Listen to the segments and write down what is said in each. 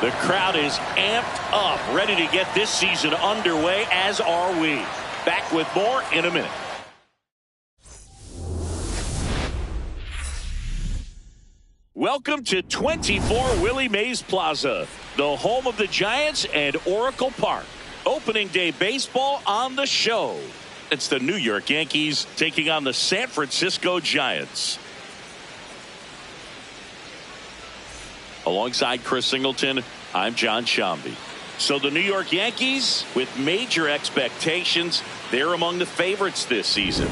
The crowd is amped up, ready to get this season underway, as are we. Back with more in a minute. Welcome to 24 Willie Mays Plaza, the home of the Giants and Oracle Park. Opening day baseball on the show. It's the New York Yankees taking on the San Francisco Giants. Alongside Chris Singleton, I'm John Shambi. So the New York Yankees, with major expectations, they're among the favorites this season.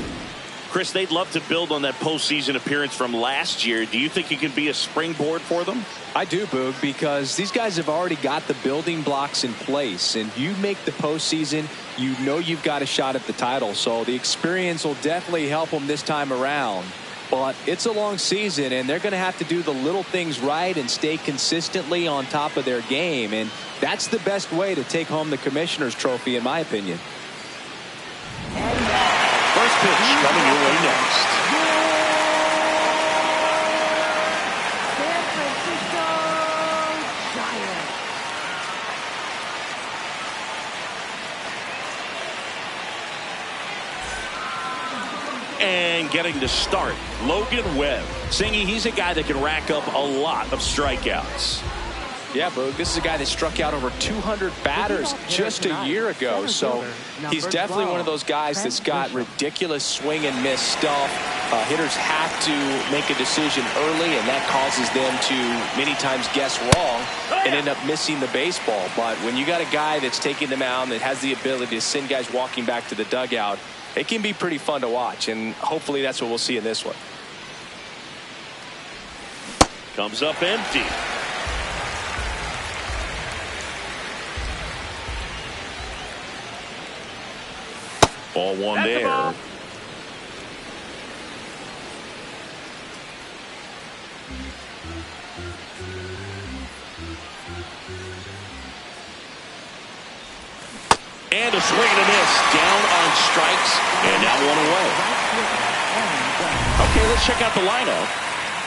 Chris, they'd love to build on that postseason appearance from last year. Do you think it can be a springboard for them? I do, Boog, because these guys have already got the building blocks in place. And you make the postseason, you know you've got a shot at the title. So the experience will definitely help them this time around. But it's a long season, and they're going to have to do the little things right and stay consistently on top of their game. And that's the best way to take home the Commissioner's Trophy, in my opinion. First pitch coming your way next. San Francisco Giants. And getting to start, Logan Webb. Singy, he's a guy that can rack up a lot of strikeouts. Yeah, Boog, this is a guy that struck out over 200 batters just a year ago. So he's definitely one of those guys that's got ridiculous swing and miss stuff. Hitters have to make a decision early, and that causes them to many times guess wrong and end up missing the baseball. But when you got a guy that's taking the mound that has the ability to send guys walking back to the dugout, it can be pretty fun to watch, and hopefully that's what we'll see in this one. Comes up empty. Ball one there. Ball. And a swing and a miss. Down on strikes. And now one away. Okay, let's check out the lineup.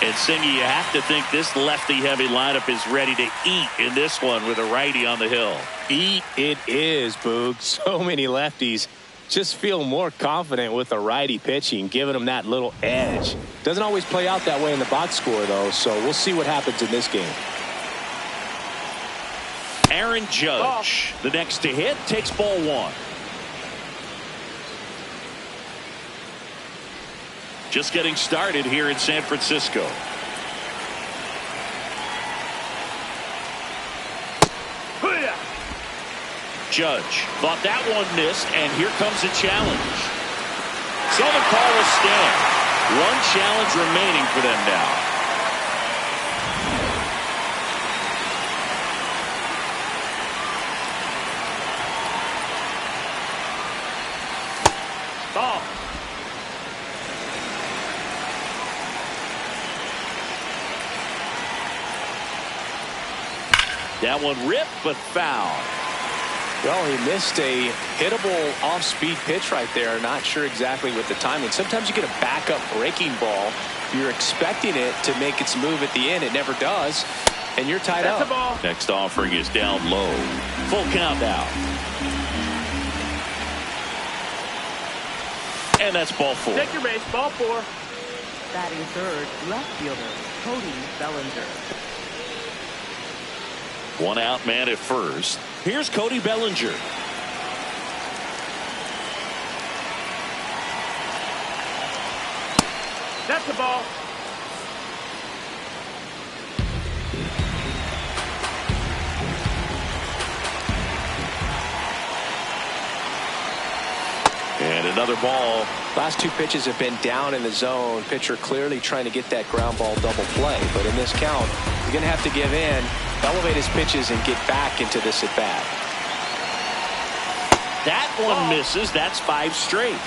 And Singy, you have to think this lefty-heavy lineup is ready to eat in this one with a righty on the hill. Eat it is, Boog. So many lefties just feel more confident with the righty pitching, giving them that little edge. Doesn't always play out that way in the box score, though, so we'll see what happens in this game. Aaron Judge, the next to hit, takes ball one. Just getting started here in San Francisco. Judge thought that one missed, and here comes a challenge. So the call will stand. One challenge remaining for them now. Ball. That one ripped, but foul. Well, he missed a hittable off-speed pitch right there. Not sure exactly with the timing. Sometimes you get a backup breaking ball. You're expecting it to make its move at the end. It never does, and you're tied up. Ball. Next offering is down low. Full count now. And that's ball four. Take your base, ball four. Batting third, left fielder, Cody Bellinger. One out man at first. Here's Cody Bellinger. That's the ball. And another ball. Last two pitches have been down in the zone. Pitcher clearly trying to get that ground ball double play. But in this count, he's going to have to give in, elevate his pitches, and get back into this at bat. That one misses. That's 5 straight.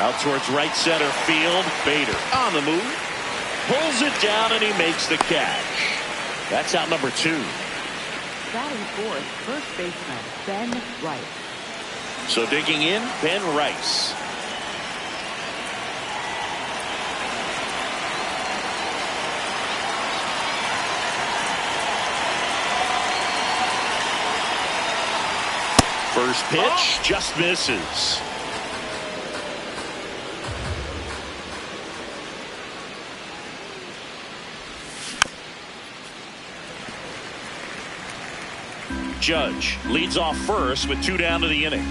Out towards right center field. Bader on the move. Pulls it down, and he makes the catch. That's out number 2. Batting fourth, first baseman, Ben Rice. So digging in, Ben Rice. First pitch just misses. Judge leads off first with 2 down to the inning.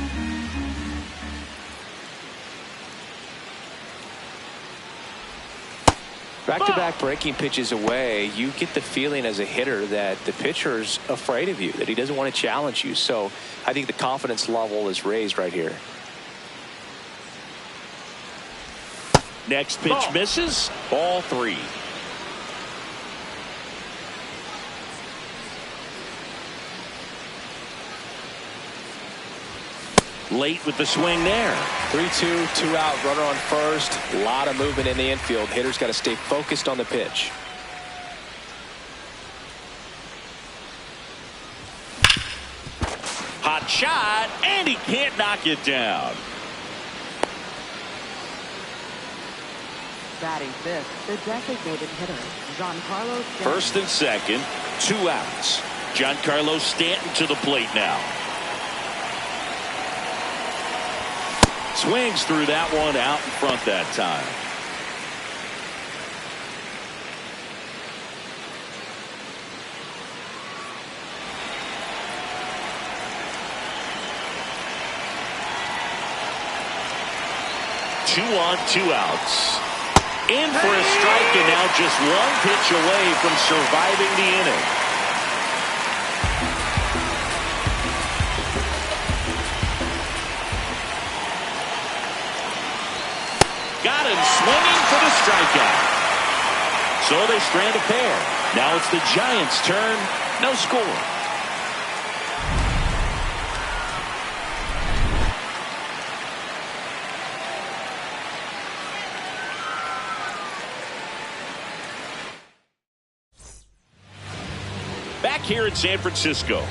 Back-to-back breaking pitches away, you get the feeling as a hitter that the pitcher's afraid of you, that he doesn't want to challenge you. So I think the confidence level is raised right here. Next pitch misses. Ball 3. Late with the swing there. 3-2, 2 out, runner on first. A lot of movement in the infield. Hitter's got to stay focused on the pitch. Hot shot, and he can't knock it down. Batting fifth, the designated hitter, Giancarlo Stanton. First and second, 2 outs. Giancarlo Stanton to the plate now. Swings through that one out in front that time. Two on, two outs. In for a strike, and now just one pitch away from surviving the inning. Got him swinging for the strikeout. So they strand a pair. Now it's the Giants' turn. No score. Back here in San Francisco.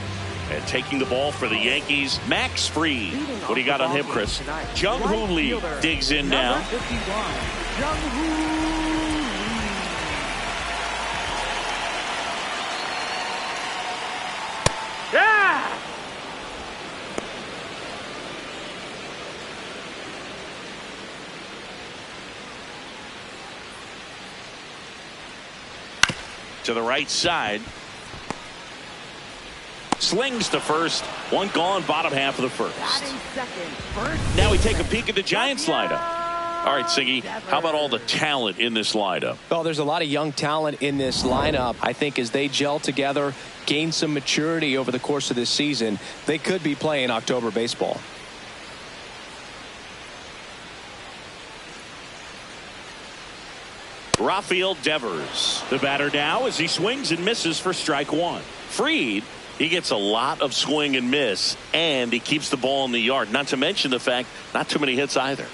And taking the ball for the Yankees, Max Fried. What do you got on him, Chris? Jung-Hoo Lee digs in now. Yeah! To the right side. Slings to first. One gone, bottom half of the first. Now we take a peek at the Giants lineup. All right, Siggy, how about all the talent in this lineup? Well, there's a lot of young talent in this lineup. I think as they gel together, gain some maturity over the course of this season, they could be playing October baseball. Rafael Devers, the batter now as he swings and misses for strike one. Fried, he gets a lot of swing and miss, and he keeps the ball in the yard. Not to mention the fact, not too many hits either.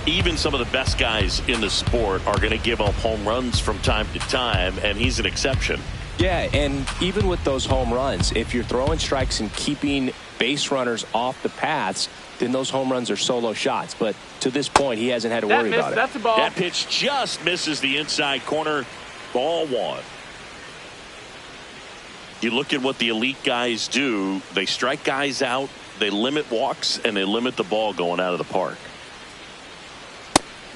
Even some of the best guys in the sport are going to give up home runs from time to time, and he's an exception. Yeah, and even with those home runs, if you're throwing strikes and keeping base runners off the paths, then those home runs are solo shots. But to this point, he hasn't had to worry about it. That's a ball. That pitch just misses the inside corner. Ball one. You look at what the elite guys do. They strike guys out, they limit walks, and they limit the ball going out of the park.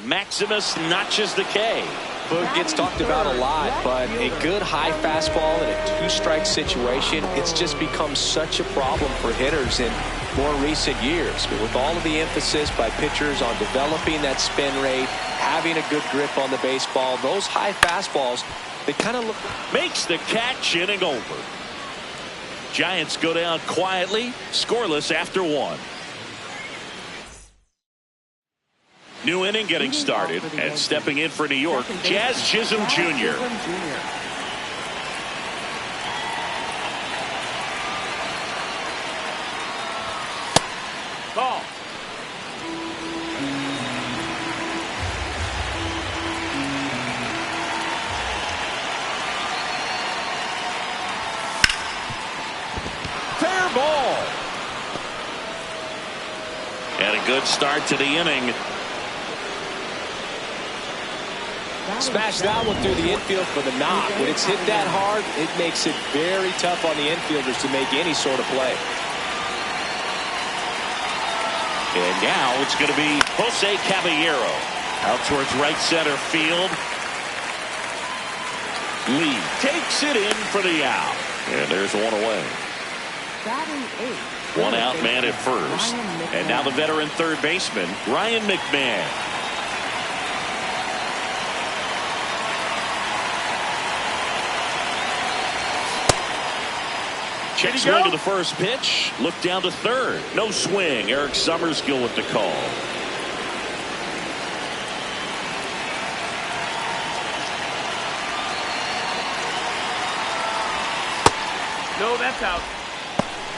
Maximus notches the K. Boog gets talked about a lot, but a good high fastball in a two-strike situation, it's just become such a problem for hitters in more recent years. But with all of the emphasis by pitchers on developing that spin rate, having a good grip on the baseball, those high fastballs, they kind of look... Makes the catch, inning over. Giants go down quietly, scoreless after one. New inning getting started, and stepping in for New York, Jazz Chisholm Jr. Ball. Fair ball. And a good start to the inning. Smash that one through the infield for the knock. When it's hit that hard, it makes it very tough on the infielders to make any sort of play. And now it's going to be Jose Caballero out towards right center field. Lee takes it in for the out. And there's one away. One out man at first. And now the veteran third baseman, Ryan McMahon. Check swing to the first pitch. Look down to third. No swing. Eric Summerskill with the call. No, that's out.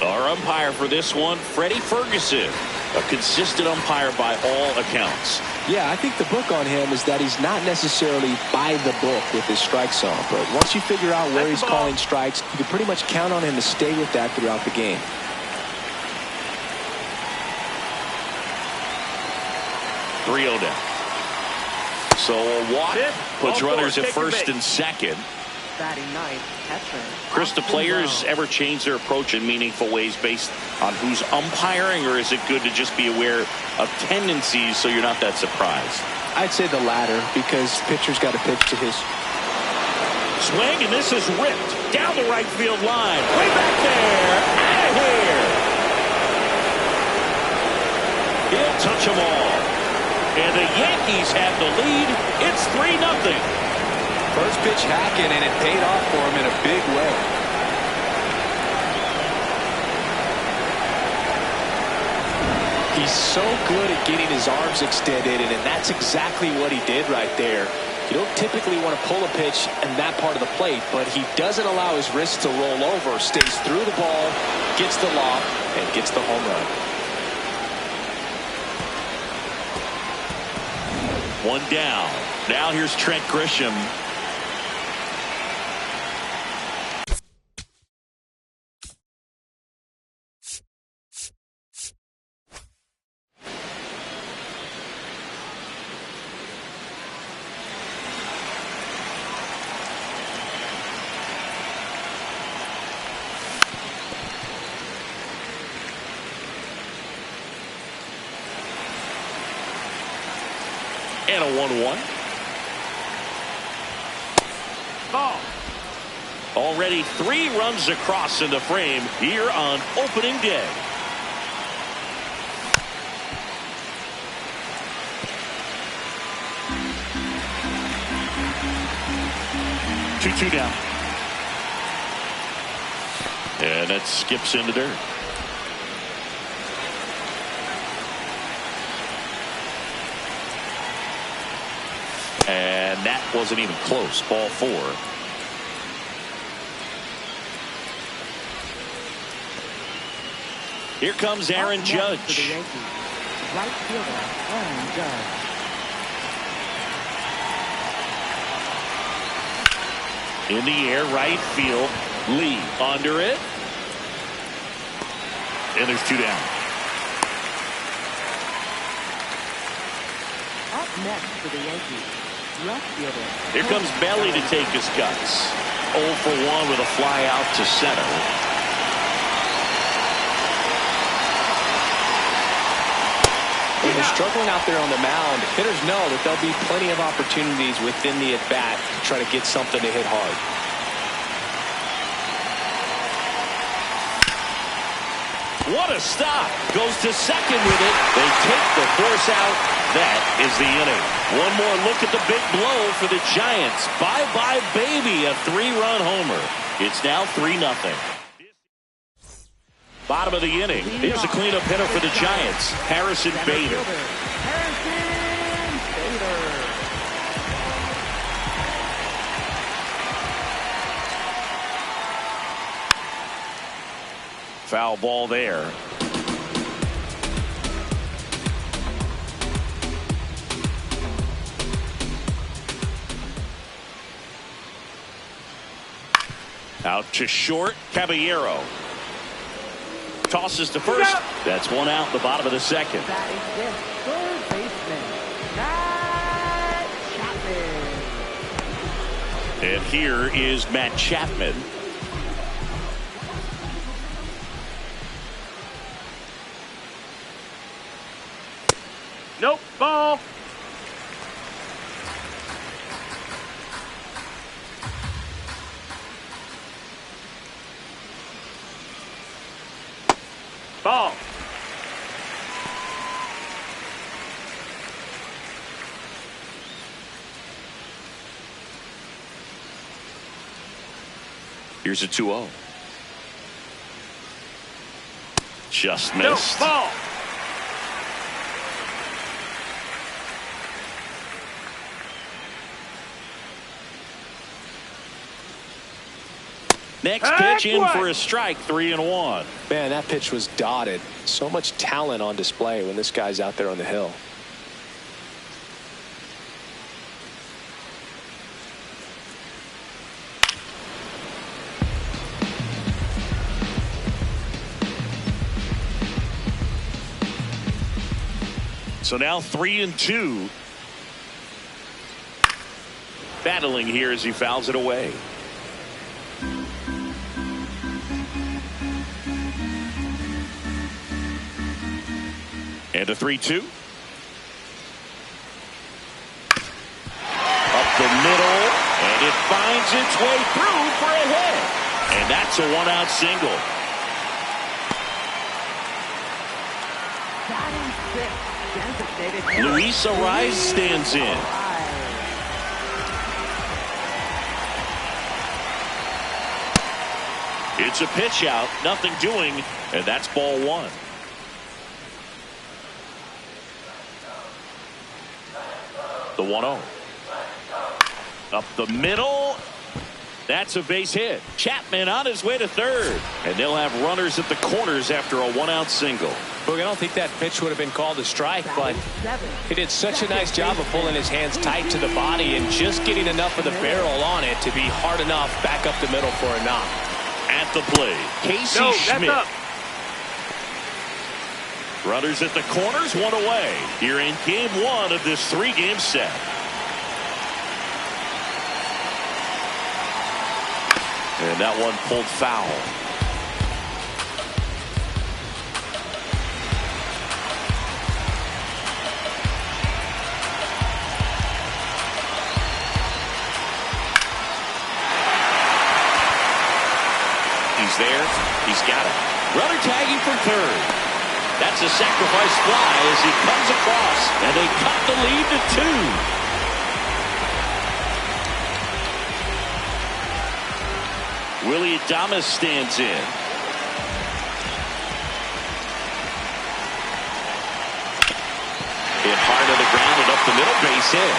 Our umpire for this one, Freddie Ferguson. A consistent umpire by all accounts. Yeah, I think the book on him is that he's not necessarily by the book with his strike zone. But once you figure out where he's calling strikes, you can pretty much count on him to stay with that throughout the game. Three-0 down. So a walk puts runners at first and second. Batting ninth, catcher. Chris, do players ever change their approach in meaningful ways based on who's umpiring, or is it good to just be aware of tendencies so you're not that surprised? I'd say the latter, because pitcher's got to pitch to his swing, and this is ripped down the right field line. Way back there. Out of here. He'll touch them all. And the Yankees have the lead. It's 3-0. First pitch hacking, and it paid off for him in a big way. He's so good at getting his arms extended, and that's exactly what he did right there. You don't typically want to pull a pitch in that part of the plate, but he doesn't allow his wrist to roll over, stays through the ball, gets the lob, and gets the home run. One down. Now here's Trent Grisham. And a 1-1. Ball. Already 3 runs across in the frame here on opening day. Two down. And that skips into dirt. And that wasn't even close. Ball 4. Here comes Aaron Judge. For the Yankees, right fielder Aaron Judge. In the air, right field. Lee under it. And there's 2 down. Up next for the Yankees, left fielder. Here comes Belly to take his cuts. 0 for 1 with a fly out to center. When they're struggling out there on the mound, hitters know that there'll be plenty of opportunities within the at-bat to try to get something to hit hard. What a stop. Goes to second with it. They take the force out. That is the inning. One more look at the big blow for the Giants. Bye-bye, baby. A 3-run homer. It's now 3-0. Bottom of the inning. Here's a cleanup hitter for the Giants, Harrison Bader. Harrison Bader. Foul ball there. Out to short, Caballero. Tosses to first. That's 1 out in the bottom of the second. Batting fifth, third baseman, Matt Chapman. And here is Matt Chapman. Nope. Ball. Ball. Here's a 2-0. Just No. missed. Ball. Next pitch in for a strike, 3-1. Man, that pitch was dotted. So much talent on display when this guy's out there on the hill. So now 3-2. Battling here as he fouls it away. And a 3-2. Up the middle, and it finds its way through for a hit. And that's a one-out single. Luis Ariz stands in. It's a pitch out, nothing doing, and that's ball one. The 1-0. Up the middle. That's a base hit. Chapman on his way to third. And they'll have runners at the corners after a one-out single. Look, I don't think that pitch would have been called a strike, but he did such a nice job of pulling his hands tight to the body and just getting enough of the barrel on it to be hard enough back up the middle for a knock. At the plate, Casey Schmidt. That's up. Runners at the corners, one away. Here in game one of this three-game set. And that one pulled foul. He's there. He's got it. Runner tagging from third. That's a sacrifice fly as he comes across, and they cut the lead to 2. Willie Adames stands in. Hit hard on the ground and up the middle, base hit.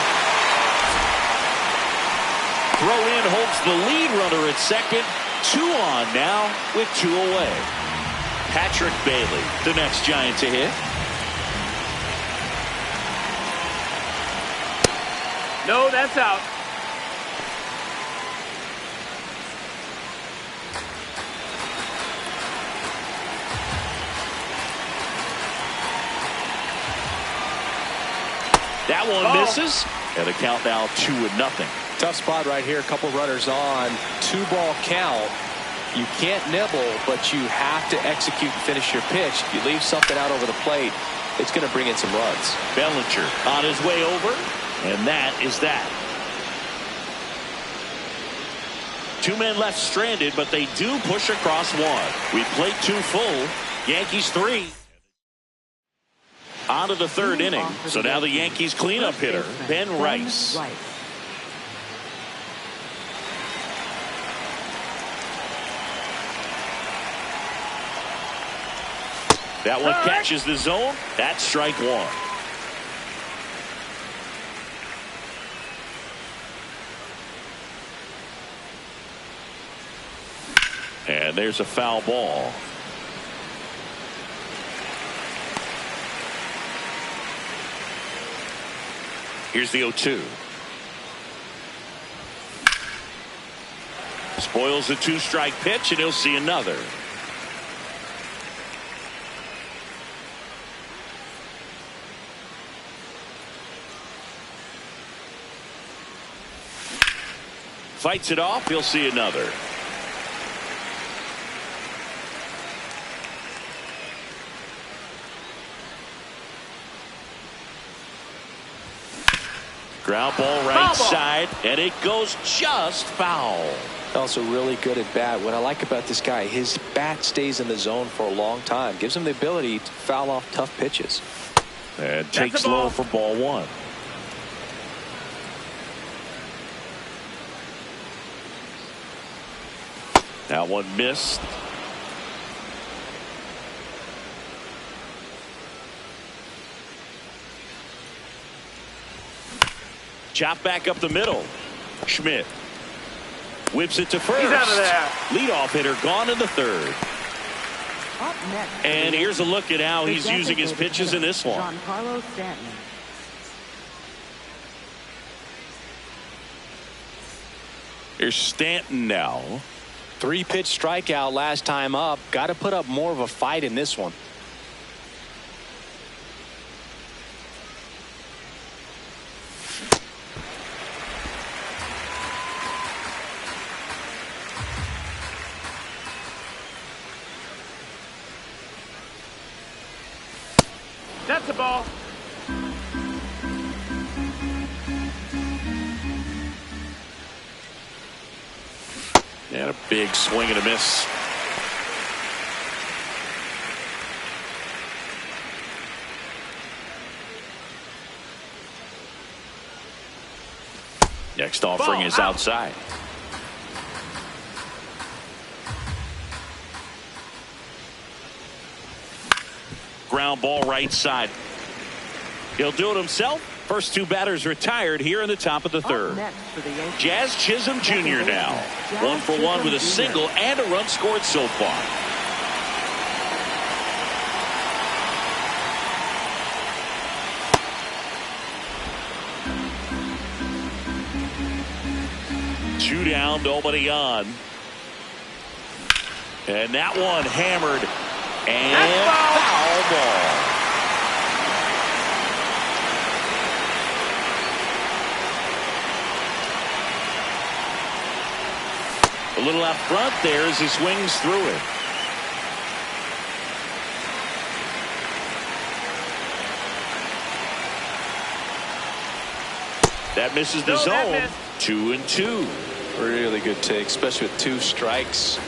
Throw in holds the lead runner at second. 2 on now with 2 away. Patrick Bailey, the next Giant to hit. No, that's out. That one misses. And the count now 2-0. Tough spot right here. A couple runners on. 2-ball count. You can't nibble, but you have to execute and finish your pitch. If you leave something out over the plate, it's going to bring in some runs. Bellinger on his way over, and that is that. 2 men left stranded, but they do push across 1. We played 2 full. Yankees 3. On to the third inning. So now the Yankees cleanup hitter, Ben Rice. That one catches the zone. That's strike 1. And there's a foul ball. Here's the 0-2. Spoils the 2-strike pitch, and he'll see another. Fights it off. He'll see another. Ground ball right side, and it goes just foul. Also really good at bat. What I like about this guy, his bat stays in the zone for a long time. Gives him the ability to foul off tough pitches. And takes low for ball 1. That one missed. Chop back up the middle. Schmidt whips it to first. He's out of there. Leadoff hitter gone in the third. Up next, And here's a look at how he's using his pitches in this one. Giancarlo Stanton. Here's Stanton now. 3-pitch strikeout last time up. Got to put up more of a fight in this one. That's that's a ball. And a big swing and a miss. Next offering Ball is out. outside. Ground ball right side. He'll do it himself. First two batters retired here in the top of the third. Up next for the Yankees. Jazz Chisholm Jr. now. 1 for 1 with a single and a run scored so far. Two down, nobody on. And that one hammered. And foul ball. A little out front there as he swings through it. That misses the zone. 2-2. Really good take, especially with 2 strikes.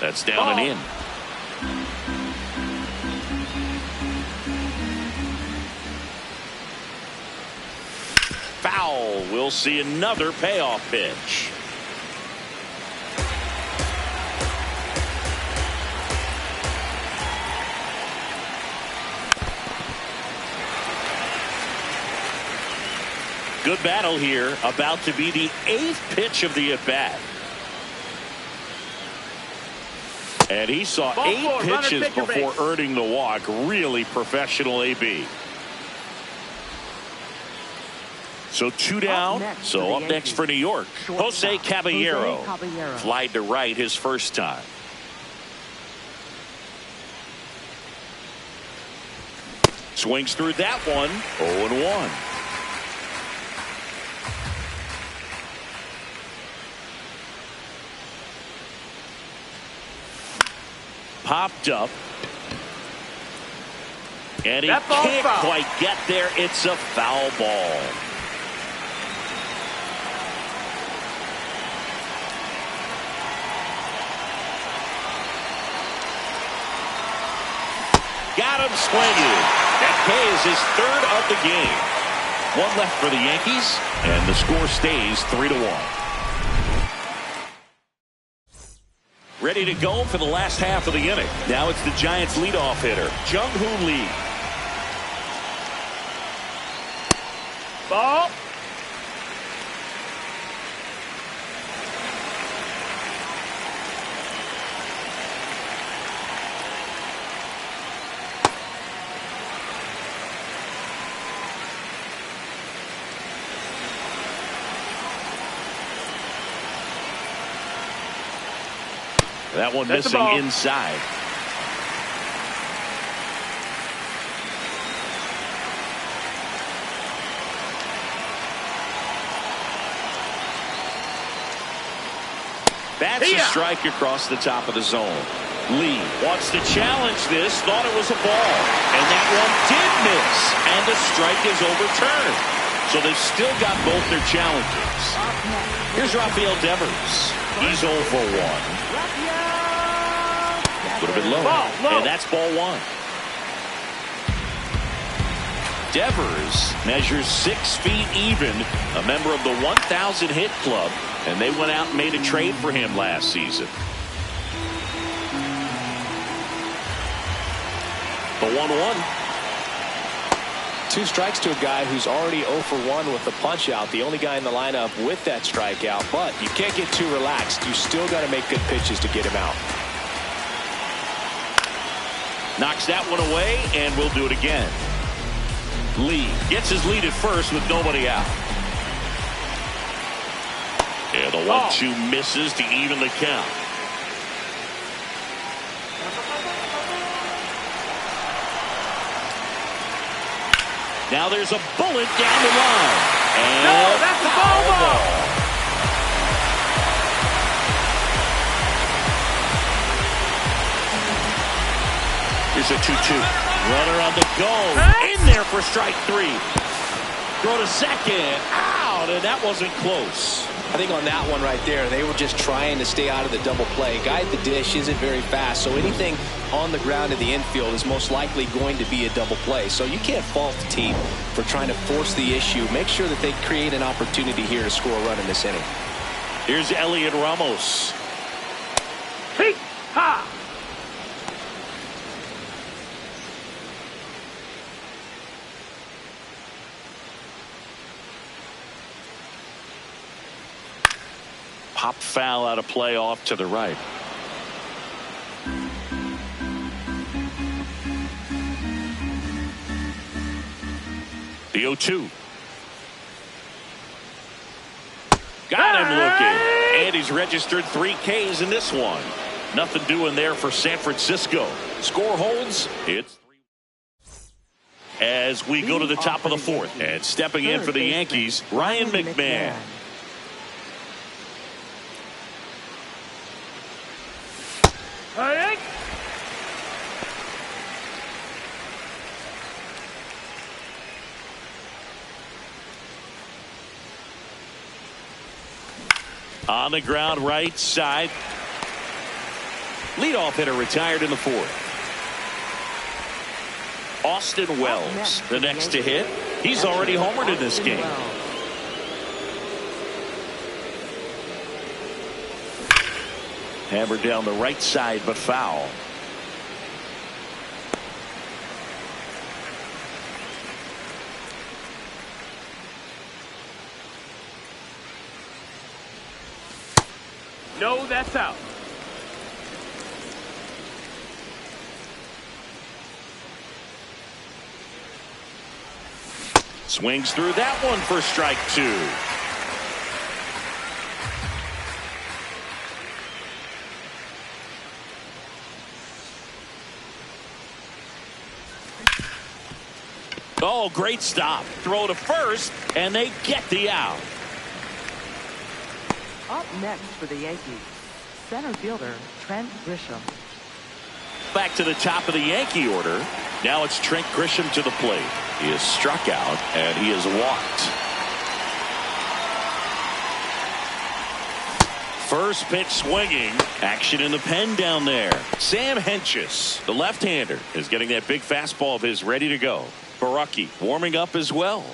That's down and in. Foul. We'll see another payoff pitch. Good battle here. About to be the 8th pitch of the at-bat. And he saw 8 pitches before earning the walk. Really professional AB. So 2 down. So up next for New York, Jose Caballero. Flied to right his first time. Swings through that one. 0-1. Popped up. And he can't quite get there. It's a foul ball. Got him swinging. That K is his 3rd of the game. 1 left for the Yankees, and the score stays 3-1. Ready to go for the last half of the inning. Now it's the Giants leadoff hitter, Jung-Hoo Lee. Ball. That one missing inside. That's a strike across the top of the zone. Lee wants to challenge this, thought it was a ball, and that one did miss, and the strike is overturned. So they've still got both their challenges. Here's Rafael Devers. He's 0 for 1. Would have been low. And that's ball 1. Devers measures 6 feet even, a member of the 1,000 hit club, and they went out and made a trade for him last season. The 1-1. 2 strikes to a guy who's already 0 for 1 with the punch out. The only guy in the lineup with that strikeout, but you can't get too relaxed. You still got to make good pitches to get him out. Knocks that one away, and we'll do it again. Lee gets his lead at first with nobody out. Yeah, the 1-2 misses to even the count. Now there's a bullet down the line. And that's a ball. Here's a 2-2. Runner on the go. In there for strike 3. Throw to second. Out, and that wasn't close. I think on that one right there, they were just trying to stay out of the double play. Guy at the dish isn't very fast, so anything on the ground in the infield is most likely going to be a double play. So you can't fault the team for trying to force the issue. Make sure that they create an opportunity here to score a run in this inning. Here's Elliot Ramos. Hey, ha! Pop foul out of play off to the right. The 0-2. Got him looking. And he's registered 3 Ks in this one. Nothing doing there for San Francisco. Score holds. It's 3. As we go to the top of the 4th. And stepping in for the Yankees, Ryan McMahon. Hey! On the ground, right side. Leadoff hitter retired in the 4th. Austin Wells, the next to hit. He's already homered in this game. Hammered down the right side, but foul. No, that's out. Swings through that one for strike 2. Oh, great stop. Throw to first, and they get the out. Up next for the Yankees, center fielder Trent Grisham. Back to the top of the Yankee order. Now it's Trent Grisham to the plate. He is struck out, and he is walked. First pitch swinging. Action in the pen down there. Sam Hentges, the left-hander, is getting that big fastball of his ready to go. Baraki warming up as well.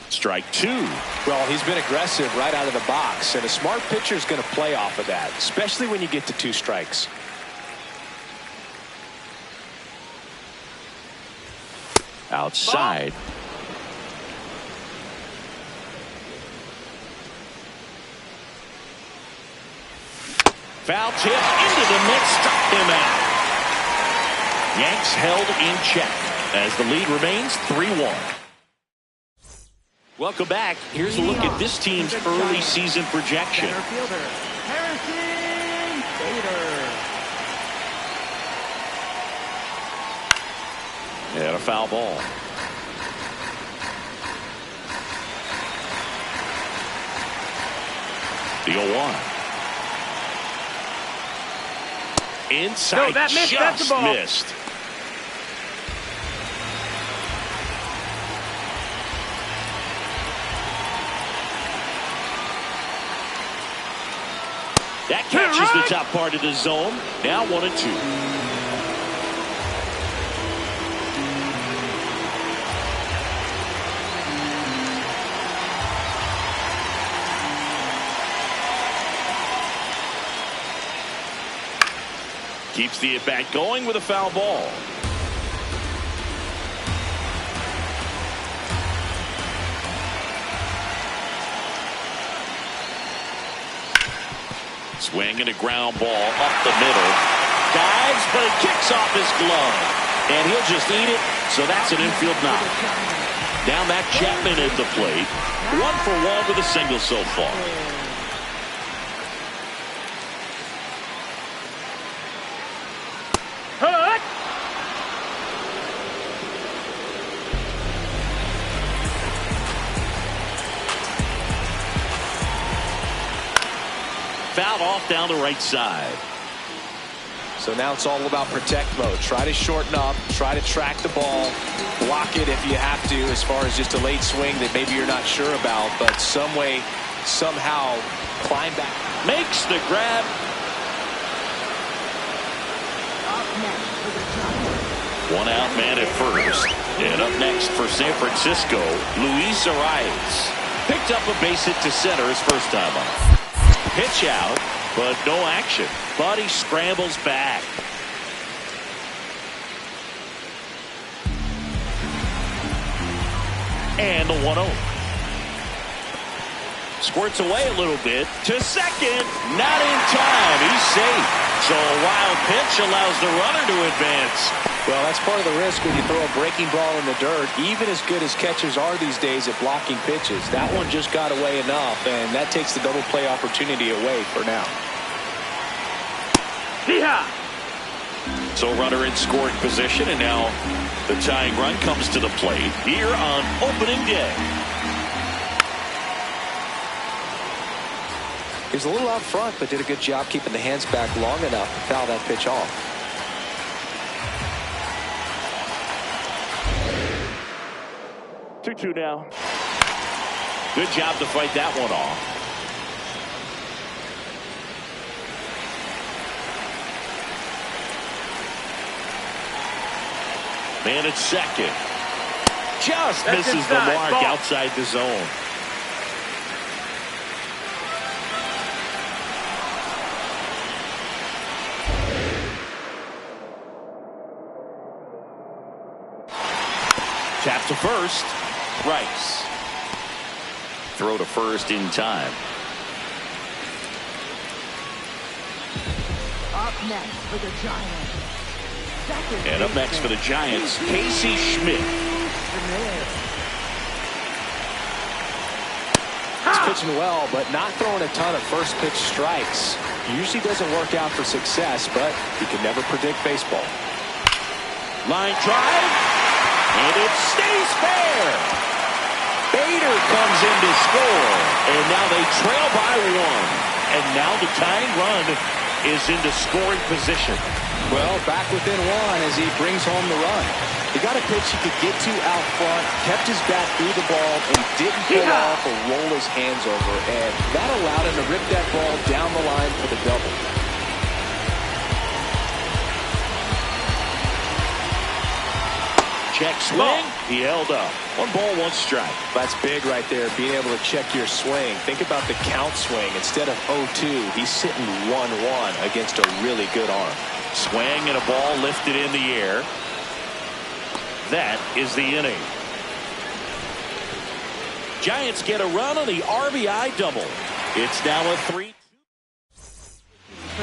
Strike 2. Well, he's been aggressive right out of the box, and a smart pitcher is going to play off of that, especially when you get to 2 strikes. Outside. Foul tip into the mix, struck him out. Yanks held in check as the lead remains 3-1. Welcome back. Here's a look at this team's early season projection. Center fielder Harrison Bader. And a foul ball. The 0-1. Inside, No, that missed. That's just the ball. missed. That catches the top part of the zone. Now 1-2. Keeps the at-bat going with a foul ball. Swing and a ground ball up the middle. Dives, but it kicks off his glove. And he'll just eat it, so that's an infield knock. Now Matt Chapman at the plate. 1 for 1 with a single so far. Hut! Fouled off down the right side. So now it's all about protect mode. Try to shorten up, try to track the ball, block it if you have to, as far as just a late swing that maybe you're not sure about, but some way, somehow climb back. Makes the grab. One out man at first. And up next for San Francisco, Luis Arias. Picked up a base hit to center his first time up. Pitch out, but no action. But he scrambles back. And the 1-0. Squirts away a little bit to second. Not in time. He's safe. So a wild pitch allows the runner to advance. Well, that's part of the risk when you throw a breaking ball in the dirt. Even as good as catchers are these days at blocking pitches, that one just got away enough, and that takes the double play opportunity away for now. Yeehaw! So runner in scoring position, and now the tying run comes to the plate here on opening day. He was a little out front, but did a good job keeping the hands back long enough to foul that pitch off. 2-2 now. Good job to fight that one off. Man at second. Just misses the mark outside the zone. Tap to first. Rice. Throw to first in time. Up next for the Giants. And up next for the Giants, Casey Schmidt. He's pitching well, but not throwing a ton of first pitch strikes. Usually doesn't work out for success, but you can never predict baseball. Line drive, and it stays fair. Bader comes in to score, and now they trail by one. And now the tying run is into scoring position. Well, back within one as he brings home the run. He got a pitch he could get to out front, kept his bat through the ball, and didn't pull off or roll his hands over. And that allowed him to rip that ball down the line for the double. Check swing. He held up. 1 ball, 1 strike. That's big right there, being able to check your swing. Think about the count swing. Instead of 0-2, he's sitting 1-1 against a really good arm. Swing and a ball lifted in the air. That is the inning. Giants get a run on the RBI double. It's now a 3-2.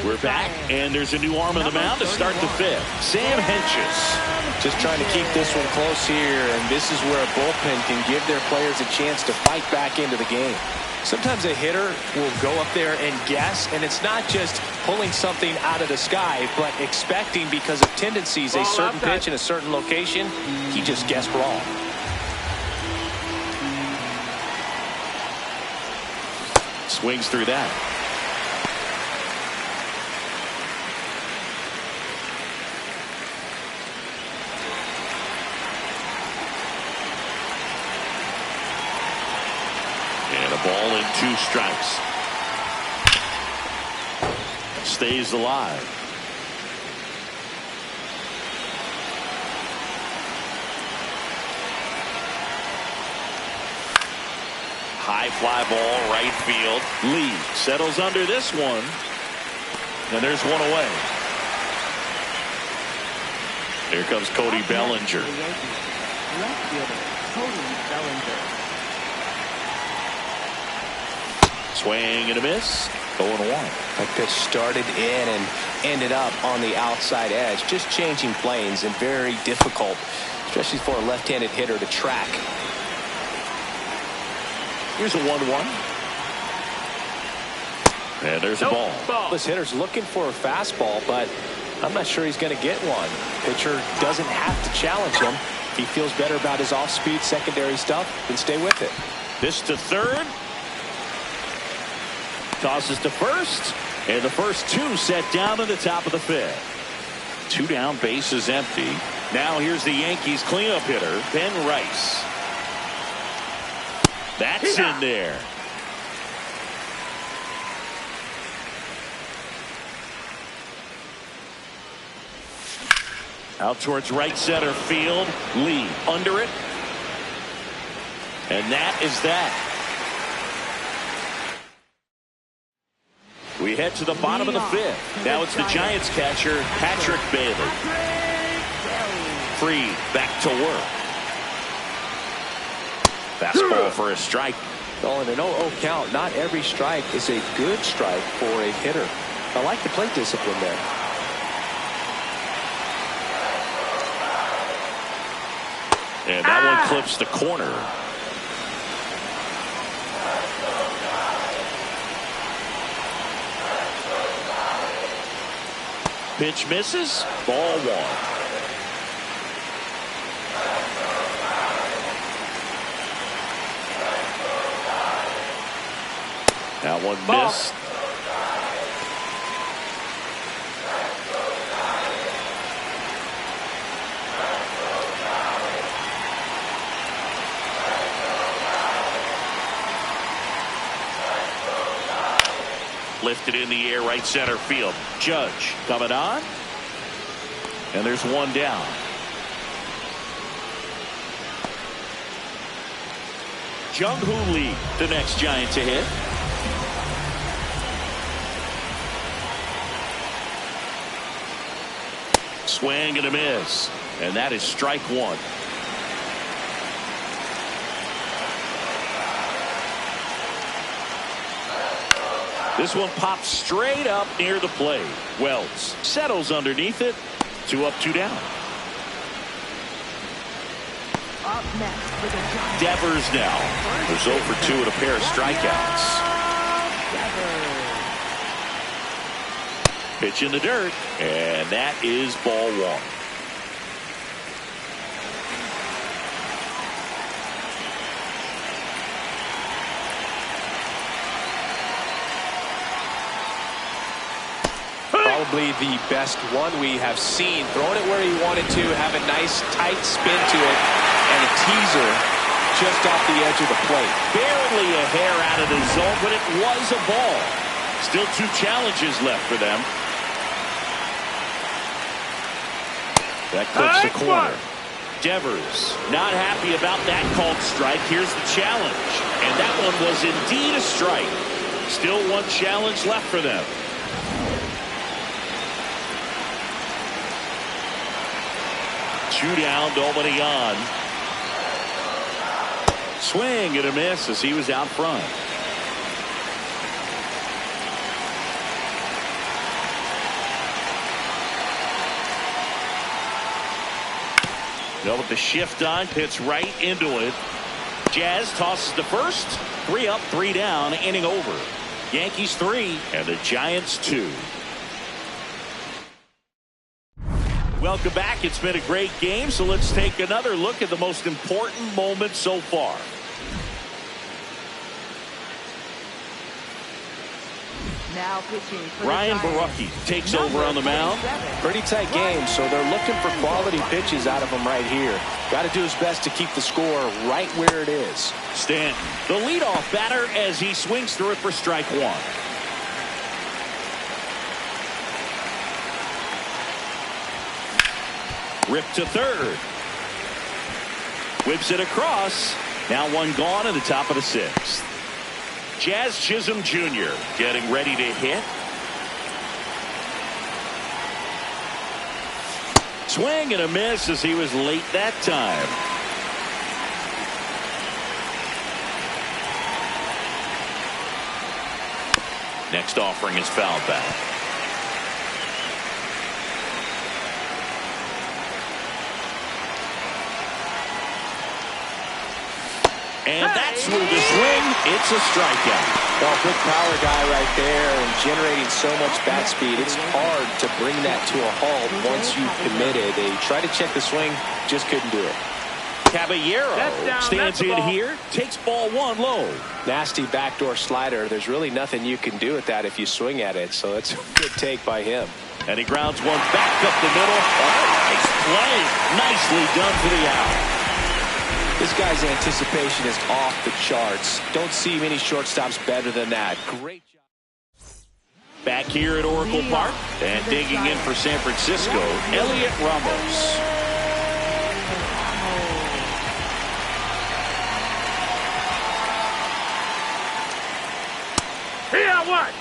We're back, and there's a new arm on the mound to start the 5th. Sam Hentges. Just trying to keep this one close here, and this is where a bullpen can give their players a chance to fight back into the game. Sometimes a hitter will go up there and guess, and it's not just pulling something out of the sky, but expecting because of tendencies a certain pitch in a certain location. He just guessed wrong. Swings through that. And a ball and 2 strikes. Stays alive. High fly ball, right field. Lee settles under this one. And there's one away. Here comes Cody Bellinger. Left fielder, Cody Bellinger. Swing and a miss. 0-1. That pitch started in and ended up on the outside edge. Just changing planes and very difficult, especially for a left-handed hitter to track. Here's a 1-1. And there's a ball. This hitter's looking for a fastball, but I'm not sure he's going to get one. Pitcher doesn't have to challenge him. If he feels better about his off-speed secondary stuff, then stay with it. This to third. Tosses to first. And the first 2 set down in the top of the 5th. 2 down, bases empty. Now here's the Yankees cleanup hitter, Ben Rice. That's in there. Out towards right center field. Lee under it. And that is that. We head to the bottom of the 5th. Now it's the Giants catcher, Patrick Bailey. Free, back to work. Fastball for a strike. Oh, in an 0-0 count, not every strike is a good strike for a hitter. I like the plate discipline there. And that one clips the corner. Pitch misses. Ball 1. That one missed. Lifted in the air, right center field. Judge coming on. And there's 1 down. Jung-Hoo Lee, the next Giant to hit. Swing and a miss. And that is strike 1. This one pops straight up near the plate. Wells settles underneath it. 2 up, 2 down. Up next for the Giants. Devers now. There's 0 for 2 and a pair of strikeouts. Pitch in the dirt. And that is ball 1. Probably the best one we have seen. Throwing it where he wanted to, have a nice tight spin to it, and a teaser just off the edge of the plate. Barely a hair out of the zone, but it was a ball. Still 2 challenges left for them. That clips the corner. Devers not happy about that called strike. Here's the challenge. And that one was indeed a strike. Still 1 challenge left for them. Two down, nobody on. Swing and a miss as he was out front. Well, with the shift on, hits right into it. Jazz tosses the first. 3 up, 3 down, inning over. Yankees 3 and the Giants 2. Welcome back. It's been a great game, so let's take another look at the most important moment so far. Now pitching for Ryan the Giants. Barucki takes over on the mound. Pretty tight game, so they're looking for quality pitches out of him right here. Got to do his best to keep the score right where it is. Stanton, the leadoff batter, as he swings through it for strike 1. Ripped to third. Whips it across. Now 1 gone in the top of the 6th. Jazz Chisholm Jr. getting ready to hit. Swing and a miss as he was late that time. Next offering is fouled back. And that's through the swing. It's a strikeout. Well, big power guy right there and generating so much bat speed. It's hard to bring that to a halt once you've committed. They tried to check the swing, just couldn't do it. Caballero stands in here, takes ball 1 low. Nasty backdoor slider. There's really nothing you can do with that if you swing at it, so it's a good take by him. And he grounds one back up the middle. Oh, nice play. Nicely done for the out. This guy's anticipation is off the charts. Don't see many shortstops better than that. Great job. Back here at Oracle Park and digging in for San Francisco, Elliot Ramos. Here, what?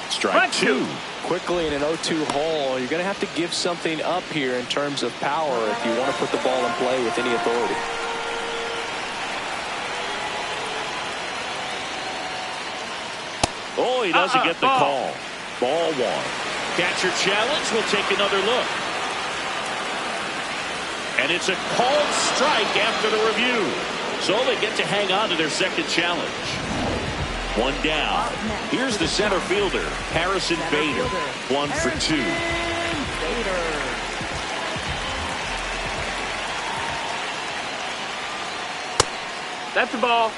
Strike two. Quickly in an 0-2 hole, you're going to have to give something up here in terms of power if you want to put the ball in play with any authority. Oh, he doesn't get the call. Ball one. Catcher challenge. We'll take another look. And it's a called strike after the review. So they get to hang on to their second challenge. One down. Here's the center fielder, Harrison Bader. 1 for 2. That's the ball.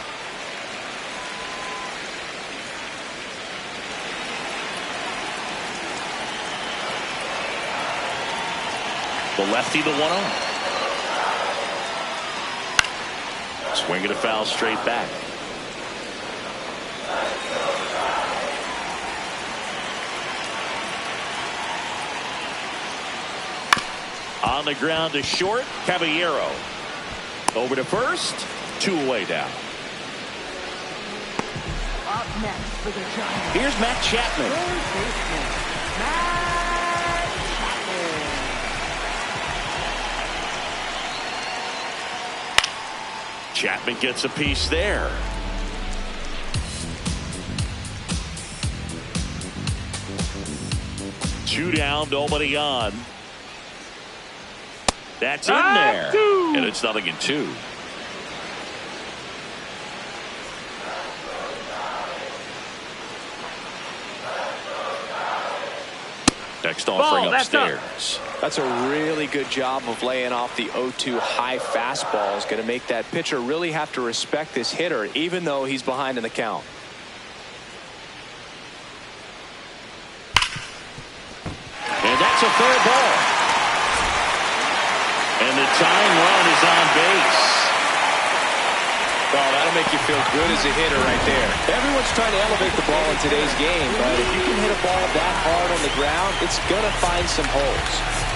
The lefty, the 1-0. Swinging a foul straight back. On the ground to short, Caballero. Over to first, 2 away now. Up next for the Giants. Here's Matt Chapman. Third baseman, Matt Chapman. Chapman gets a piece there. Two down, nobody on. That's in there. And it's 0-2. Next offering upstairs. That's a really good job of laying off the 0-2 high fastball. Is going to make that pitcher really have to respect this hitter, even though he's behind in the count. And that's a fair ball. And the tying run is on base. Oh, that'll make you feel good as a hitter right there. Everyone's trying to elevate the ball in today's game, but if you can hit a ball that hard on the ground, it's going to find some holes.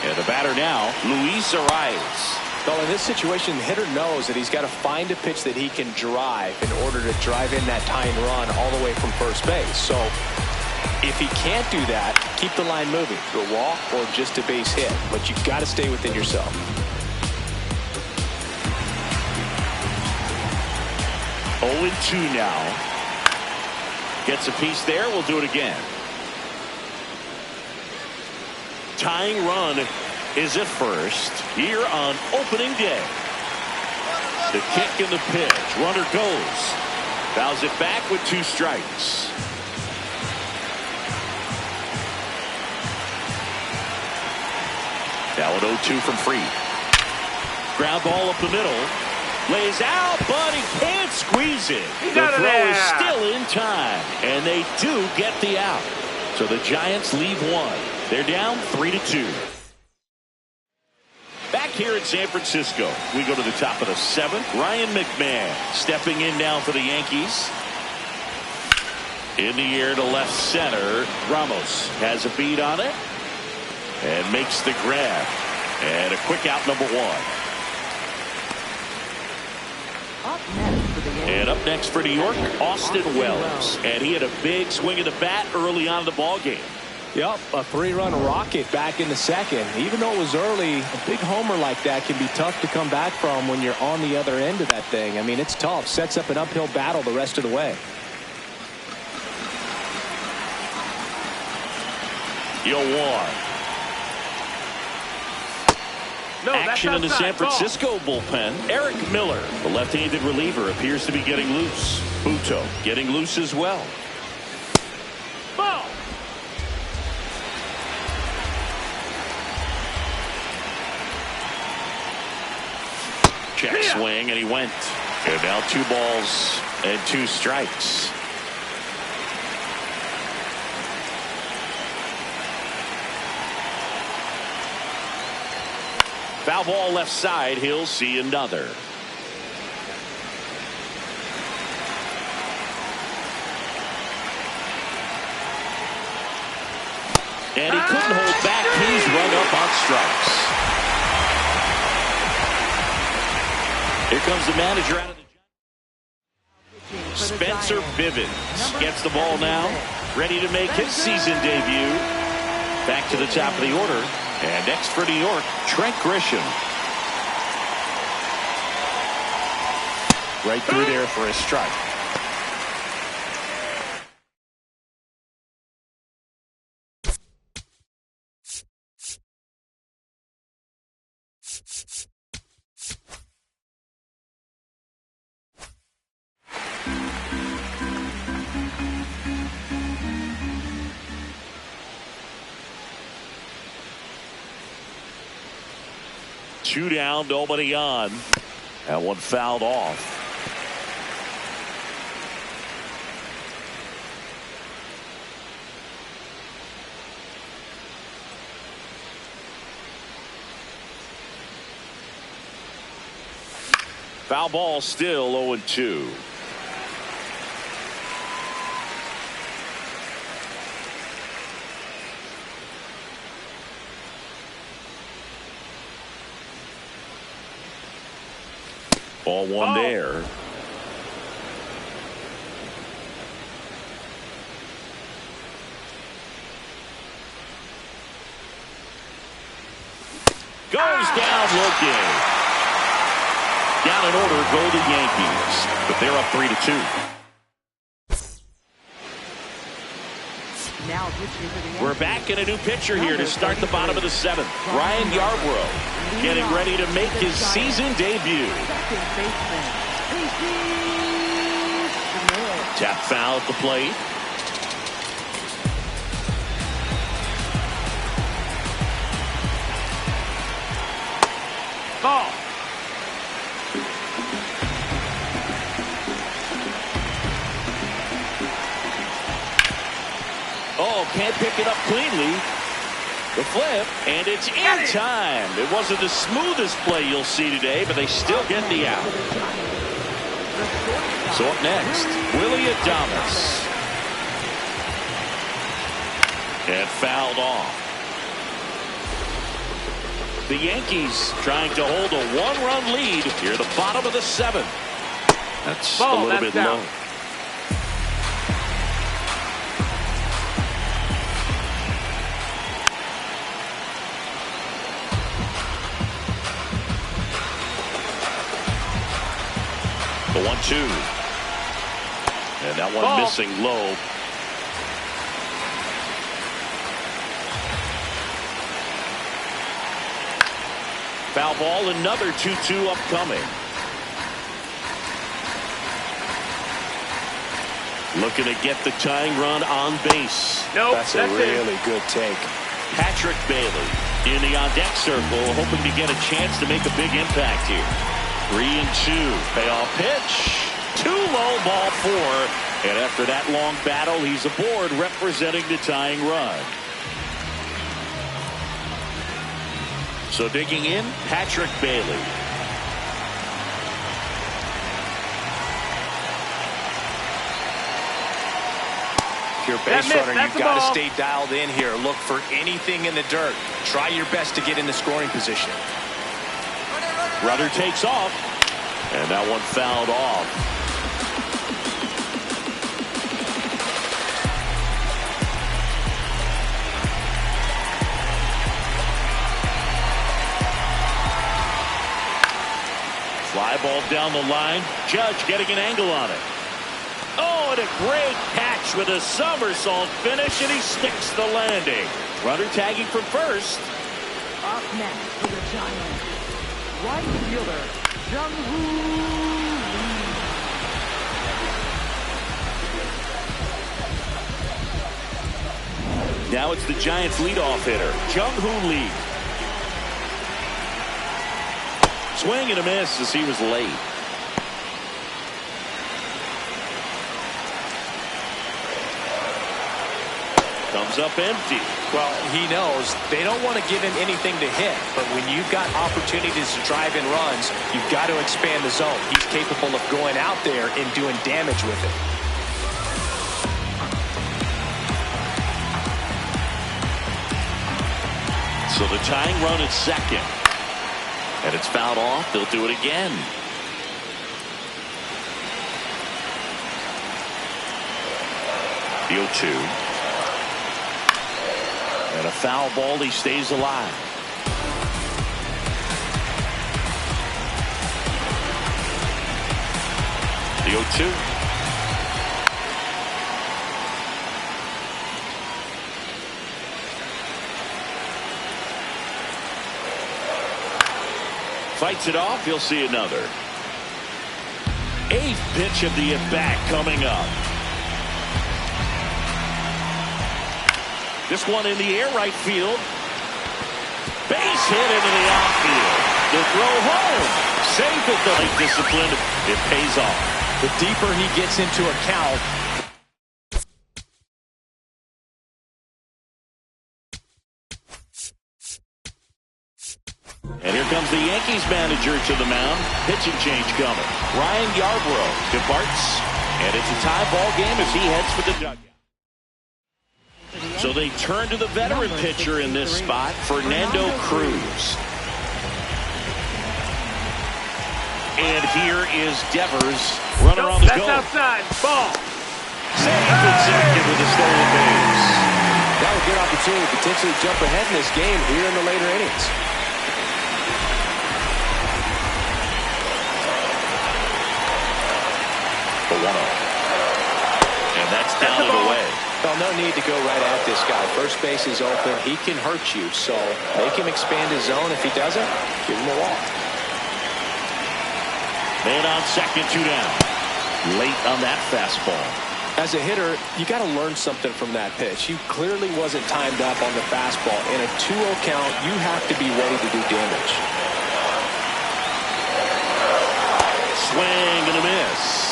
And the batter now, Luis Arias. Well, in this situation, the hitter knows that he's got to find a pitch that he can drive in order to drive in that tying run all the way from first base. So if he can't do that, keep the line moving to a walk or just a base hit. But you've got to stay within yourself. Oh, 2 now. Gets a piece there. We'll do it again. Tying run is at first here on opening day. The kick and the pitch. Runner goes. Fouls it back with 2 strikes. Now an 0-2 from Fried. Ground ball up the middle. Lays out, but he can't squeeze it. The throw is still in time, and they do get the out. So the Giants leave 1. They're down 3-2. Back here in San Francisco. We go to the top of the 7th. Ryan McMahon stepping in now for the Yankees. In the air to left center. Ramos has a beat on it and makes the grab. And a quick out, number 1. And up next for New York, Austin Wells. And he had a big swing of the bat early on in the ball game. Yep, a 3-run rocket back in the 2nd. Even though it was early, a big homer like that can be tough to come back from when you're on the other end of that thing. I mean, it's tough. Sets up an uphill battle the rest of the way. 0-1. No, Action in the outside. San Francisco bullpen. Eric Miller, the left-handed reliever, appears to be getting loose. Buto getting loose as well. Ball. Check swing, and he went. And now 2 balls and 2 strikes. Foul ball left side. He'll see another. And he couldn't hold back. He's run up on strikes. Here comes the manager out of the Spencer Bivens gets the ball now, ready to make his season debut. Back to the top of the order. And next for New York, Trent Grisham. Right through there for a strike. Two down, nobody on. That one fouled off. Foul ball still 0-2. Ball one there. Goes down looking. Down in order go the Yankees, but they're up 3-2. Now pitching for the Yankees. We're back in a new pitcher here to start the bottom of the 7th. Ryan Yarbrough getting ready to make his season debut. Second baseman, Tap foul at the plate. Ball. Oh, can't pick it up cleanly. The flip, and it's in time. It wasn't the smoothest play you'll see today, but they still get the out. So up next, Willie Adames. And fouled off. The Yankees trying to hold a 1-run lead here at the bottom of the 7th. That's a little bit low. The 1-2. And that one missing low. Foul ball, another 2-2 upcoming. Looking to get the tying run on base. Nope, that's a really good take. Patrick Bailey in the on-deck circle, hoping to get a chance to make a big impact here. 3-2. Payoff pitch. Too low, ball 4. And after that long battle, he's aboard representing the tying run. So digging in, Patrick Bailey. If you're a base runner, you've got to stay dialed in here. Look for anything in the dirt. Try your best to get in the scoring position. Runner takes off, and that one fouled off. Fly ball down the line. Judge getting an angle on it. Oh, and a great catch with a somersault finish, and he sticks the landing. Runner tagging from first. Up next for the Giants, right fielder, Jung-Hoo Lee. Now it's the Giants' leadoff hitter, Jung-Hoo Lee. Swing and a miss as he was late. Comes up empty. Well, he knows they don't want to give him anything to hit, but when you've got opportunities to drive in runs, you've got to expand the zone. He's capable of going out there and doing damage with it. So the tying run at second. And it's fouled off. They'll do it again. The 0-2. And a foul ball. He stays alive. The 0-2. Fights it off. You'll see another. Eighth pitch of the at-bat coming up. This one in the air, right field. Base hit into the outfield. The throw home. Safe at the late discipline. It pays off. The deeper he gets into a count, and here comes the Yankees manager to the mound. Pitching change coming. Ryan Yarbrough departs, and it's a tie ball game as he heads for the dugout. So they turn to the veteran pitcher in this spot, Fernando Cruz. And here is Devers, runner on the go. That's outside. Ball. Safe at second with a stolen base. that was a good opportunity to potentially jump ahead in this game here in the later innings. The 1-0. And that's down and away. Well, no need to go right at this guy. First base is open. He can hurt you, so make him expand his zone. If he doesn't, give him a walk. Man on second, 2 down. Late on that fastball. As a hitter, you got to learn something from that pitch. He clearly wasn't timed up on the fastball. In a 2-0 count, you have to be ready to do damage. Swing and a miss.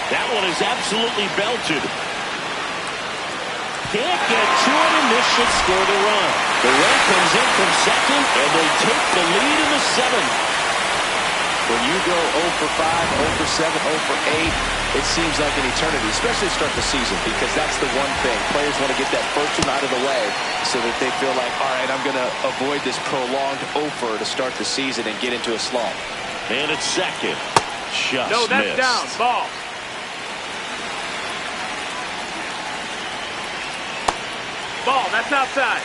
That one is absolutely belted. Can't get to it, and this should score the run. The run comes in from second, and they take the lead in the 7th. When you go 0 for 5, 0 for 7, 0 for 8, it seems like an eternity, especially to start the season, because that's the one thing. Players want to get that first one out of the way so that they feel like, all right, I'm going to avoid this prolonged 0 to start the season and get into a slump. And it's second. Just No, that's missed. down. Ball. Ball. That's outside.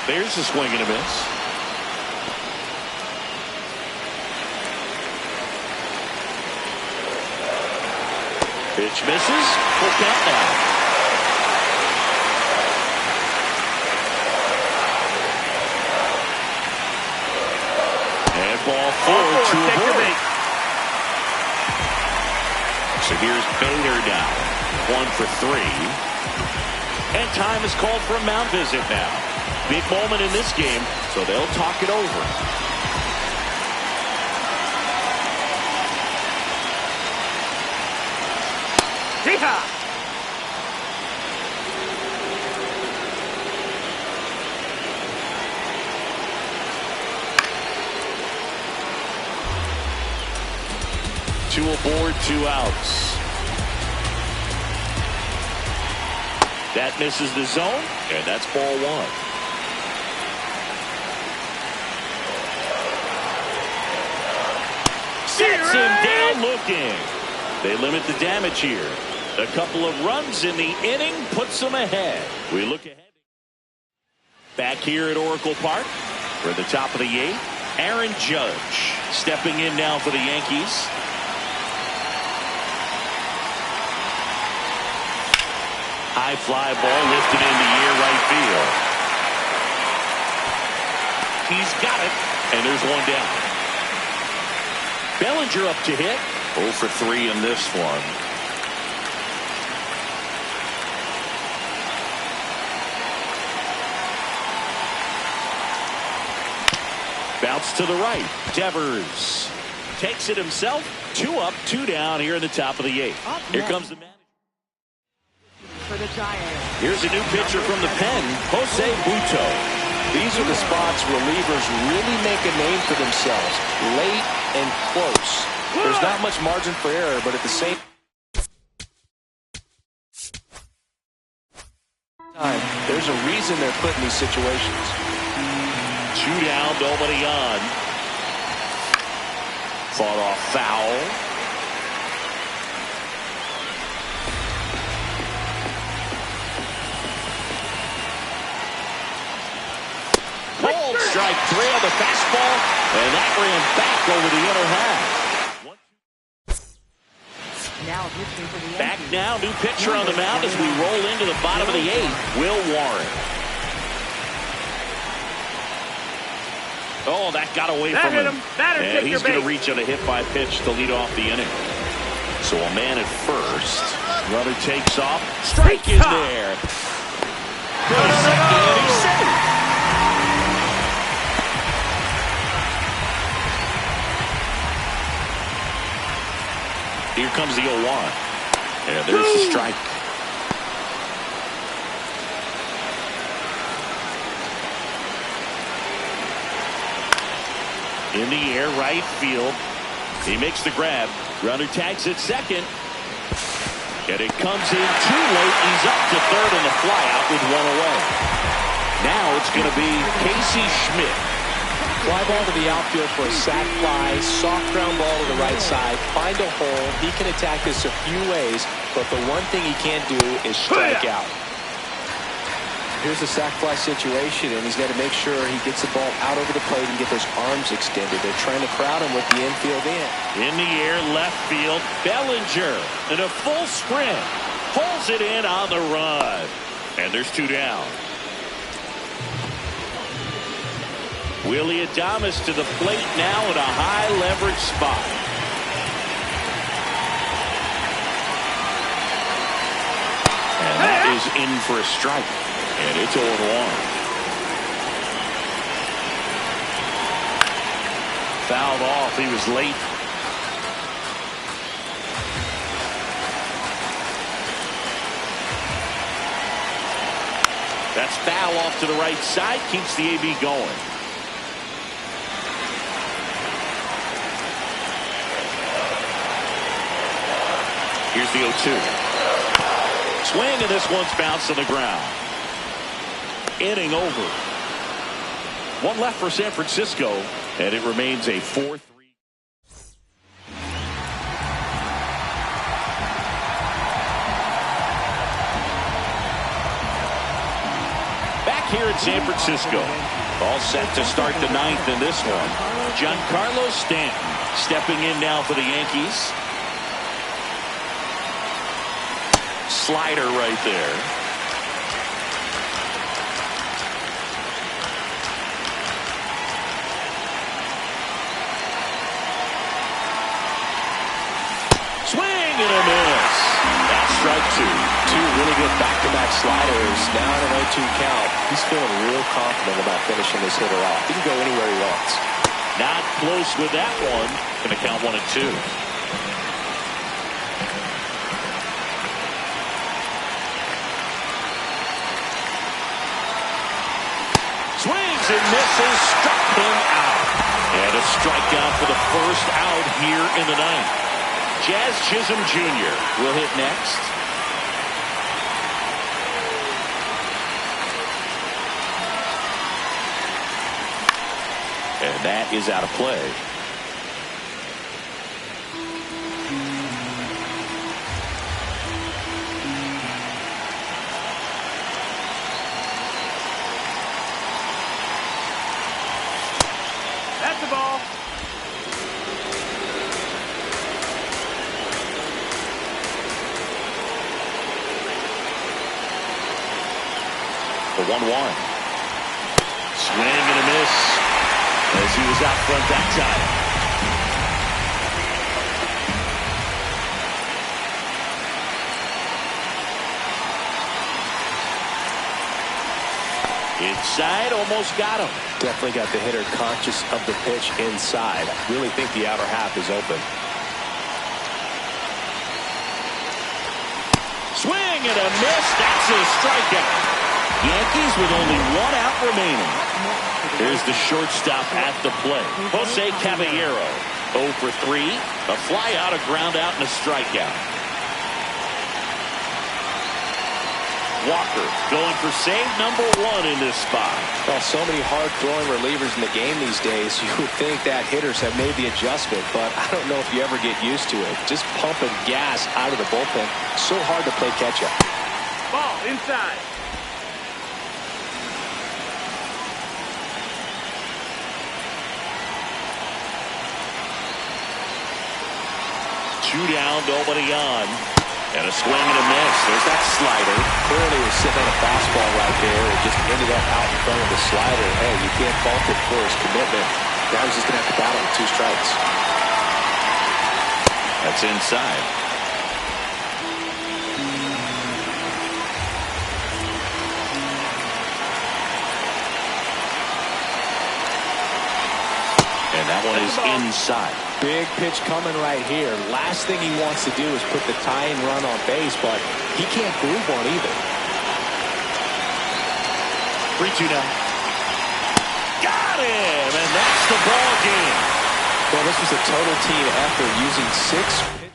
There's a swing and a miss. Pitch misses. Full count now. And ball 4 to a board. So here's Bader now. 1 for 3. And time is called for a mound visit now. Big moment in this game, so they'll talk it over. Yeehaw! Two aboard, 2 outs. That misses the zone, and that's ball 1. Sets him down looking. They limit the damage here. A couple of runs in the inning puts them ahead. We look ahead. Back here at Oracle Park, we're at the top of the 8th. Aaron Judge stepping in now for the Yankees. High fly ball lifted in the air right field. He's got it, and there's one down. Bellinger up to hit. 0 for 3 in this one. Bounce to the right. Devers takes it himself. 2 up, 2 down here in the top of the 8th. Here comes the man. For the Giants. Here's a new pitcher from the pen, Jose Buto. These are the spots relievers really make a name for themselves. Late and close. There's not much margin for error, but at the same time, there's a reason they're put in these situations. 2 down, nobody on. Fought off foul. Called strike 3 on the fastball, and that ran back over the inner half. Now pitching for the Back Yankees. now, new pitcher on the mound as we roll into the bottom of the 8th, Will Warren. Oh, that got away That from hit him. him. Batter And took he's your going to base. reach on a hit by pitch to lead off the inning. So a man at first. Runner takes off. Strike is there. Goes second, and he's safe. Here comes the 0-1. And there's the strike. In the air, right field. He makes the grab. Runner tags at second. And it comes in too late. He's up to third on the flyout with 1 away. Now it's going to be Casey Schmidt. Fly ball to the outfield for a sac fly. Soft ground ball to the right side. Find a hole. He can attack this a few ways, but the one thing he can't do is strike out. Here's the sac fly situation, and he's got to make sure he gets the ball out over the plate and get those arms extended. They're trying to crowd him with the infield in. In the air, left field. Bellinger in a full sprint. Pulls it in on the run. And there's 2 down. Willie Adames to the plate now in a high leverage spot. And that is in for a strike. And it's 0-1. Fouled off. He was late. That's foul off to the right side. Keeps the AB going. Here's the 0-2. Swing, and this one's bounced to the ground. Inning over. 1 left for San Francisco, and it remains a 4-3. Back here in San Francisco. All set to start the 9th in this one. Giancarlo Stanton stepping in now for the Yankees. Slider right there. Swing and a miss. That strike two. Two really good back-to-back sliders. Now in an 0-2 count. He's feeling real confident about finishing this hitter off. He can go anywhere he wants. Not close with that one. Going to count 1-2. Swings and misses, struck him out. And a strikeout for the first out here in the ninth. Jazz Chisholm Jr. will hit next. And that is out of play. That's the ball. The 1-1. Swing and a miss as he was out front that time. Inside, almost got him. Definitely got the hitter conscious of the pitch inside. Really think the outer half is open. Swing and a miss. That's a strikeout. Yankees with only one out remaining. Here's the shortstop at the plate. Jose Caballero. 0 for 3. A fly out, a ground out, and a strikeout. Walker going for save number 1 in this spot. Well, so many hard-throwing relievers in the game these days. You would think that hitters have made the adjustment, but I don't know if you ever get used to it. Just pumping gas out of the bullpen. So hard to play catch-up. Ball inside. Two down, nobody on. And a swing and a miss. There's that slider. Clearly was sitting on a fastball right there. It just ended up out in front of the slider. Hey, you can't fault it for his commitment. Now he's just going to have to battle with 2 strikes. That's inside. And that one is inside. Big pitch coming right here. Last thing he wants to do is put the tying run on base, but he can't groove one either. 3-2 now. Got him! And that's the ball game. Well, this was a total team effort using 6 pitchers.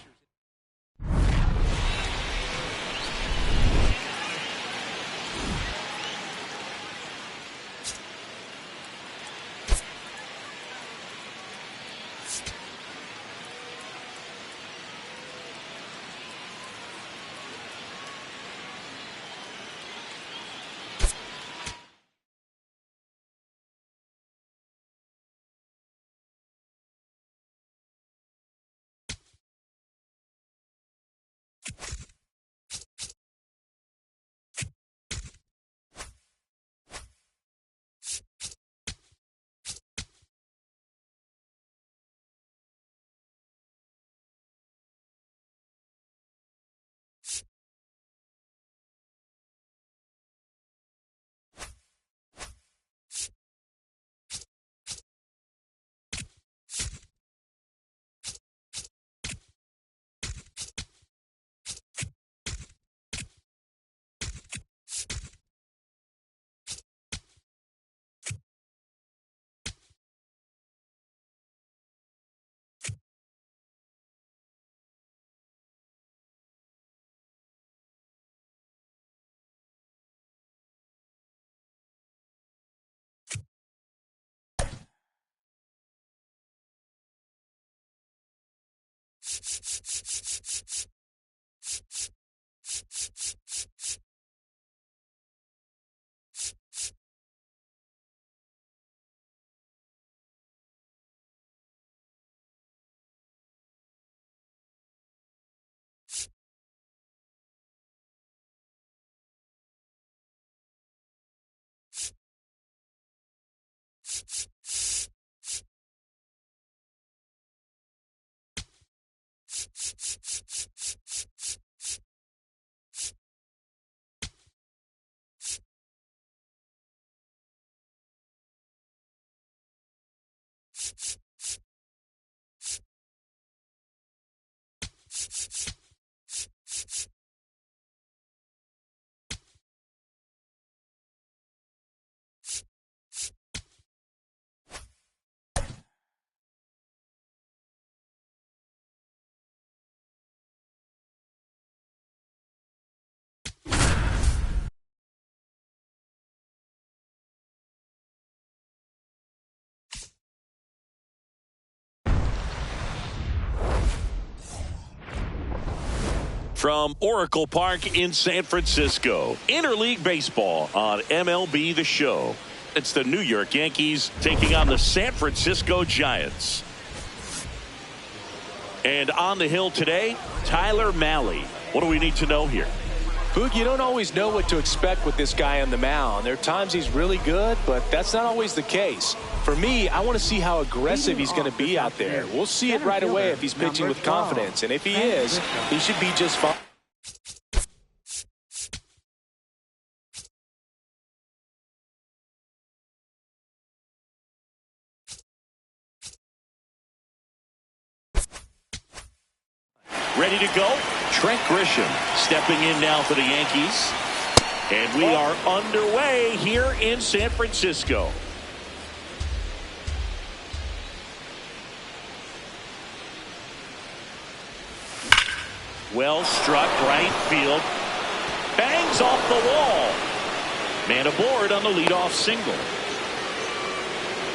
from Oracle Park in San Francisco. Interleague baseball on MLB The Show. It's the New York Yankees taking on the San Francisco Giants. And on the hill today, Tyler Mahle. What do we need to know here? Boog, you don't always know what to expect with this guy on the mound. There are times he's really good, but that's not always the case. For me, I want to see how aggressive he's going to be out there. We'll see it right away if he's pitching with confidence. And if he is, he should be just fine. Ready to go? Trent Grisham stepping in now for the Yankees. And we are underway here in San Francisco. Well struck right field. Bangs off the wall. Man aboard on the leadoff single.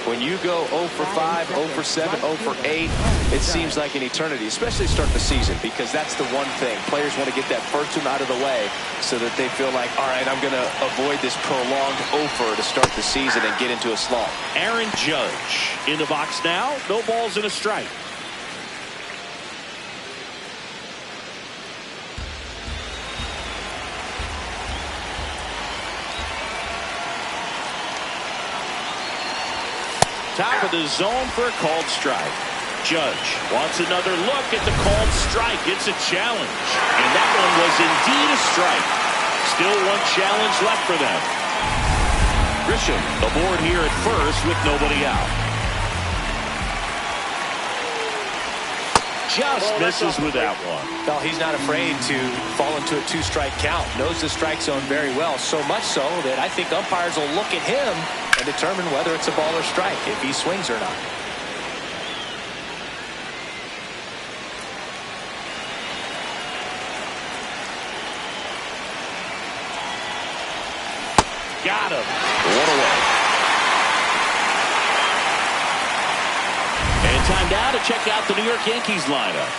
When you go 0 for 5, 0 for 7, 0 for 8, it seems like an eternity, especially to start the season, because that's the one thing. Players want to get that first one out of the way so that they feel like, all right, I'm going to avoid this prolonged 0 for to start the season and get into a slump. Aaron Judge in the box now. No balls and a strike. Top of the zone for a called strike. Judge wants another look at the called strike. It's a challenge. And that one was indeed a strike. Still one challenge left for them. Grisham aboard here at first with nobody out. Just misses with that one. Well, he's not afraid to fall into a 2-strike count. Knows the strike zone very well. So much so that I think umpires will look at him and determine whether it's a ball or strike, if he swings or not. Got him. One away. And time now to check out the New York Yankees lineup.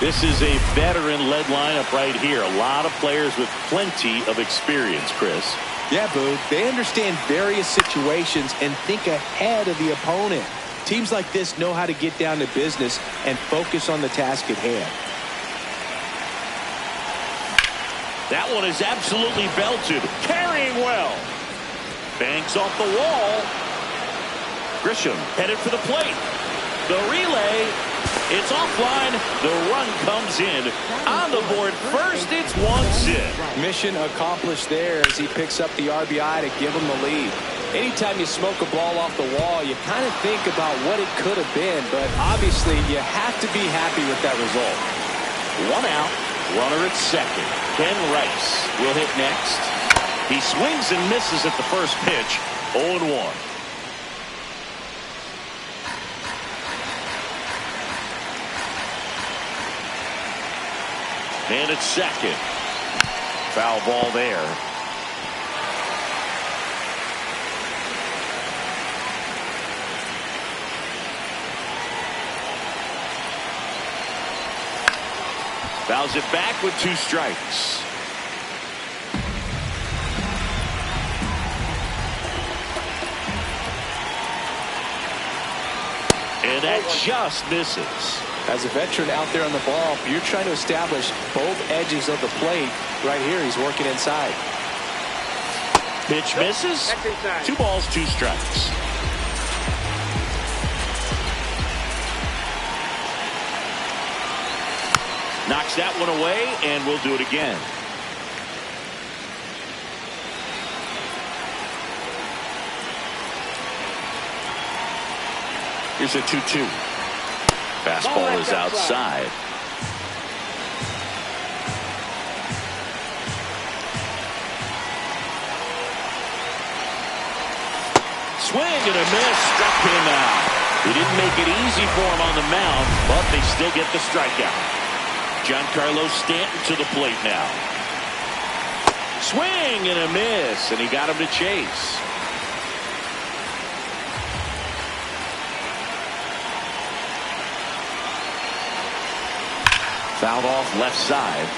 This is a veteran-led lineup right here. A lot of players with plenty of experience, Chris. Yeah, Boog. They understand various situations and think ahead of the opponent. Teams like this know how to get down to business and focus on the task at hand. That one is absolutely belted. Carrying well. Banks off the wall. Grisham headed for the plate. The relay. It's offline. The run comes in. On the board first, it's 1-0. Mission accomplished there as he picks up the RBI to give him the lead. Anytime you smoke a ball off the wall, you kind of think about what it could have been, but obviously you have to be happy with that result. One out. Runner at second. Ben Rice will hit next. He swings and misses at the first pitch. 0-1. And at second. Foul ball there. Fouls it back with 2 strikes. And that just misses. As a veteran out there on the ball, you're trying to establish both edges of the plate. Right here, he's working inside. Pitch misses. 2 balls, 2 strikes. Knocks that one away, and we'll do it again. Here's a 2-2. Fastball is outside. Swing and a miss. Struck him out. He didn't make it easy for him on the mound, but they still get the strikeout. Giancarlo Stanton to the plate now. Swing and a miss, and he got him to chase. Fouled off left side.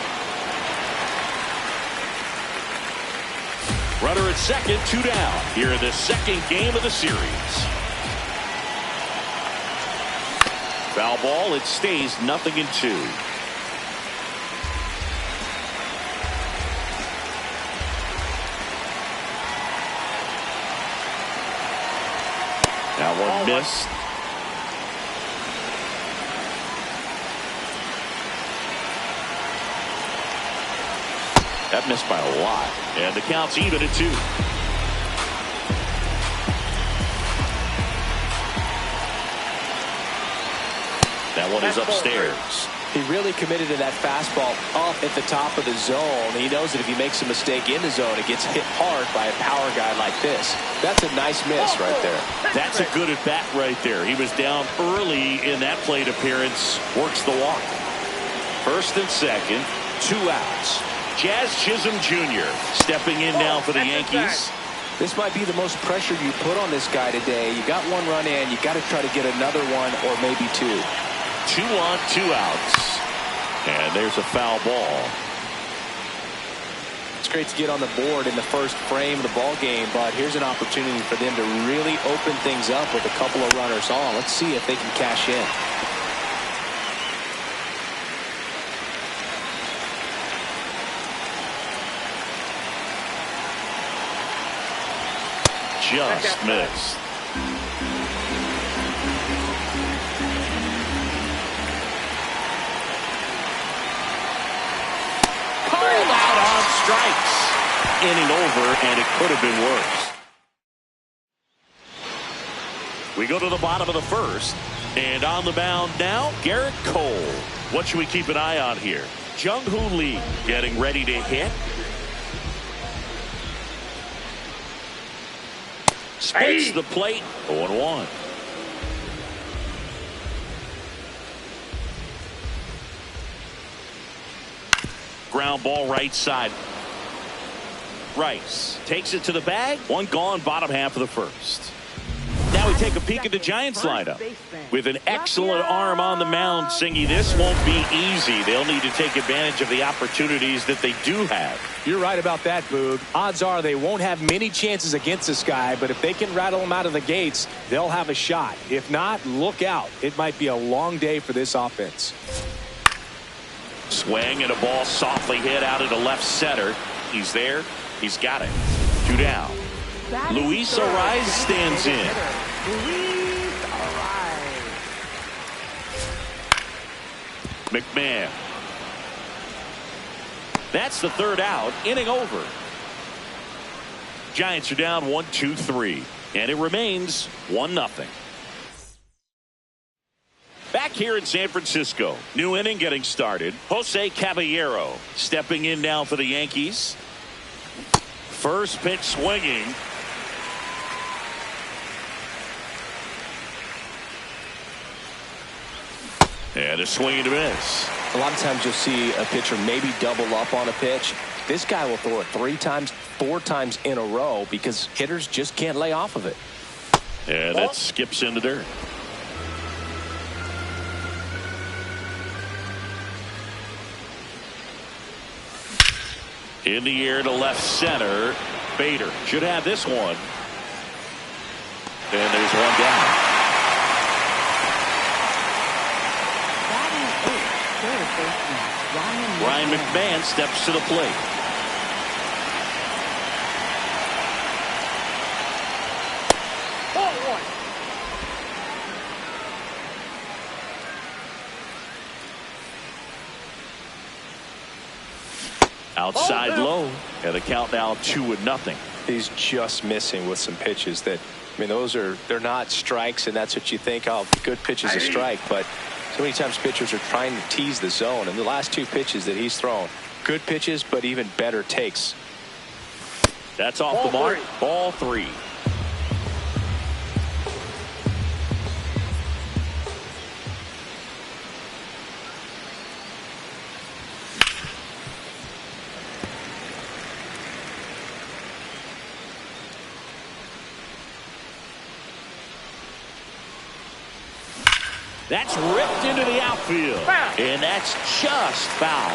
Runner at second, 2 down. Here in the second game of the series. Foul ball. It stays 0-2. That one missed. That missed by a lot. And the count's even at 2. That one is upstairs. He really committed to that fastball up at the top of the zone. He knows that if he makes a mistake in the zone, it gets hit hard by a power guy like this. That's a nice miss right there. That's a good at-bat right there. He was down early in that plate appearance. Works the walk. First and second, 2 outs. Jazz Chisholm Jr. stepping in now for the Yankees. This might be the most pressure you put on this guy today. You got 1 run in. You got to try to get another one or maybe 2. 2 on, 2 outs. And there's a foul ball. It's great to get on the board in the first frame of the ball game, but here's an opportunity for them to really open things up with a couple of runners on. Let's see if they can cash in. Just missed. Called out on strikes. Inning over, and it could have been worse. We go to the bottom of the first, and on the mound now, Garrett Cole. What should we keep an eye on here? Jung-Hoo Lee getting ready to hit. Spits the plate. 0-1. Ground ball right side. Rice takes it to the bag. 1 gone, bottom half of the first. Now we take a peek at the Giants lineup. With an excellent arm on the mound, Singy, this won't be easy. They'll need to take advantage of the opportunities that they do have. You're right about that, Boog. Odds are they won't have many chances against this guy, but if they can rattle him out of the gates, they'll have a shot. If not, look out. It might be a long day for this offense. Swing and a ball softly hit out into left center. He's there. He's got it. 2 down. Luis Arraez stands in. Luis Arraez. McMahon. That's the 3rd out. Inning over. Giants are down 1-2-3. And it remains 1-0. Back here in San Francisco. New inning getting started. Jose Caballero stepping in now for the Yankees. First pitch swinging. And a swing and a miss. A lot of times you'll see a pitcher maybe double up on a pitch. This guy will throw it 3 times, 4 times in a row because hitters just can't lay off of it. And that skips into dirt. In the air to left center. Bader should have this one. And there's 1 down. Ryan McMahon steps to the plate. Outside low, and the count now 2-0. He's just missing with some pitches that, I mean, they're not strikes, and that's what you think, oh, good pitch is a strike, but so many times pitchers are trying to tease the zone, and the last 2 pitches that he's thrown, good pitches, but even better takes. That's off the mark. Ball 3. That's ripped into the outfield. And that's just foul.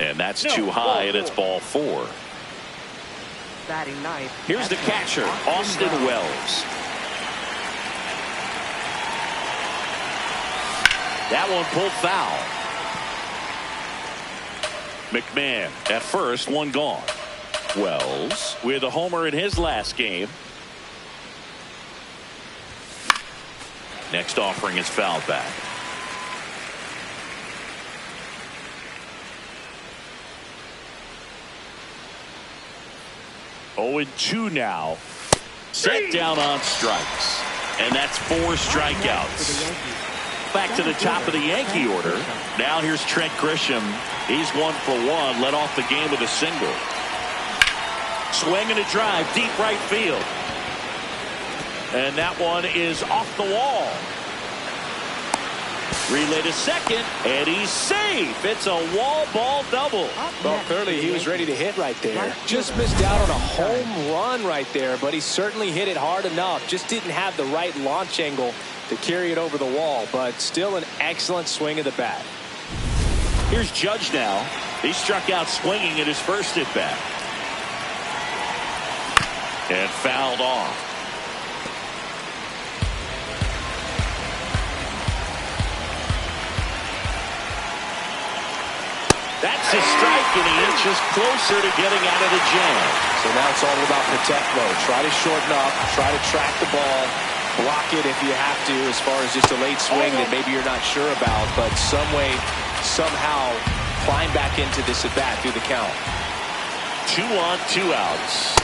And that's too high, and it's ball 4. Batting ninth. Here's the catcher, Austin Wells. That one pulled foul. McMahon at first, one gone. Wells with a homer in his last game. Next offering is fouled back. Oh, and 2 now. Set down on strikes. And that's 4 strikeouts. Back to the top of the Yankee order. Now here's Trent Grisham. He's 1 for 1. Led off the game with a single. Swing and a drive, deep right field. And that one is off the wall. Relay to second, and he's safe. It's a wall ball double. Well, clearly he was ready to hit right there. Just missed out on a home run right there, but he certainly hit it hard enough. Just didn't have the right launch angle to carry it over the wall, but still an excellent swing of the bat. Here's Judge now. He struck out swinging at his first at bat. And fouled off. That's a strike, and he inches closer to getting out of the jam. So now it's all about protect mode. Try to shorten up, try to track the ball, block it if you have to, as far as just a late swing that maybe you're not sure about, but some way, somehow climb back into this at bat through the count. 2 on, 2 outs.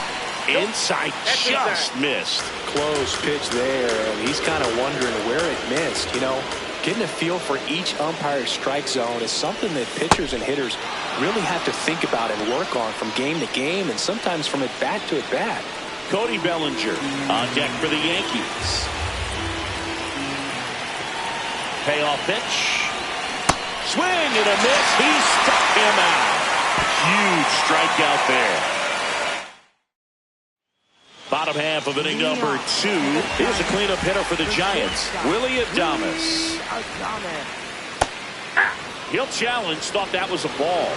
Inside, just missed. Close pitch there, and he's kind of wondering where it missed. You know, getting a feel for each umpire's strike zone is something that pitchers and hitters really have to think about and work on from game to game, and sometimes from at bat to at bat. Cody Bellinger on deck for the Yankees. Payoff pitch. Swing and a miss. He struck him out. Huge strikeout there. Bottom half of inning number 2. Here's a cleanup hitter for the Giants, Willie Adames. He'll challenge. Thought that was a ball.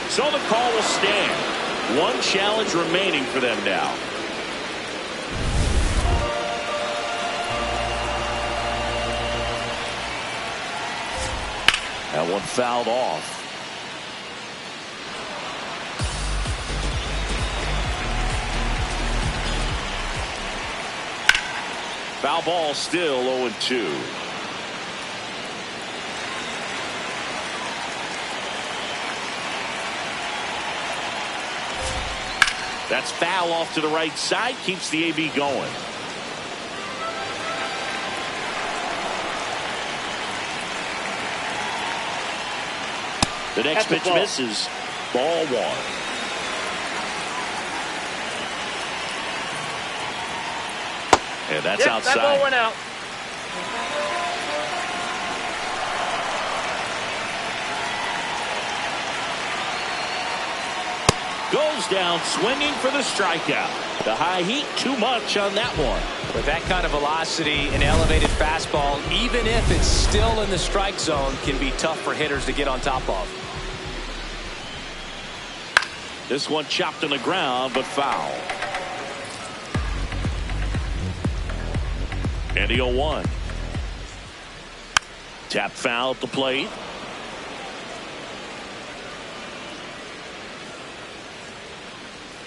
So the call will stand. 1 challenge remaining for them now. That one fouled off. Foul ball, still 0-2. That's foul off to the right side. Keeps the AB going. The next pitch misses. Ball 1. And that's outside. That ball went out. Goes down swinging for the strikeout. The high heat, too much on that one. With that kind of velocity, an elevated fastball, even if it's still in the strike zone, can be tough for hitters to get on top of. This one chopped on the ground, but foul. And the 0-1. Tap foul at the plate.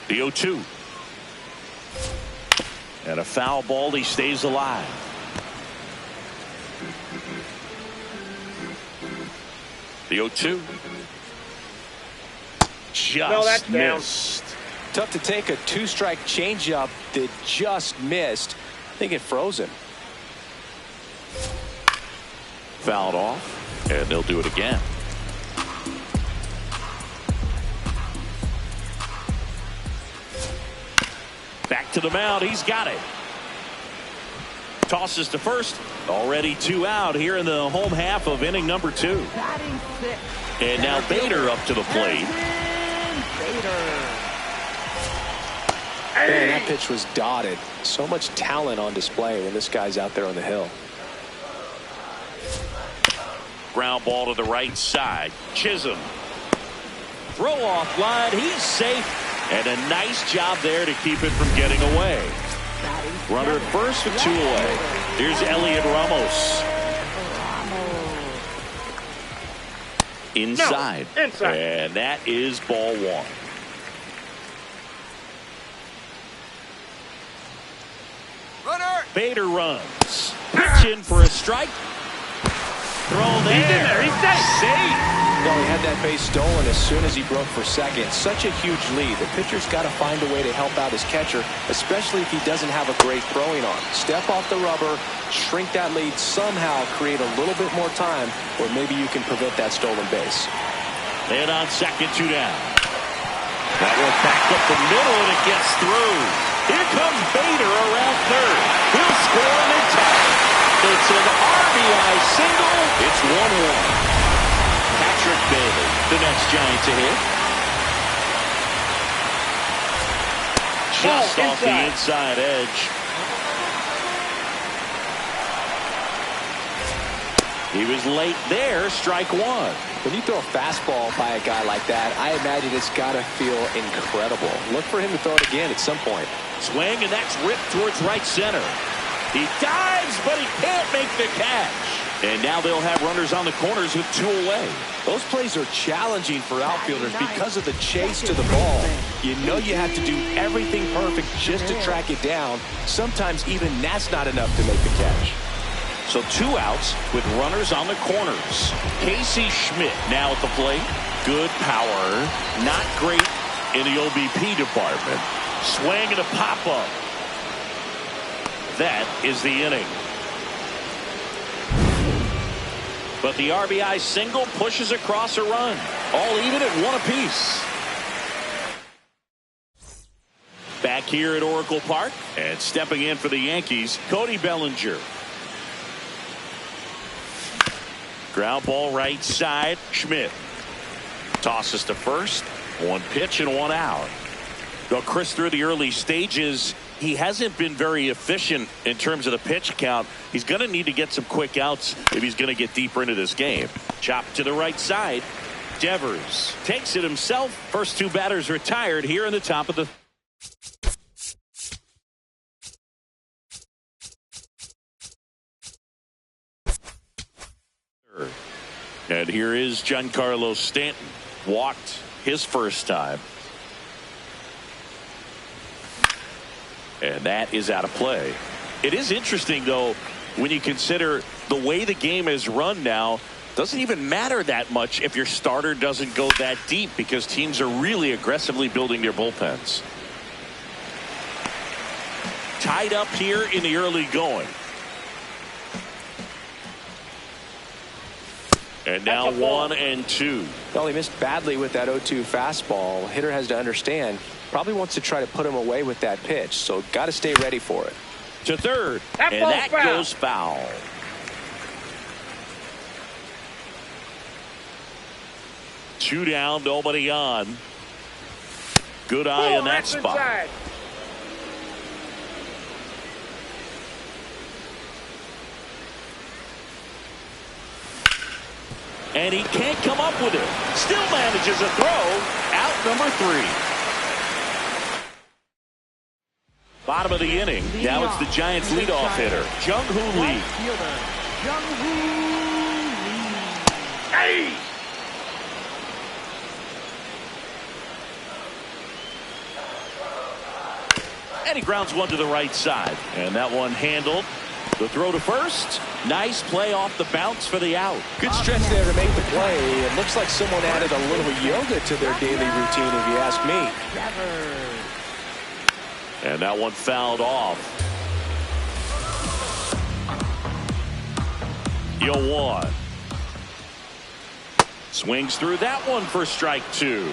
The 0-2. And a foul ball. He stays alive. The 0-2. Just missed. Tough to take a 2-strike changeup that just missed. I think it froze him. Fouled off, and they'll do it again. Back to the mound. He's got it. Tosses to first. Already 2 out here in the home half of inning number 2. And now Bader up to the plate. Man, that pitch was dotted. So much talent on display when this guy's out there on the hill. ground ball to the right side. Chisholm. Throw off line. He's safe. And a nice job there to keep it from getting away. Runner at first with 2 away. Here's Elliot Ramos. Inside. No, inside. And that is ball 1. Runner. Bader runs. Pitch in for a strike. Throw there. He's in there. He's safe. Well, he had that base stolen as soon as he broke for second. Such a huge lead. The pitcher's got to find a way to help out his catcher, especially if he doesn't have a great throwing arm. Step off the rubber, shrink that lead, somehow create a little bit more time, or maybe you can prevent that stolen base. And on second, 2 down. That one back up the middle, and it gets through. Here comes Bader around third. He'll score and they tie. It's an RBI single. It's 1-1. Patrick Bailey, the next Giant to hit. Just off the inside edge. He was late there, strike 1. When you throw a fastball by a guy like that, I imagine it's got to feel incredible. Look for him to throw it again at some point. Swing, and that's ripped towards right center. He dives, but he can't make the catch. And now they'll have runners on the corners with 2 away. Those plays are challenging for outfielders because of the chase to the ball. You know you have to do everything perfect just to track it down. Sometimes even that's not enough to make the catch. So 2 outs with runners on the corners. Casey Schmidt now at the plate. Good power. Not great in the OBP department. Swing and a pop-up. That is the inning. But the RBI single pushes across a run. All even at 1 apiece. Back here at Oracle Park. And stepping in for the Yankees, Cody Bellinger. Ground ball right side. Schmidt tosses to first. 1 pitch and 1 out. Well, Chris, through the early stages, he hasn't been very efficient in terms of the pitch count. He's going to need to get some quick outs if he's going to get deeper into this game. Chop to the right side. Devers takes it himself. First 2 batters retired here in the top of the third. And here is Giancarlo Stanton. Walked his first time. And that is out of play. It is interesting, though, when you consider the way the game is run now. Doesn't even matter that much if your starter doesn't go that deep, because teams are really aggressively building their bullpens. Tied up here in the early going. And now 1-2. Well, he missed badly with that 0-2 fastball. Hitter has to understand. Probably wants to try to put him away with that pitch, so got to stay ready for it. To third, and that goes foul. Two down, nobody on. Good eye in that spot. Inside. And he can't come up with it. Still manages a throw. Out number 3. Bottom of the inning. Now it's the Giants leadoff hitter, Jung-Hoo Lee. Hey! And he grounds 1 to the right side. And that one handled. The throw to first. Nice play off the bounce for the out. Good stretch there to make the play. It looks like someone added a little yoga to their daily routine, if you ask me. And that one fouled off. 0-1. Swings through that one for strike 2.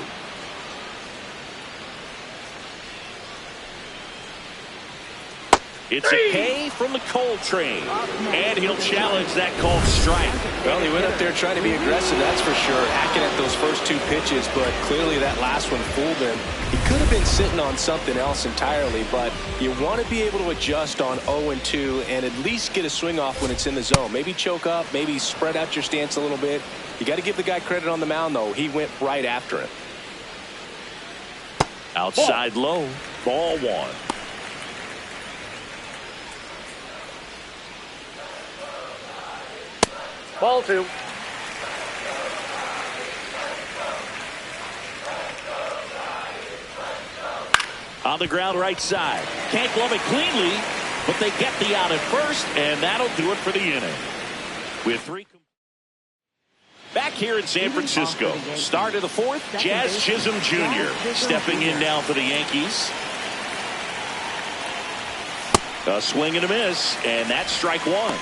It's a K from the Coltrane. And he'll challenge that called strike. Well, he went up there trying to be aggressive, that's for sure, hacking at those first two pitches, but clearly that last one fooled him. He could have been sitting on something else entirely, but you want to be able to adjust on 0-2 and at least get a swing off when it's in the zone. Maybe choke up, maybe spread out your stance a little bit. You got to give the guy credit on the mound, though. He went right after him. Outside low, ball one. Ball two. On the ground right side. Can't glove it cleanly, but they get the out at first, and that'll do it for the inning. With three. Back here in San Francisco. Start of the fourth, Jazz Chisholm Jr. stepping in now for the Yankees. A swing and a miss, and that's strike one.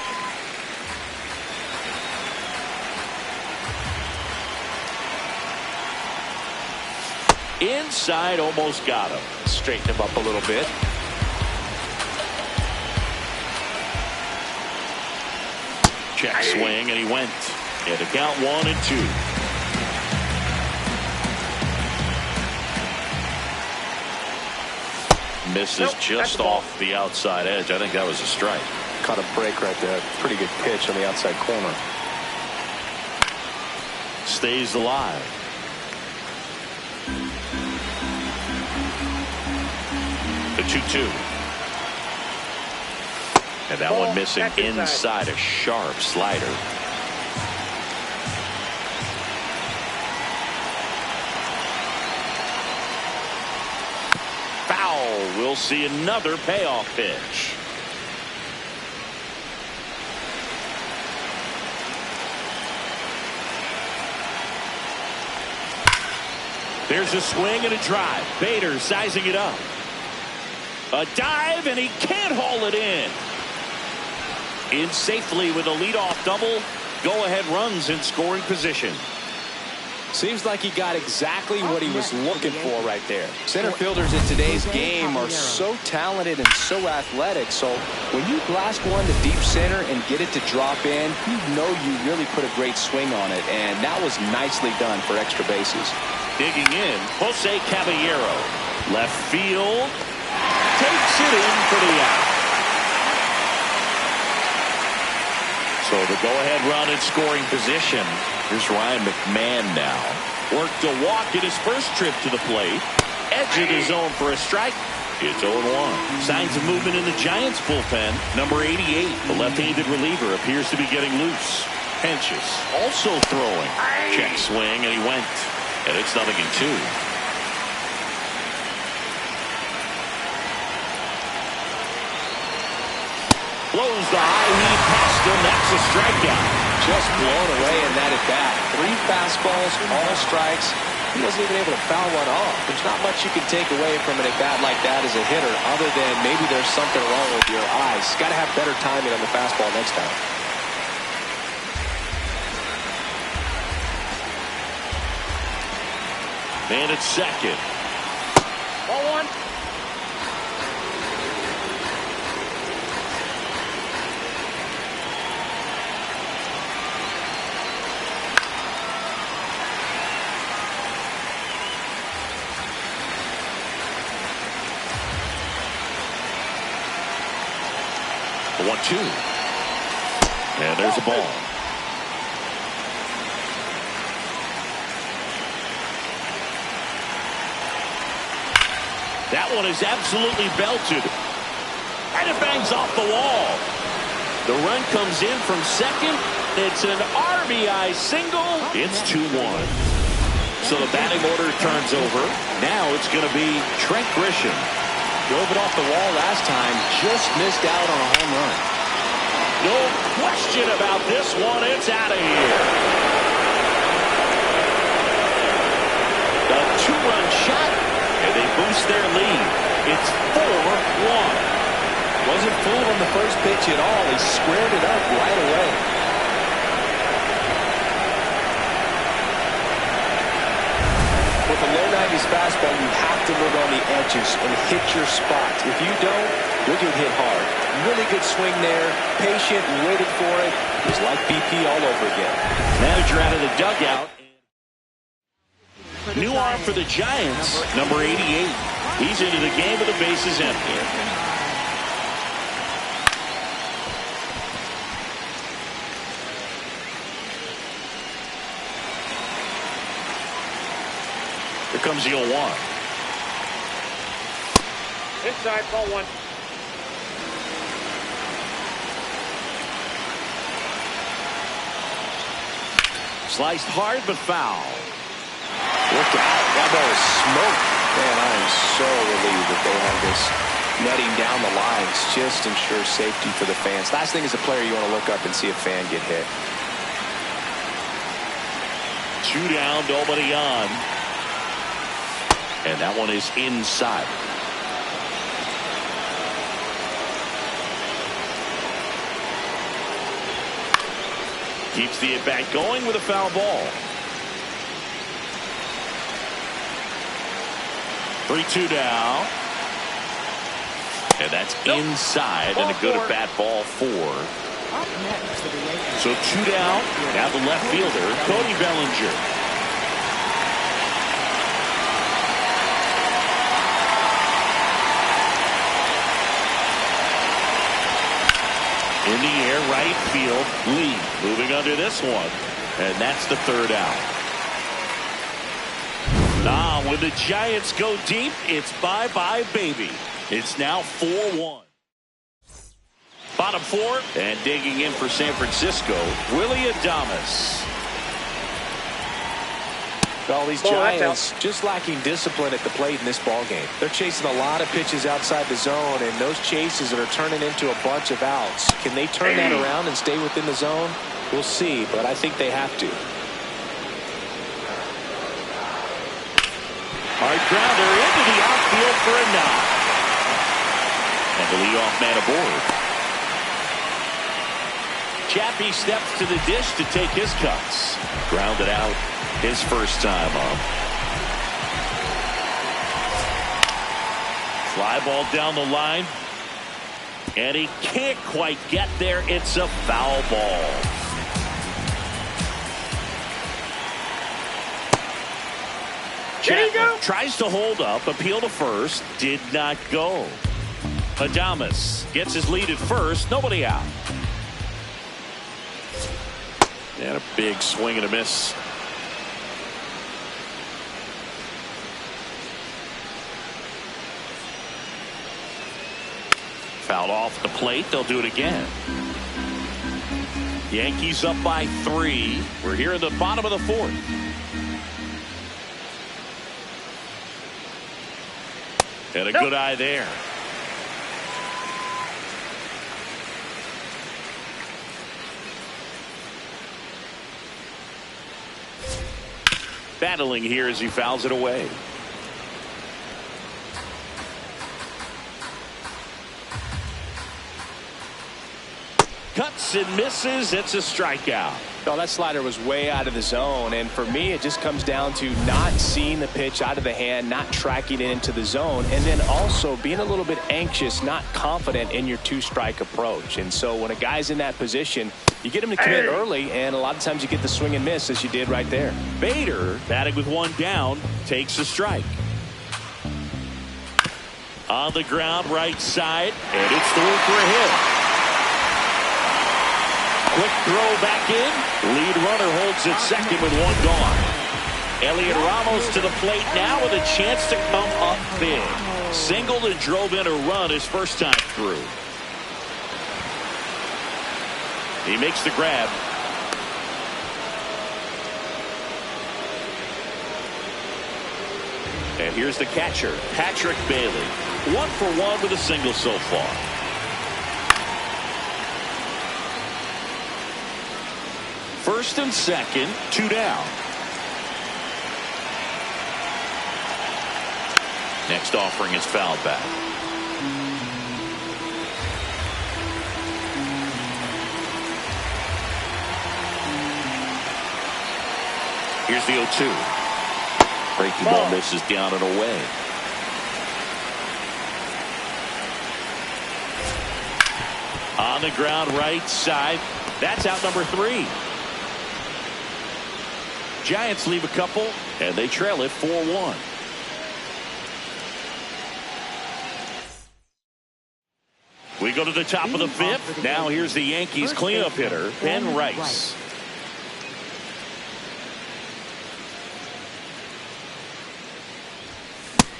Inside, almost got him. Straighten him up a little bit. Check swing, and he went. And to count 1-2. Misses just off the outside edge. I think that was a strike. Caught a break right there. Pretty good pitch on the outside corner. Stays alive. The 2-2. And that one missing inside, a sharp slider. Foul. We'll see another payoff pitch. There's a swing and a drive. Bader sizing it up. A dive, and he can't haul it in. In safely with a leadoff double. Go-ahead runs in scoring position. Seems like he got exactly what he was looking for right there. Center fielders in today's game are so talented and so athletic. So when you blast one to deep center and get it to drop in, you know you really put a great swing on it. And that was nicely done for extra bases. Digging in, Jose Caballero. Left field. Takes it in for the out. So the go-ahead run in scoring position. Here's Ryan McMahon now. Worked a walk in his first trip to the plate. Edge of his zone for a strike. It's 0-1. Signs of movement in the Giants bullpen. Number 88, the left-handed reliever, appears to be getting loose. Pinches, also throwing. Check swing, and he went. And it's 0-2. Blows the high heat past him. That's a strikeout. Just blown away in that at bat. 3 fastballs, all strikes. He wasn't even able to foul one off. There's not much you can take away from an at bat like that as a hitter, other than maybe there's something wrong with your eyes. Got to have better timing on the fastball next time. Man at second. Ball one. The 1-2. And there's a ball. That one is absolutely belted. And it bangs off the wall. The run comes in from second. It's an RBI single. It's 2-1. So the batting order turns over. Now it's going to be Trent Grisham. Drove it off the wall last time. Just missed out on a home run. No question about this one. It's out of here. A 2-run shot. And they boost their lead. It's 4-1. Wasn't fooled on the first pitch at all. He squared it up right away. With a low 90s fastball, you have to live on the edges and hit your spot. If you don't, He'll get hit hard. Really good swing there. Patient, waited for it. It was like BP all over again. Manager out of the dugout. New arm for the Giants, number 88. He's into the game with the bases empty. Here comes the 0-1. Inside, ball one. Sliced hard but foul. Look out. That ball is smoked. Man, I am so relieved that they have this netting down the lines. Just ensure safety for the fans. Last thing as a player, you want to look up and see a fan get hit. 2 down, nobody on. And that one is inside. Keeps the at-bat going with a foul ball. 3-2 down. And that's inside, and a good at-bat ball 4. Up next for the Yankees. So 2 down. Now the left fielder, Cody Bellinger. In the air, right field, Lee moving under this one. And that's the 3rd out. Now, when the Giants go deep, it's bye-bye, baby. It's now 4-1. Bottom 4, and digging in for San Francisco, Willie Adames. Well, these Giants just lacking discipline at the plate in this ballgame. They're chasing a lot of pitches outside the zone, and those chases are turning into a bunch of outs. Can they turn that around and stay within the zone? We'll see, but I think they have to. Hard grounder into the outfield for a knock. And the leadoff man aboard. Chappie steps to the dish to take his cuts. Grounded out his first time up. Fly ball down the line. And he can't quite get there. It's a foul ball. Chapman tries to hold up, appeal to first, did not go. Adames gets his lead at first, nobody out. And a big swing and a miss. Fouled off the plate, they'll do it again. Yankees up by 3. We're here in the bottom of the 4th. And a good eye there. Battling here as he fouls it away. Cuts and misses. It's a strikeout. No, that slider was way out of the zone, and for me it just comes down to not seeing the pitch out of the hand, not tracking it into the zone, and then also being a little bit anxious, not confident in your 2-strike approach. And so when a guy's in that position, you get him to commit early, and a lot of times you get the swing and miss as you did right there. Bader, batting with 1 down, takes a strike. On the ground, right side, and it's through for a hit. Quick throw back in. Lead runner holds it second with 1 gone. Elliot Ramos to the plate now with a chance to come up big. Singled and drove in a run his first time through. He makes the grab. And here's the catcher, Patrick Bailey. 1 for 1 with a single so far. First and second, 2 down. Next offering is fouled back. Here's the 0-2. Breaking ball misses down and away. On the ground right side. That's out number 3. Giants leave a couple, and they trail it 4-1. We go to the top of the 5th. Now here's the Yankees cleanup hitter, Ben Rice.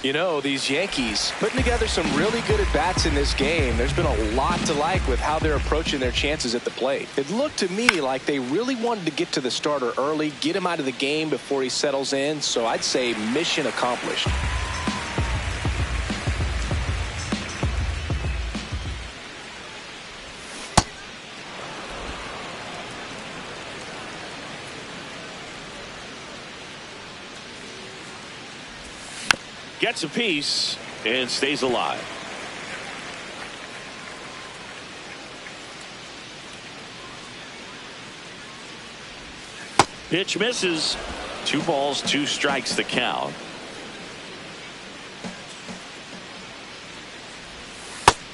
You know, these Yankees putting together some really good at-bats in this game. There's been a lot to like with how they're approaching their chances at the plate. It looked to me like they really wanted to get to the starter early, get him out of the game before he settles in. So I'd say mission accomplished. Gets a piece and stays alive. Pitch misses. 2 balls, 2 strikes the count.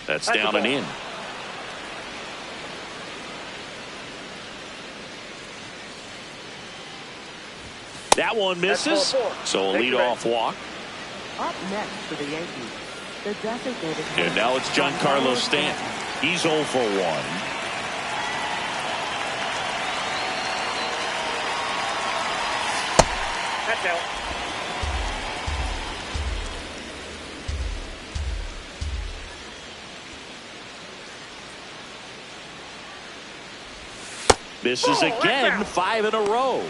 That's down and in. That one misses. So a leadoff walk. Up next for the Yankees, the designated. And now it's Giancarlo Stanton. He's 0 for 1. That's out. Misses again, 5 in a row.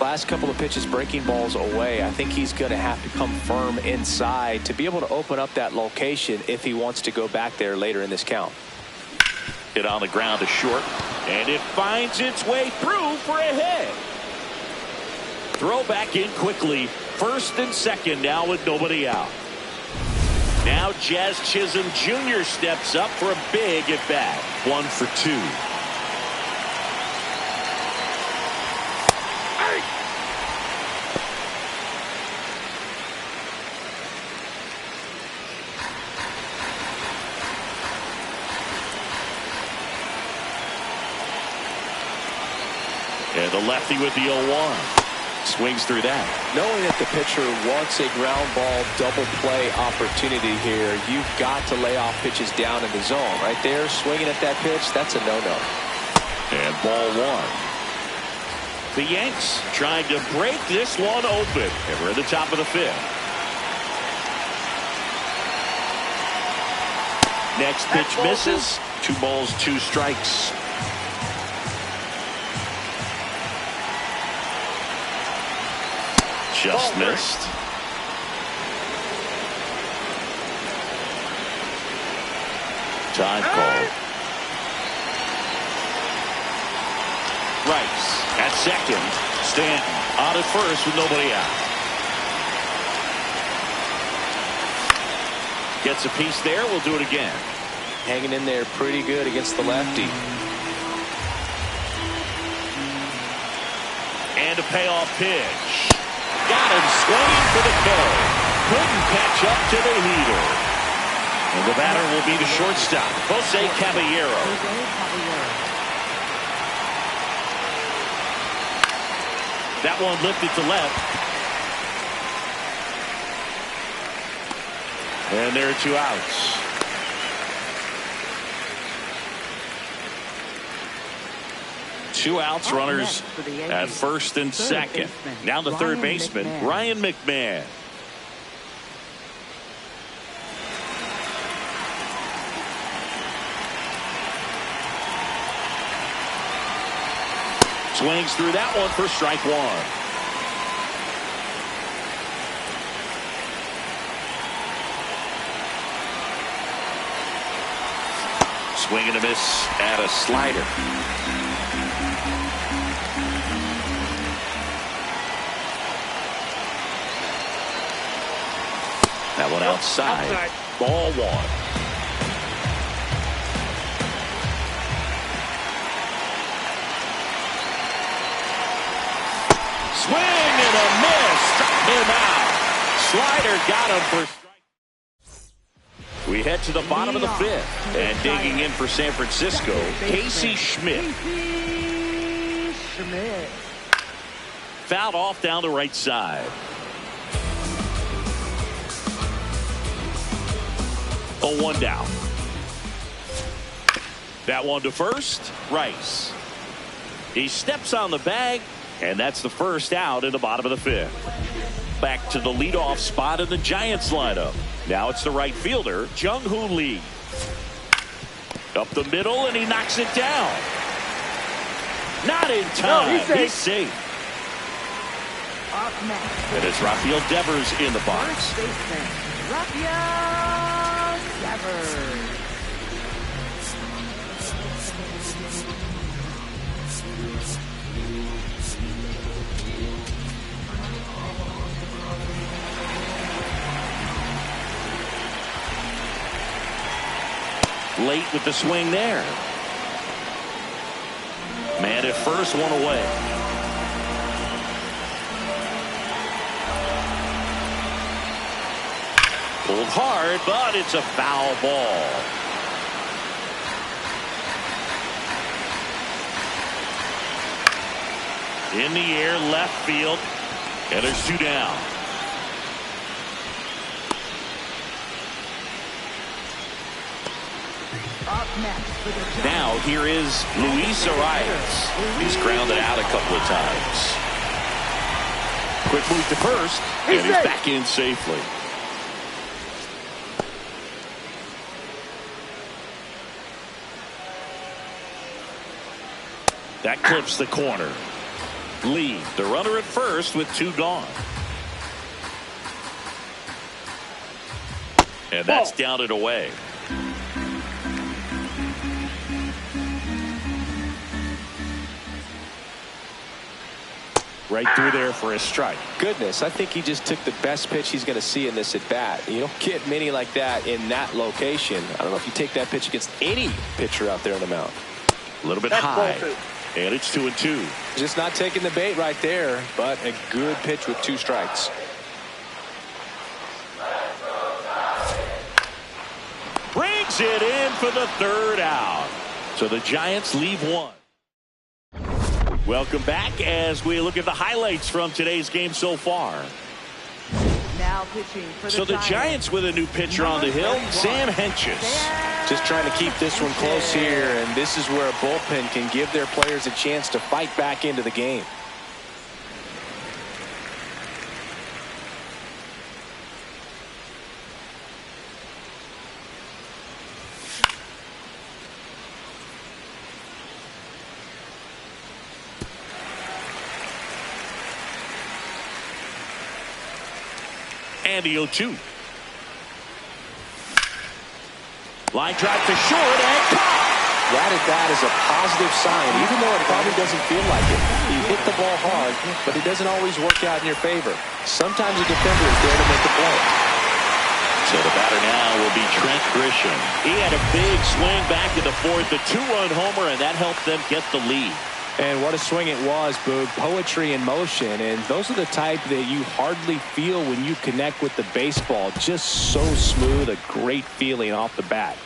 Last couple of pitches breaking balls away. I think he's going to have to come firm inside to be able to open up that location if he wants to go back there later in this count. Hit on the ground to short, and it finds its way through for a hit. Throw back in quickly. First and second now with nobody out. Now Jazz Chisholm Jr. steps up for a big at bat. 1 for 2. And the lefty with the 0-1. Swings through that. Knowing that the pitcher wants a ground ball double play opportunity here, you've got to lay off pitches down in the zone. Right there, swinging at that pitch, that's a no-no. And ball 1. The Yanks trying to break this one open. And we're at the top of the 5th. Next pitch misses. 2 balls, 2 strikes. Just missed. Time call. Rice at second. Stanton on at first with nobody out. Gets a piece there. We'll do it again. Hanging in there pretty good against the lefty. And a payoff pitch. Got him swinging for the kill. Couldn't catch up to the heater. And the batter will be the shortstop, Jose Caballero. That one lifted to left. And there are 2 outs. Two outs, runners at first and second. Now the third baseman, Ryan McMahon. Swings through that one for strike 1. Swing and a miss at a slider. That one outside. Ball 1. Swing and a miss. Struck him out. Slider got him for strike. We head to the bottom of the fifth. And digging in for San Francisco, Casey Schmidt. Fouled off down the right side. 0-1 down. That one to first, Rice. He steps on the bag, and that's the first out in the bottom of the fifth. Back to the leadoff spot in the Giants lineup. Now it's the right fielder, Jung-Hoo Lee. Up the middle, and he knocks it down. Not in time. No, he's safe. And it's Rafael Devers in the box. Rafael Devers. Late with the swing there. Man at first, one away. Pulled hard, but it's a foul ball. In the air, left field, and there's two down. Now here is Luis Arias. He's grounded out a couple of times. Quick move to first, and he's back in safely. That clips the corner. Lee, the runner at first with two gone. And that's down and away. Right through there for a strike. Goodness, I think he just took the best pitch he's going to see in this at bat. You don't get many like that in that location. I don't know if you take that pitch against any pitcher out there on the mound. A little bit high. And it's 2-2. Just not taking the bait right there, but a good pitch with two strikes. Brings it in for the third out. So the Giants leave one. Welcome back as we look at the highlights from today's game so far. Now pitching for the Giants with a new pitcher on the hill, Sam Hentges. Just trying to keep this one close here, and this is where a bullpen can give their players a chance to fight back into the game. And the 0-2. Line drive to short and caught. That at bat is a positive sign, even though it probably doesn't feel like it. You hit the ball hard, but it doesn't always work out in your favor. Sometimes a defender is there to make the play. So the batter now will be Trent Grisham. He had a big swing back in the fourth, a two-run homer, and that helped them get the lead. And what a swing it was, Boog. Poetry in motion. And those are the type that you hardly feel when you connect with the baseball. Just so smooth, a great feeling off the bat.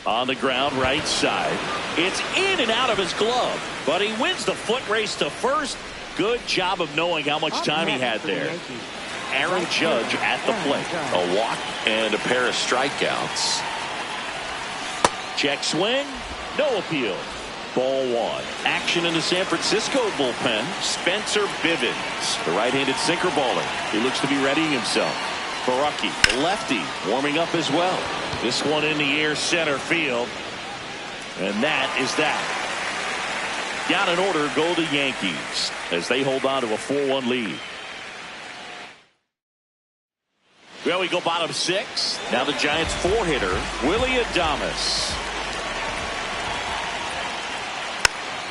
On the ground, right side. It's in and out of his glove. But he wins the foot race to first. Good job of knowing how much time he had there. Aaron Judge at the plate. A walk and a pair of strikeouts. Check swing, no appeal. Ball one. Action in the San Francisco bullpen. Spencer Bivens, the right-handed sinker baller. He looks to be readying himself. Baraki, the lefty, warming up as well. This one in the air, center field. And that is that. Down in order go the Yankees as they hold on to a 4-1 lead. Well, we go bottom six. Now the Giants four-hitter, Willie Adames.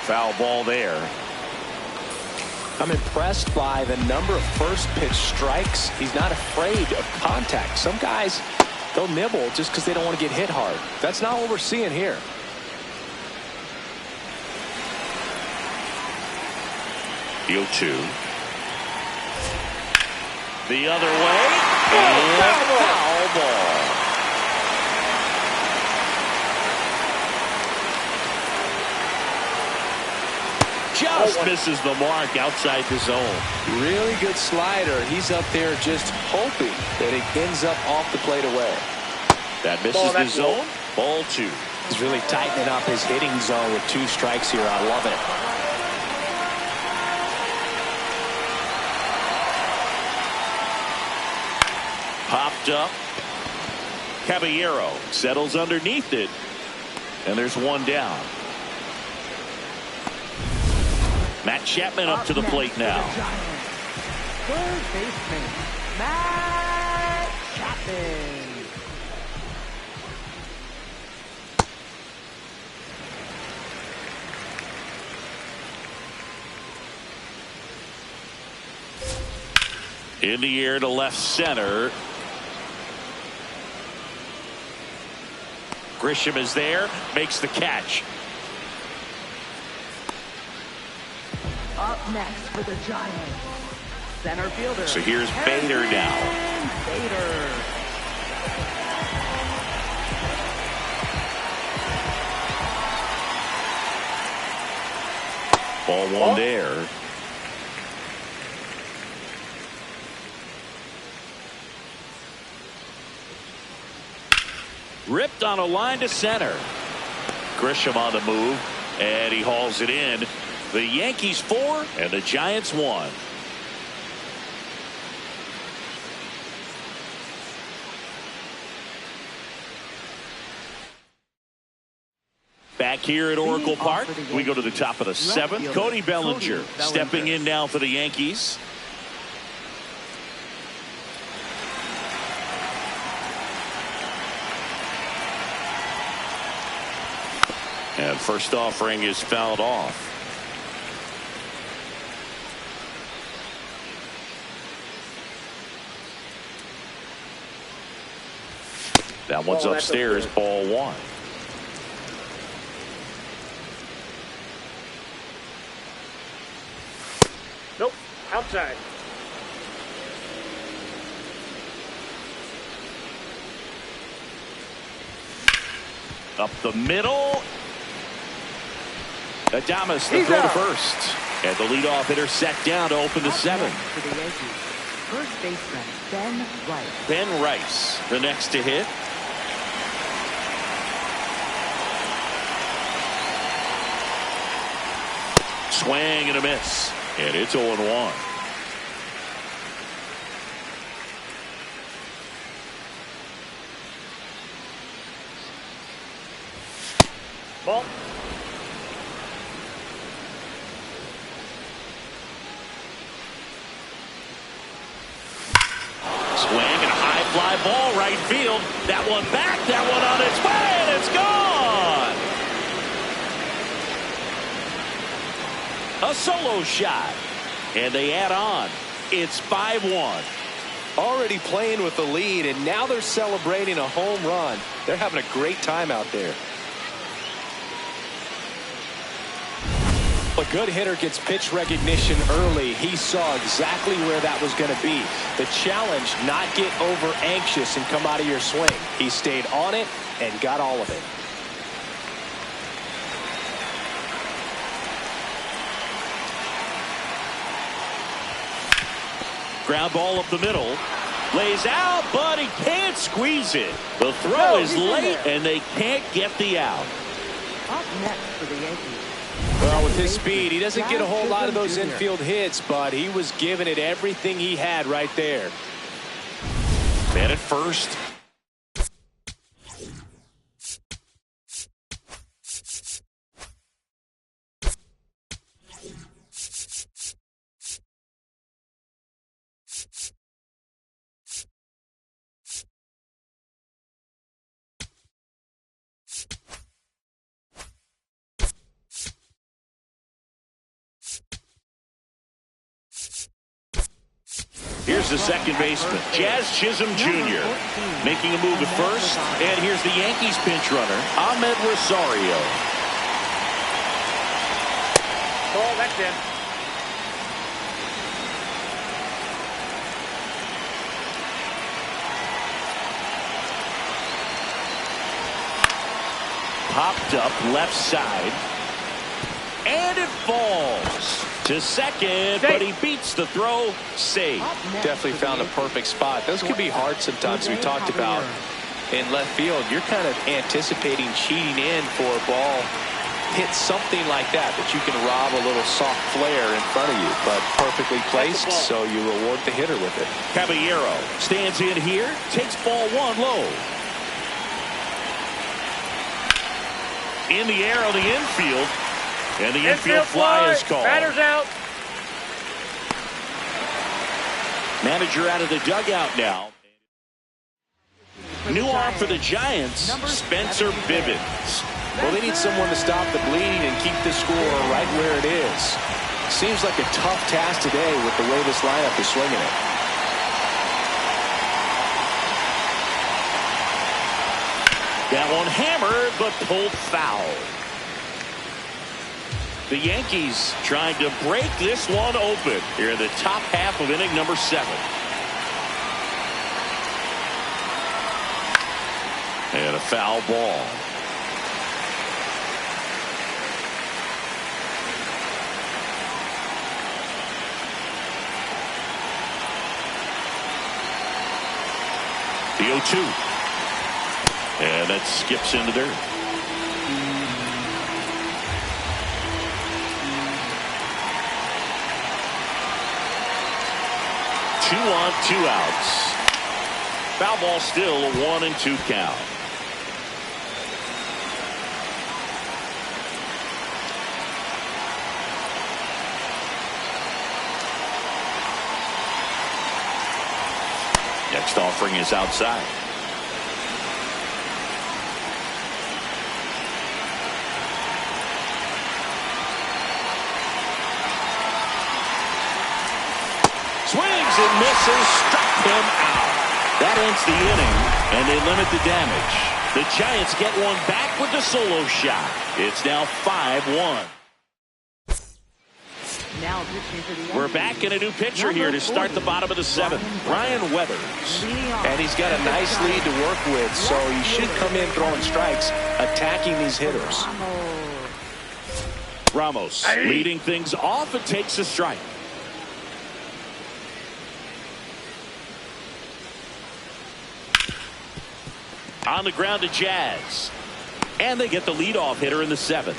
Foul ball there. I'm impressed by the number of first pitch strikes. He's not afraid of contact. Some guys, they'll nibble just because they don't want to get hit hard. That's not what we're seeing here. The 0-2. The other way. And foul ball. Just misses the mark outside the zone. Really good slider. He's up there just hoping that it ends up off the plate away. That misses the zone. Ball 2. He's really tightening up his hitting zone with 2 strikes here. I love it. Popped up. Caballero settles underneath it. And there's one down. Matt Chapman up to the plate now. Third baseman, Matt Chapman. In the air to left center. Grisham is there, makes the catch. Up next for the Giants, center fielder. So here's Bader now. Bader. Ball 1 there. Ripped on a line to center. Grisham on the move, and he hauls it in. The Yankees 4 and the Giants 1. Back here at Oracle Park, we go to the top of the 7th. Cody Bellinger stepping in now for the Yankees. And first offering is fouled off. That one's upstairs, ball 1. Nope, outside. Up the middle. Adames the throw to first. And the leadoff hitter set down to open the 7th. For the Yankees, first baseman, Ben Rice. Ben Rice, the next to hit. Swing and a miss. And it's 0-1. Ball. Swing and a high fly ball right field. That one back, that one on its way, and it's gone. A solo shot. And they add on. It's 5-1. Already playing with the lead, and now they're celebrating a home run. They're having a great time out there. A good hitter gets pitch recognition early. He saw exactly where that was going to be. The challenge, not get over anxious and come out of your swing. He stayed on it and got all of it. Ground ball up the middle. Lays out, but he can't squeeze it. The throw is late, and they can't get the out. Up next for the Yankees. Well, with his speed, he doesn't get a whole lot of those infield hits, but he was giving it everything he had right there. Man at first. Here's the second baseman, Jazz Chisholm Jr. making a move at first. And here's the Yankees pinch runner, Ahmed Rosario. Ball, that's in. popped up left side. And it falls to second, but he beats the throw. Save. Definitely found a perfect spot. Those could be hard sometimes. We talked about in left field. You're kind of anticipating cheating in for a ball. Hit something like that you can rob a little soft flare in front of you, but perfectly placed, so you reward the hitter with it. Caballero stands in here, takes ball one low. In the air on the infield, and the infield fly is called. Batter's out. Manager out of the dugout now. New arm for the Giants, Spencer Bivens. Well, they need someone to stop the bleeding and keep the score right where it is. Seems like a tough task today with the way this lineup is swinging it. That one hammered, but pulled foul. The Yankees trying to break this one open here in the top half of inning number 7. And a foul ball. The 0-2. And that skips into dirt. Two on, 2 outs. Foul ball still a 1-2 count. Next offering is outside. Swings and misses, struck him out. That ends the inning, and they limit the damage. The Giants get one back with the solo shot. It's now 5-1. Now pitching for the Yankees. We're back in a new pitcher here to start the bottom of the 7th. Ryan Weathers. And he's got a nice lead to work with, so he should come in throwing strikes, attacking these hitters. Ramos leading things off and takes a strike. On the ground to Jazz. And they get the leadoff hitter in the 7th.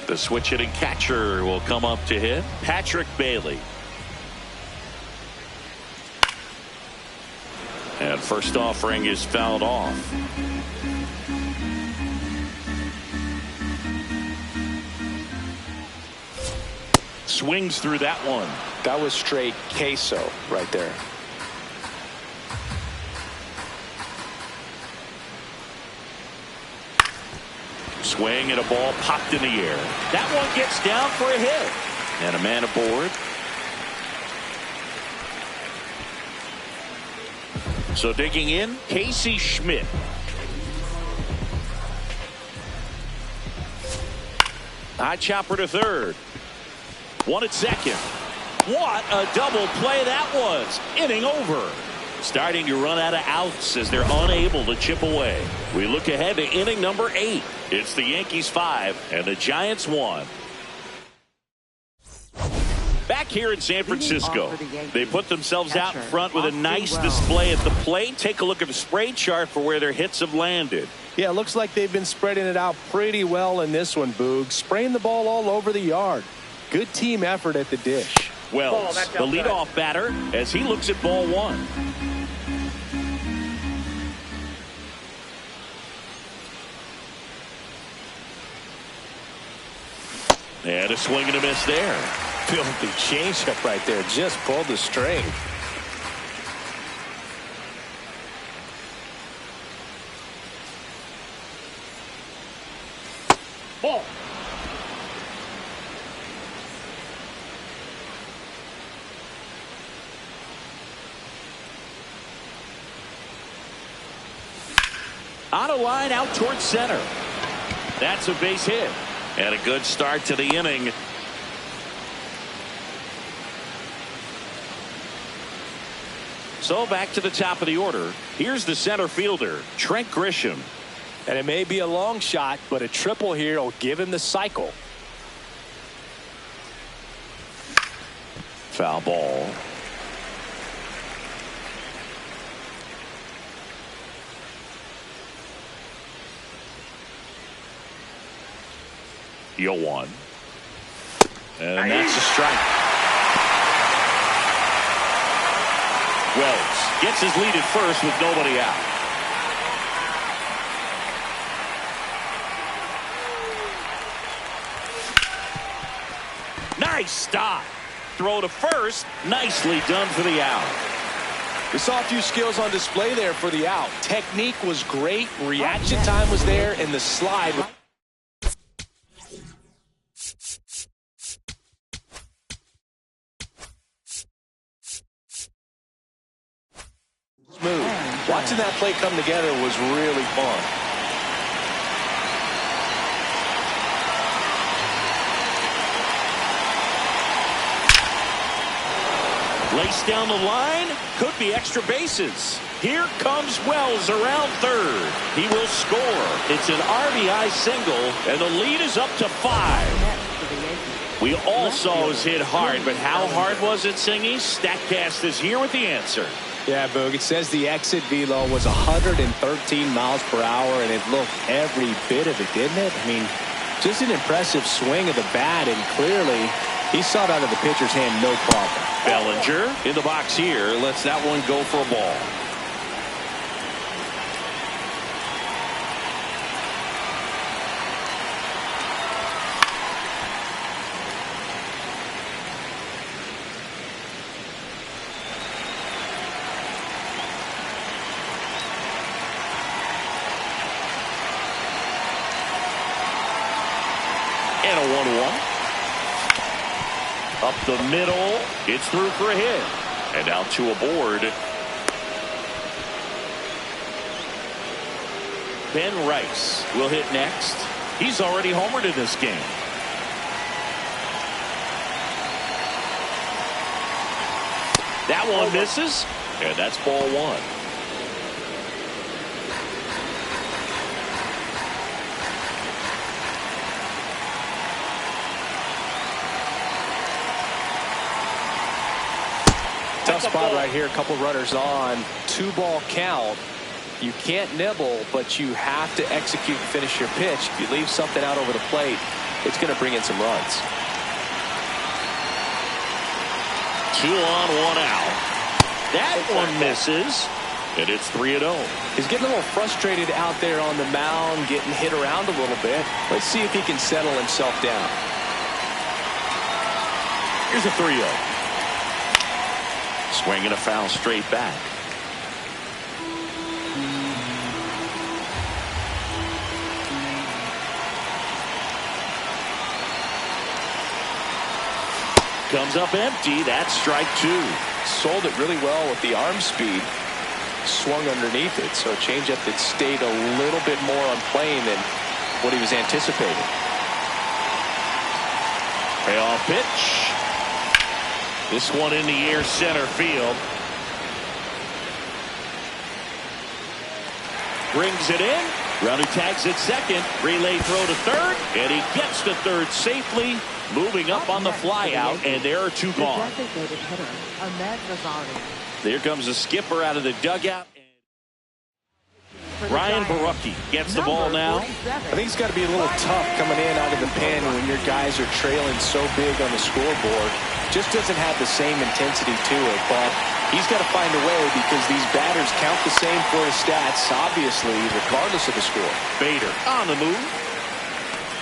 The switch hitting catcher will come up to hit. Patrick Bailey. And first offering is fouled off. Swings through that one. That was straight queso right there. Swing and a ball popped in the air. That one gets down for a hit. And a man aboard. So digging in, Casey Schmidt. High chopper to third. One at second. What a double play that was. Inning over. Starting to run out of outs as they're unable to chip away. We look ahead to inning number 8. It's the Yankees 5 and the Giants 1. Back here in San Francisco, they put themselves out in front with a nice display at the plate. Take a look at the spray chart for where their hits have landed. Yeah, it looks like they've been spreading it out pretty well in this one, Boog. Spraying the ball all over the yard. Good team effort at the dish. Wells, the leadoff batter, as he looks at ball 1. And a swing and a miss there. Filthy changeup right there. Just pulled the string. Ball. On a line out towards center. That's a base hit. And a good start to the inning. So back to the top of the order. Here's the center fielder, Trent Grisham. And it may be a long shot, but a triple here will give him the cycle. Foul ball. Yo one. And that's a strike. Wells gets his lead at first with nobody out. Nice stop. Throw to first. Nicely done for the out. We saw a few skills on display there for the out. Technique was great. Reaction time was there. And the slide. Smooth. Watching that play come together was really fun. Lace down the line. Could be extra bases. Here comes Wells around third. He will score. It's an RBI single, and the lead is up to 5. We all saw it was hit hard, but how hard was it, Singy? StatCast is here with the answer. Yeah, Boog, it says the exit velo was 113 miles per hour, and it looked every bit of it, didn't it? I mean, just an impressive swing of the bat, and clearly he saw it out of the pitcher's hand, no problem. Bellinger in the box here. Lets that one go for a ball. And a 1-1. Up the middle. It's through for a hit. And out to a board. Ben Rice will hit next. He's already homered in this game. That one misses. And that's ball 1. Tough spot right here. A couple runners on. 2-ball count. You can't nibble, but you have to execute and finish your pitch. If you leave something out over the plate, it's going to bring in some runs. 2 on, 1 out. That one misses. And it's 3-0. He's getting a little frustrated out there on the mound, getting hit around a little bit. Let's see if he can settle himself down. Here's a 3-0. Swinging a foul straight back. Comes up empty. That's strike 2. Sold it really well with the arm speed. Swung underneath it. So a changeup that stayed a little bit more on plane than what he was anticipating. Payoff pitch. This one in the air, center field. Brings it in. Roundey tags at second. Relay throw to third. And he gets to third safely. Moving up on the fly out. And there are 2 gone. There comes the skipper out of the dugout. Ryan Barucki gets the ball now. I think it's got to be a little tough coming in out of the pen when your guys are trailing so big on the scoreboard. Just doesn't have the same intensity to it, but he's got to find a way because these batters count the same for his stats, obviously, regardless of the score. Bader on the move.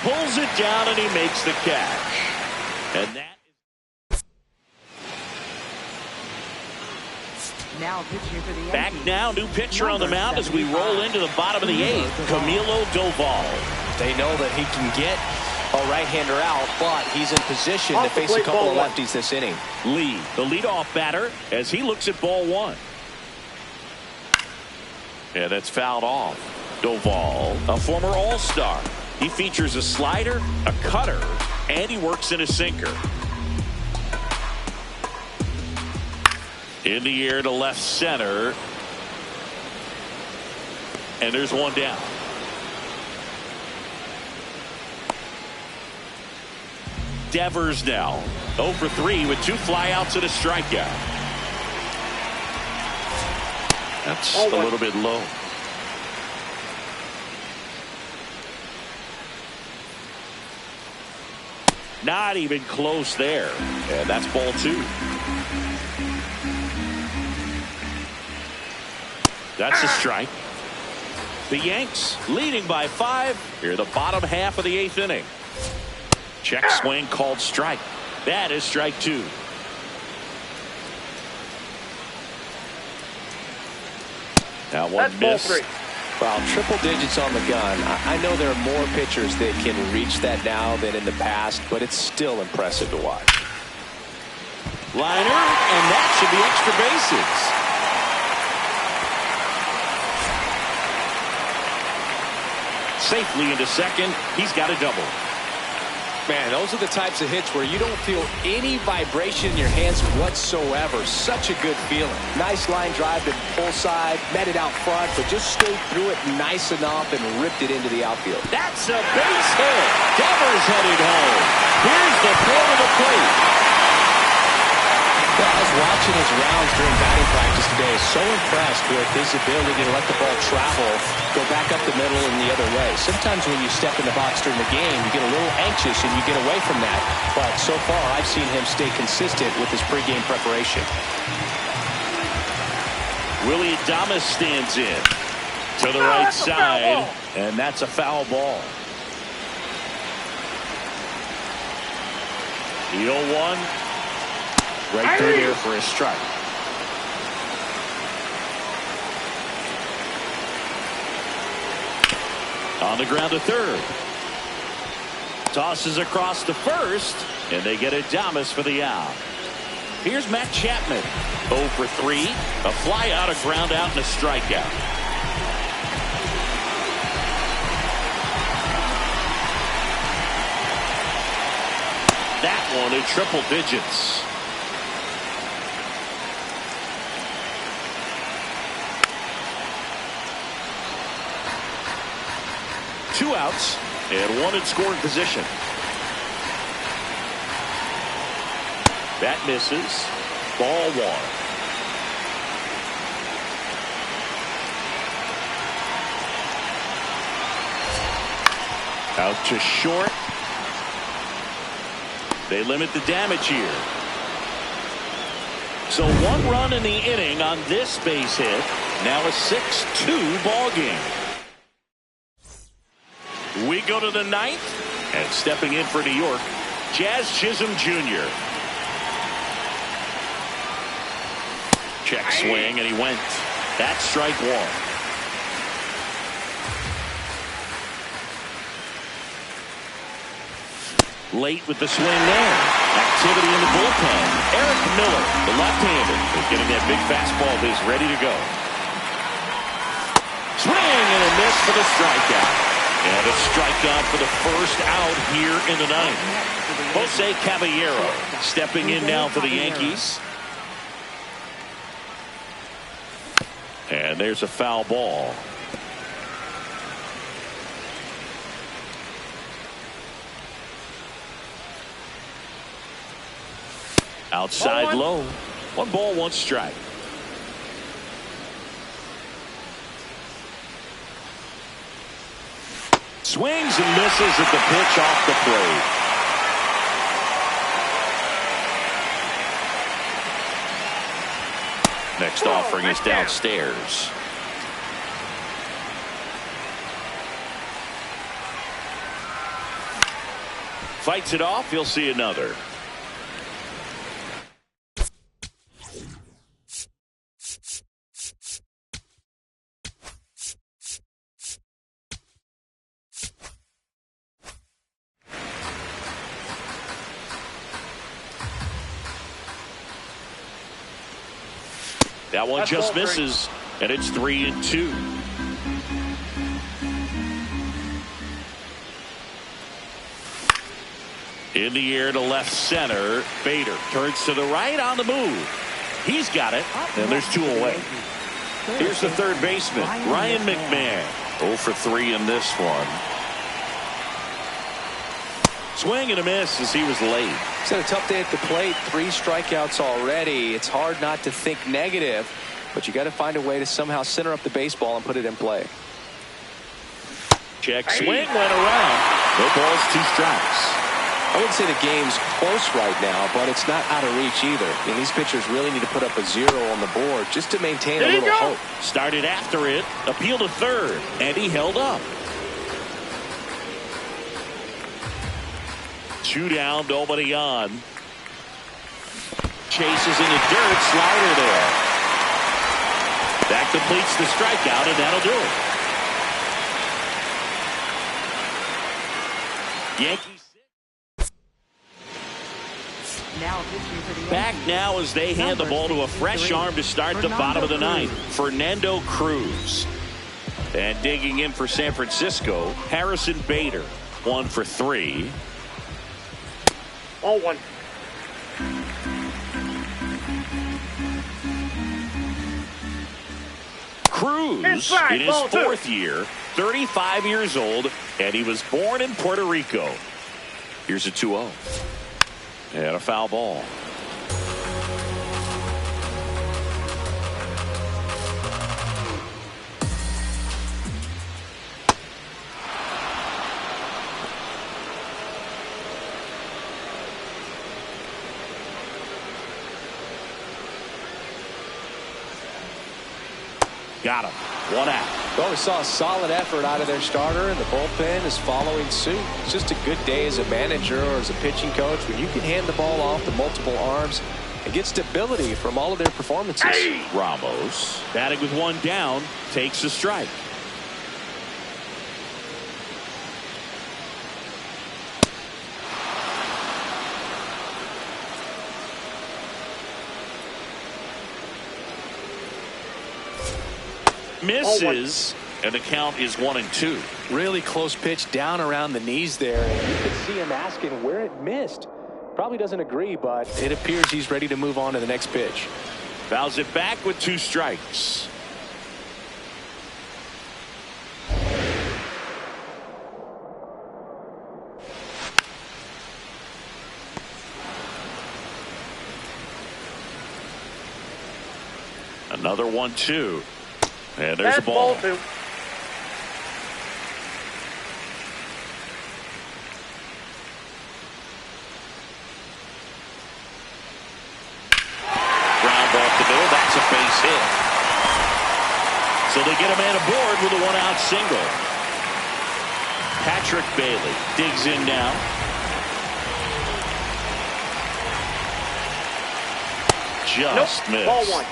Pulls it down and he makes the catch. And that Now pitching for the Yankees. back now, new pitcher on the mound as we roll into the bottom of the 8th. Camilo Doval. They know that he can get a right-hander out, but he's in position to face a couple of lefties this inning. Lee, the leadoff batter, as he looks at ball 1. And that's fouled off. Doval, a former All-Star. He features a slider, a cutter, and he works in a sinker. In the air to left center. And there's one down. Devers now 0 for 3 with 2 flyouts and a strikeout. That's a little bit low. Not even close there. And that's ball 2. That's a strike. The Yanks leading by 5 here, the bottom half of the 8th inning. Check swing called strike. That is strike 2. Now one miss. Well, triple digits on the gun. I know there are more pitchers that can reach that now than in the past, but it's still impressive to watch. Liner, and that should be extra bases. Safely into second. He's got a double. Man, those are the types of hits where you don't feel any vibration in your hands whatsoever. Such a good feeling. Nice line drive to pull side, met it out front, but just stayed through it nice enough and ripped it into the outfield. That's a base hit. Devers headed home. Here's the throw to the plate. Well, I was watching his rounds during batting practice today. So impressed with his ability to let the ball travel, go back up the middle and the other way. Sometimes when you step in the box during the game, you get a little anxious and you get away from that. But so far, I've seen him stay consistent with his pregame preparation. Willie Adames stands in to the right side, and that's a foul ball. The 0-1. Right through there for a strike. On the ground to third. Tosses across to first, and they get Adames for the out. Here's Matt Chapman. 0 for 3. A fly out, a ground out, and a strikeout. That one in triple digits. Two outs and one in scoring position. That misses. Ball 1. Out to short. They limit the damage here. So 1 run in the inning on this base hit. Now a 6-2 ball game. We go to the 9th, and stepping in for New York, Jazz Chisholm Jr. Check swing, and he went. That's strike 1. Late with the swing there. Activity in the bullpen. Eric Miller, the left-hander, is getting that big fastball of his ready to go. Swing and a miss for the strikeout. And a strikeout for the first out here in the 9th. Jose Caballero stepping in now for the Yankees. And there's a foul ball. Outside low. 1 ball, 1 strike. Swings and misses at the pitch off the plate. Next offering is downstairs. Fights it off. You'll see another. That one just misses, and it's 3-2. In the air to left center. Bader turns to the right on the move. He's got it, and there's 2 away. Here's the third baseman, Ryan McMahon. 0 for 3 in this one. Swing and a miss as he was late. It's had a tough day at the plate. 3 strikeouts already. It's hard not to think negative, but you got to find a way to somehow center up the baseball and put it in play. Check swing went around. No balls, 2 strikes. I wouldn't say the game's close right now, but it's not out of reach either. I mean, these pitchers really need to put up a 0 on the board just to maintain a little hope. Started after it, appealed to third, and he held up. 2 down, nobody on. Chases in the dirt, slider there. That completes the strikeout, and that'll do it. Yankees Now pitching for the back Yankees. now as they hand the ball to a fresh arm to start the bottom of the 9th. Fernando Cruz. And digging in for San Francisco, Harrison Bader. 1 for 3. Ball 1. Cruz Inside, in his ball 2. 4th year, 35 years old, and he was born in Puerto Rico. Here's a 2-0. And a foul ball. Got him. 1 out. Well, we saw a solid effort out of their starter, and the bullpen is following suit. It's just a good day as a manager or as a pitching coach when you can hand the ball off to multiple arms and get stability from all of their performances. Ramos, batting with 1 down, takes a strike. Misses, and the count is 1-2. Really close pitch down around the knees there, and you can see him asking where it missed. Probably doesn't agree, but it appears he's ready to move on to the next pitch. Fouls it back with 2 strikes. Another 1-2. And there's a ball. Ball 2. Ground ball to middle. That's a base hit. So they get a man aboard with a 1-out single. Patrick Bailey digs in now. Just missed. Ball 1.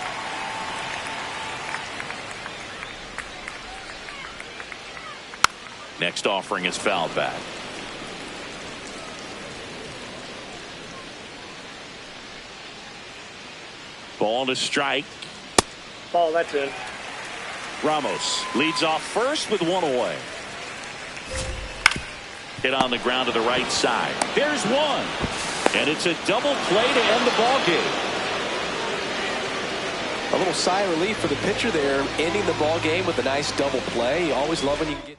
Next offering is fouled back. Ball to strike. Ball, that's in. Ramos leads off first with 1 away. Hit on the ground to the right side. There's 1. And it's a double play to end the ball game. A little sigh of relief for the pitcher there, ending the ball game with a nice double play. You always love when you can get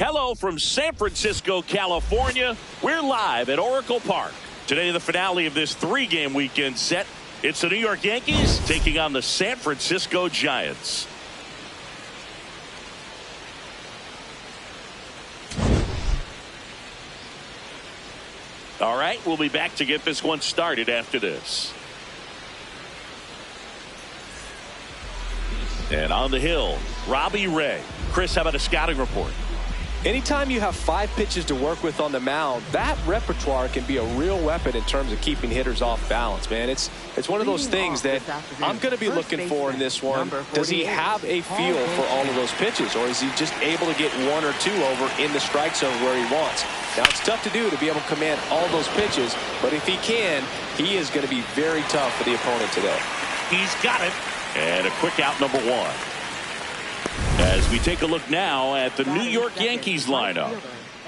Hello from San Francisco, California. We're live at Oracle Park. Today, the finale of this 3-game weekend set. It's the New York Yankees taking on the San Francisco Giants. All right, we'll be back to get this one started after this. And on the hill, Robbie Ray. Chris, how about a scouting report? Anytime you have 5 pitches to work with on the mound, that repertoire can be a real weapon in terms of keeping hitters off balance, man. It's one of those things that I'm going to be looking for in this one. Does he have a feel for all of those pitches, or is he just able to get 1 or 2 over in the strike zone where he wants? Now, it's tough to do to be able to command all those pitches, but if he can, he is going to be very tough for the opponent today. He's got it. And a quick out, number 1. As we take a look now at the New York Yankees lineup.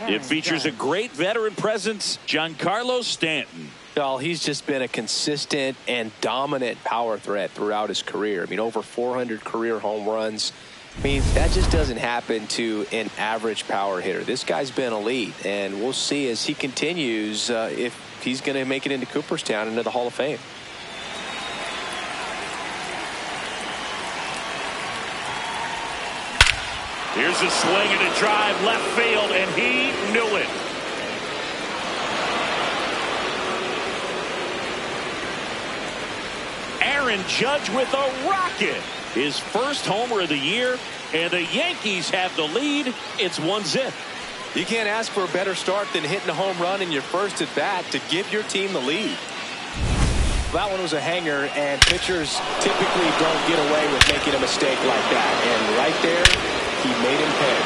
It features a great veteran presence, Giancarlo Stanton. Well, he's just been a consistent and dominant power threat throughout his career. I mean, over 400 career home runs. I mean, that just doesn't happen to an average power hitter. This guy's been elite, and we'll see as he continues if he's going to make it into Cooperstown, into the Hall of Fame. Here's a swing and a drive left field, and he knew it. Aaron Judge with a rocket. His first homer of the year, and the Yankees have the lead. It's 1-0. You can't ask for a better start than hitting a home run in your first at bat to give your team the lead. That one was a hanger, and pitchers typically don't get away with making a mistake like that. And right there, he made him pay.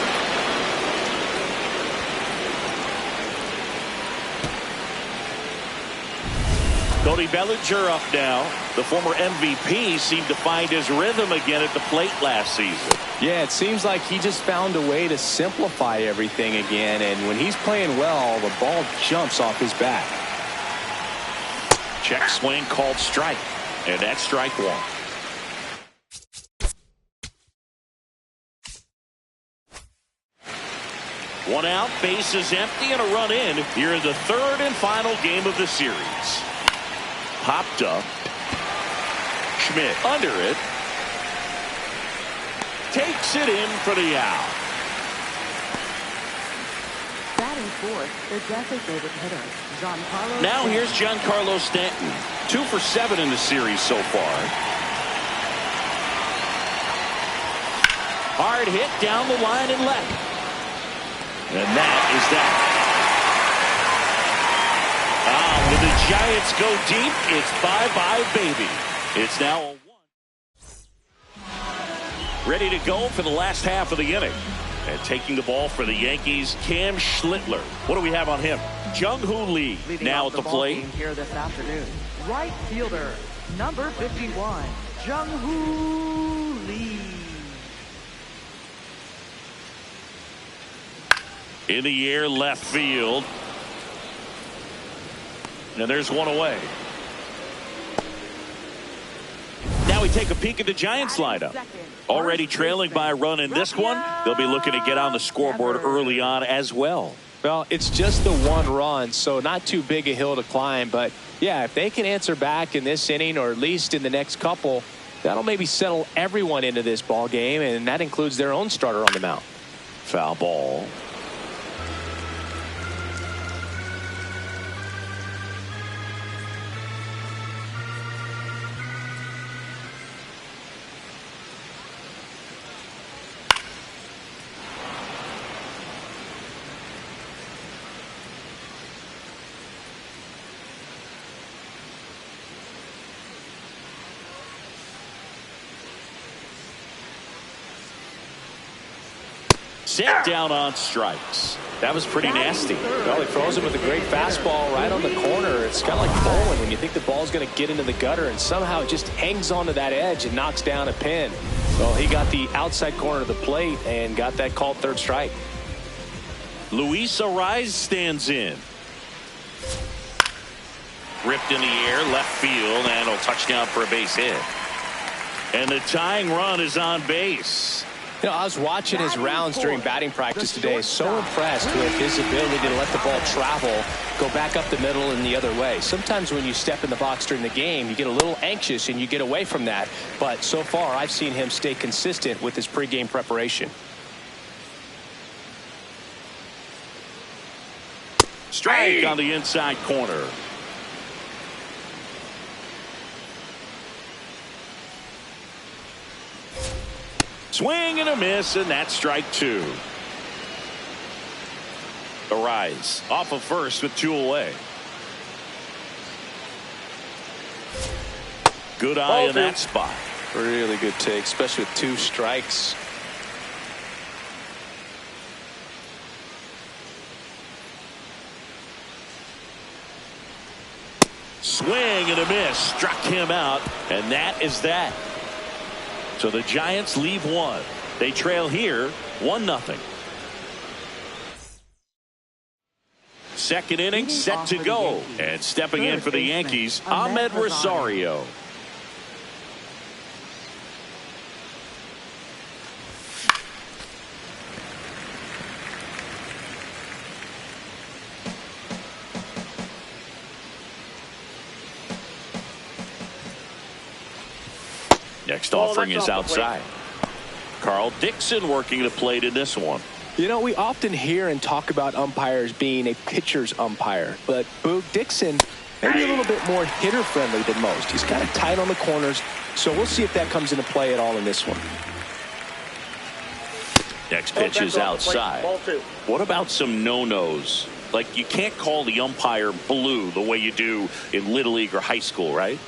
Cody Bellinger up now. The former MVP seemed to find his rhythm again at the plate last season. Yeah, it seems like he just found a way to simplify everything again. And when he's playing well, the ball jumps off his bat. Check swing called strike. And that's strike 1. One out, bases empty, and a run in here in the 3rd and final game of the series. Popped up. Schmidt under it. Takes it in for the out. Batting fourth, the designated hitter, Giancarlo. Now here's Giancarlo Stanton. 2 for 7 in the series so far. Hard hit down the line and left. And that is that. When the Giants go deep, it's bye-bye, baby. It's now a 1. Ready to go for the last half of the inning. And taking the ball for the Yankees, Cam Schlittler. What do we have on him? Jung-Hoo Lee now at the plate. Here this afternoon. Right fielder, number 51, Jung-Hoo Lee. In the air, left field. And there's one away. Now we take a peek at the Giants lineup. Already trailing by a run in this one. They'll be looking to get on the scoreboard early on as well. Well, it's just the 1 run, so not too big a hill to climb. But, yeah, if they can answer back in this inning or at least in the next couple, that'll maybe settle everyone into this ball game, and that includes their own starter on the mound. Foul ball. Set down on strikes. That was pretty nasty. Well, he throws it with a great fastball right on the corner. It's kind of like bowling when you think the ball's going to get into the gutter, and somehow it just hangs onto that edge and knocks down a pin. Well, he got the outside corner of the plate and got that called 3rd strike. Luis Ariz stands in. Ripped in the air, left field, and a touchdown for a base hit. And the tying run is on base. You know, I was watching his rounds during batting practice today. So impressed with his ability to let the ball travel, go back up the middle and the other way. Sometimes when you step in the box during the game, you get a little anxious and you get away from that. But so far, I've seen him stay consistent with his pregame preparation. Strike on the inside corner. Swing and a miss, and that's strike two. The rise off of first with 2 away. Good eye in that spot. Really good take, especially with 2 strikes. Swing and a miss. Struck him out, and that is that. So the Giants leave 1. They trail here 1-0. Second inning set to go. And stepping in for the Yankees, Ahmed Rosario. Next offering is outside. Carl Dixon working the plate in this one. You know, we often hear and talk about umpires being a pitcher's umpire, but Boog Dixon maybe a little bit more hitter friendly than most. He's kind of tight on the corners, so we'll see if that comes into play at all in this one. Next pitch is outside. What about some no-nos? Like, you can't call the umpire blue the way you do in Little League or high school, right?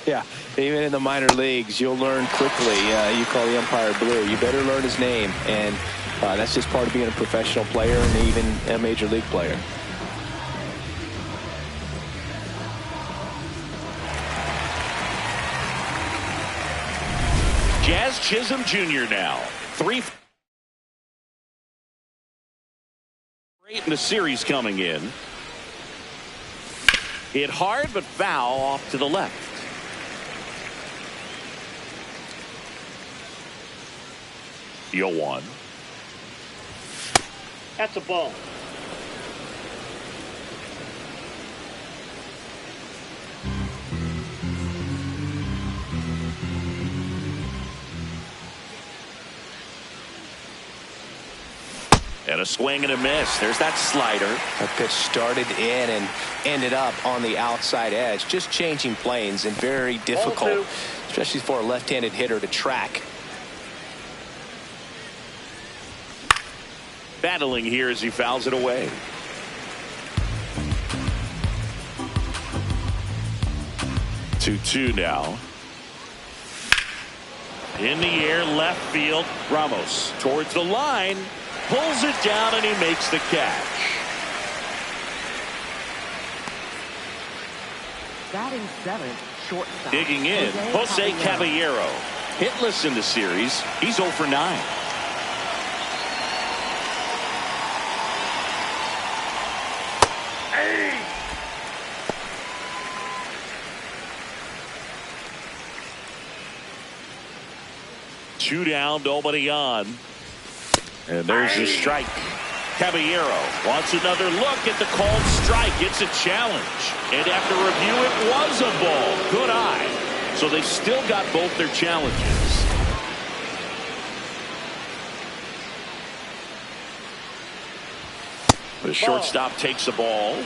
Yeah, even in the minor leagues, you'll learn quickly. You call the umpire blue. You better learn his name, and that's just part of being a professional player and even a major league player. Jazz Chisholm Jr. now. 3 in the series coming in. Hit hard but foul off to the left. Yo one. That's a ball. And a swing and a miss. There's that slider. That pitch started in and ended up on the outside edge. Just changing planes and very difficult, especially for a left-handed hitter to track. Battling here as he fouls it away. Two now. In the air, left field. Ramos towards the line. Pulls it down and he makes the catch. Batting 7th, shortstop. Digging in, Jose Caballero. Hitless in the series. He's 0 for 9. Two down, nobody on. And there's the strike. Caballero wants another look at the called strike. It's a challenge. And after review, it was a ball. Good eye. So they've still got both their challenges. The shortstop takes the ball.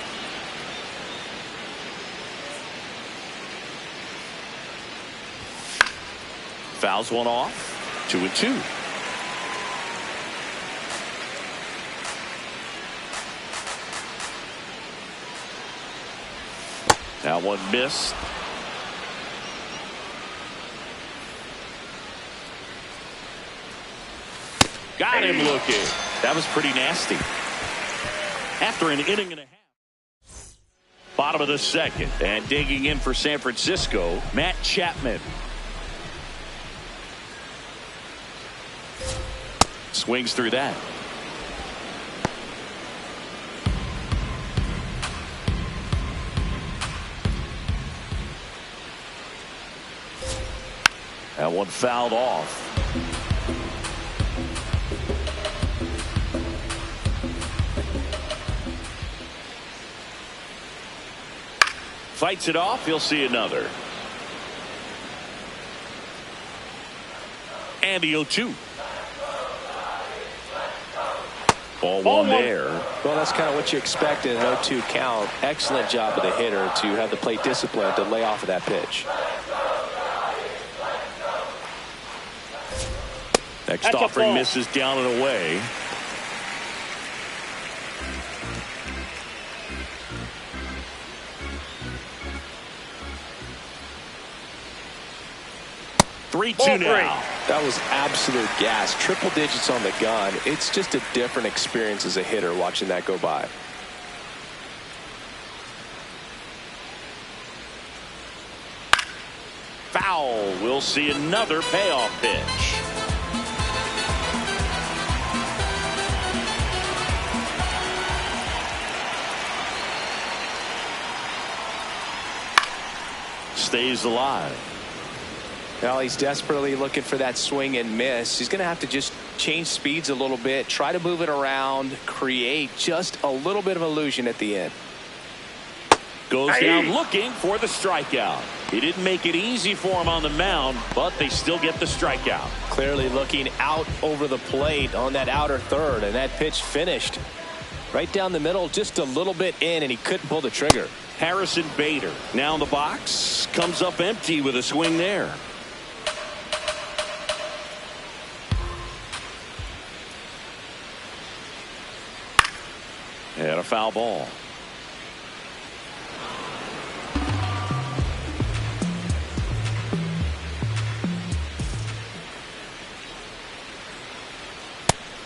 Fouls one off. 2-2. Now one missed. Got him looking. That was pretty nasty. After an inning and a half. Bottom of the second. And digging in for San Francisco, Matt Chapman. Swings through that. That one fouled off. fights it off. He'll see another. And the 0-2. Ball one there. Well, that's kind of what you expect in an 0-2 count. Excellent job of the hitter to have the plate discipline to lay off of that pitch. Next offering misses down and away. Three-two now. That was absolute gas. Triple digits on the gun. It's just a different experience as a hitter watching that go by. Foul. We'll see another payoff pitch. Stays alive. Well, he's desperately looking for that swing and miss. He's going to have to just change speeds a little bit, try to move it around, create just a little bit of illusion at the end. Goes down looking for the strikeout. He didn't make it easy for him on the mound, but they still get the strikeout. Clearly looking out over the plate on that outer third, and that pitch finished right down the middle, just a little bit in, and he couldn't pull the trigger. Harrison Bader now in the box, comes up empty with a swing there. And a foul ball.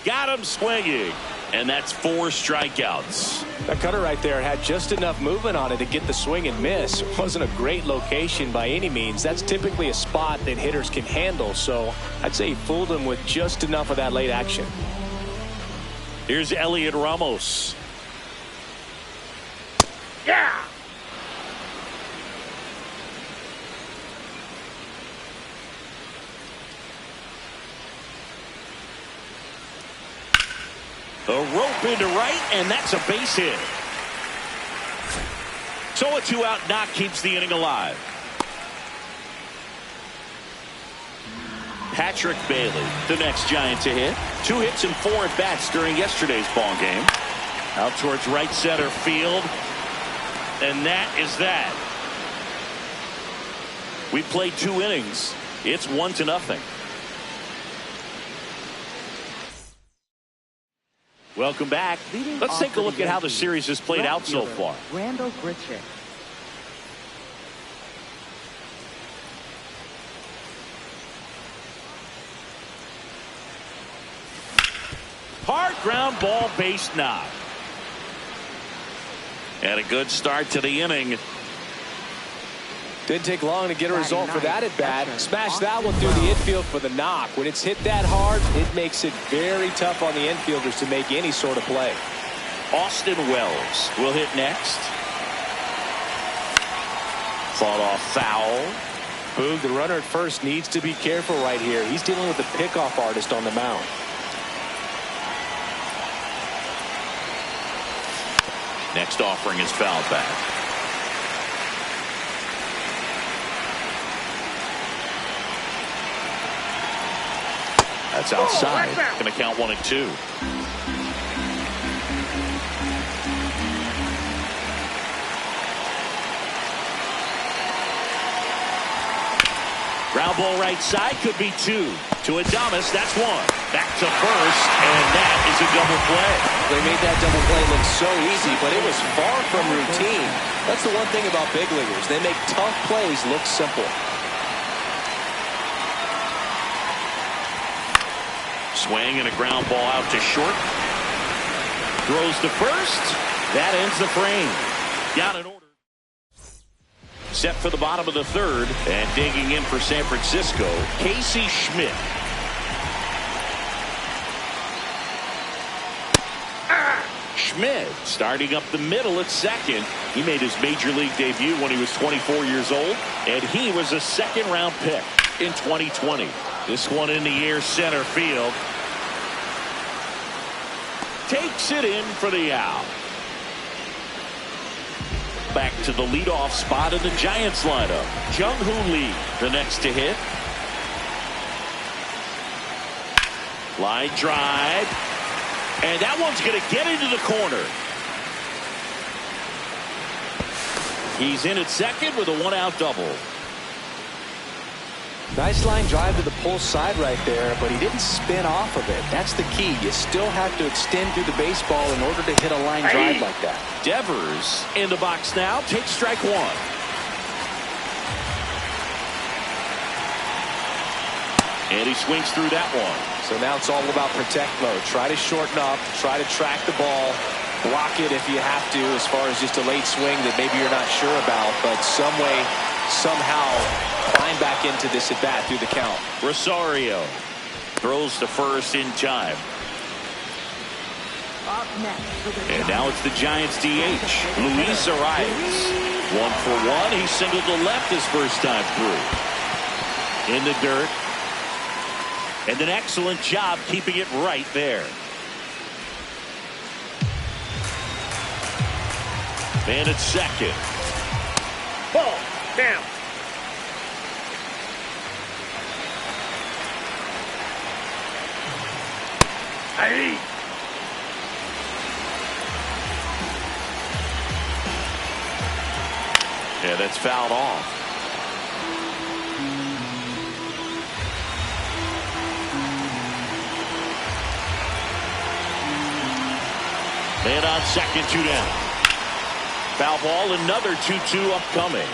Got him swinging. And that's 4 strikeouts. That cutter right there had just enough movement on it to get the swing and miss. It wasn't a great location by any means. That's typically a spot that hitters can handle. So I'd say he fooled him with just enough of that late action. Here's Elliot Ramos. Yeah. A rope into right, and that's a base hit. So a 2-out knock keeps the inning alive. Patrick Bailey, the next Giant to hit. 2 hits and 4 at bats during yesterday's ball game. Out towards right center field. And that is that. We played 2 innings. It's 1-0. Welcome back. Let's take a look at how the series has played out so far. Randall Grichuk. Hard ground ball, base knock. And a good start to the inning. Didn't take long to get a result for that at bat. Smash that one through the infield for the knock. When it's hit that hard, it makes it very tough on the infielders to make any sort of play. Austin Wells will hit next. Fought off foul. Boog, the runner at first needs to be careful right here. He's dealing with the pickoff artist on the mound. Next offering is fouled back. That's outside. Going to count 1-2. Ground ball right side, could be 2. To Adames, that's 1. Back to first, and that is a double play. They made that double play look so easy, but it was far from routine. That's the one thing about big leaguers. They make tough plays look simple. Swing and a ground ball out to short. Throws to first. That ends the frame. Got an order. Set for the bottom of the third, and digging in for San Francisco, Casey Schmidt. Schmidt starting up the middle at second. He made his major league debut when he was 24 years old, and he was a second-round pick in 2020. This one in the air, center field. Takes it in for the out. back to the leadoff spot in the Giants lineup. Jung-Hoo Lee, the next to hit. Line drive. And that one's going to get into the corner. He's in at second with a one-out double. Nice line drive to the pull side right there, but he didn't spin off of it. That's the key. You still have to extend through the baseball in order to hit a line drive like that. Devers in the box now. Takes strike one. And he swings through that one. So now it's all about protect mode. Try to shorten up. Try to track the ball. Block it if you have to, as far as just a late swing that maybe you're not sure about. But some way, somehow, climb back into this at bat through the count. Rosario throws to first in time. And now it's the Giants DH, Luis Arias. 1 for 1. He singled to left his first time through. In the dirt. And an excellent job keeping it right there. Man at second. Ball down. Hey. Yeah, that's fouled off. Man on second, 2 down. Foul ball, another 2-2 upcoming.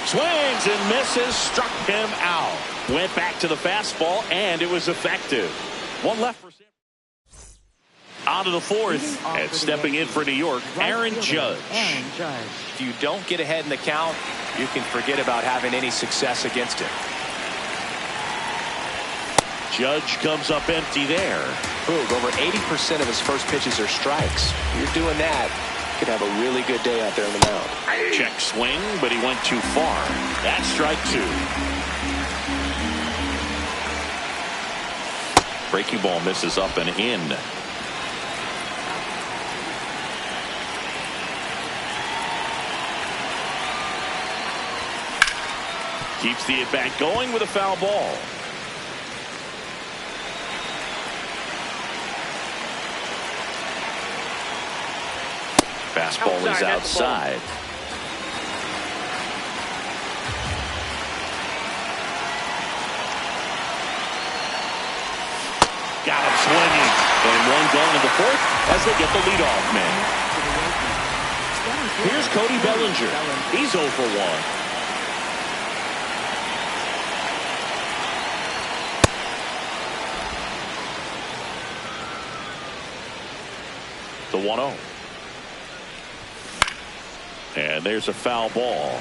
Swings and misses, struck him out. Went back to the fastball, and it was effective. One left for Sam. On to the fourth, and stepping in for New York, Aaron Judge. If you don't get ahead in the count, you can forget about having any success against him. Judge comes up empty there. Boog, over 80% of his first pitches are strikes. You're doing that, you could have a really good day out there on the mound. Check swing, but he went too far. That's strike 2. Breaking ball misses up and in. Keeps the at-bat going with a foul ball. Fastball is outside. Got him swinging. And one gone in the fourth as they get the leadoff man. Here's Cody Bellinger. He's 0 for 1. The 1-0. And there's a foul ball.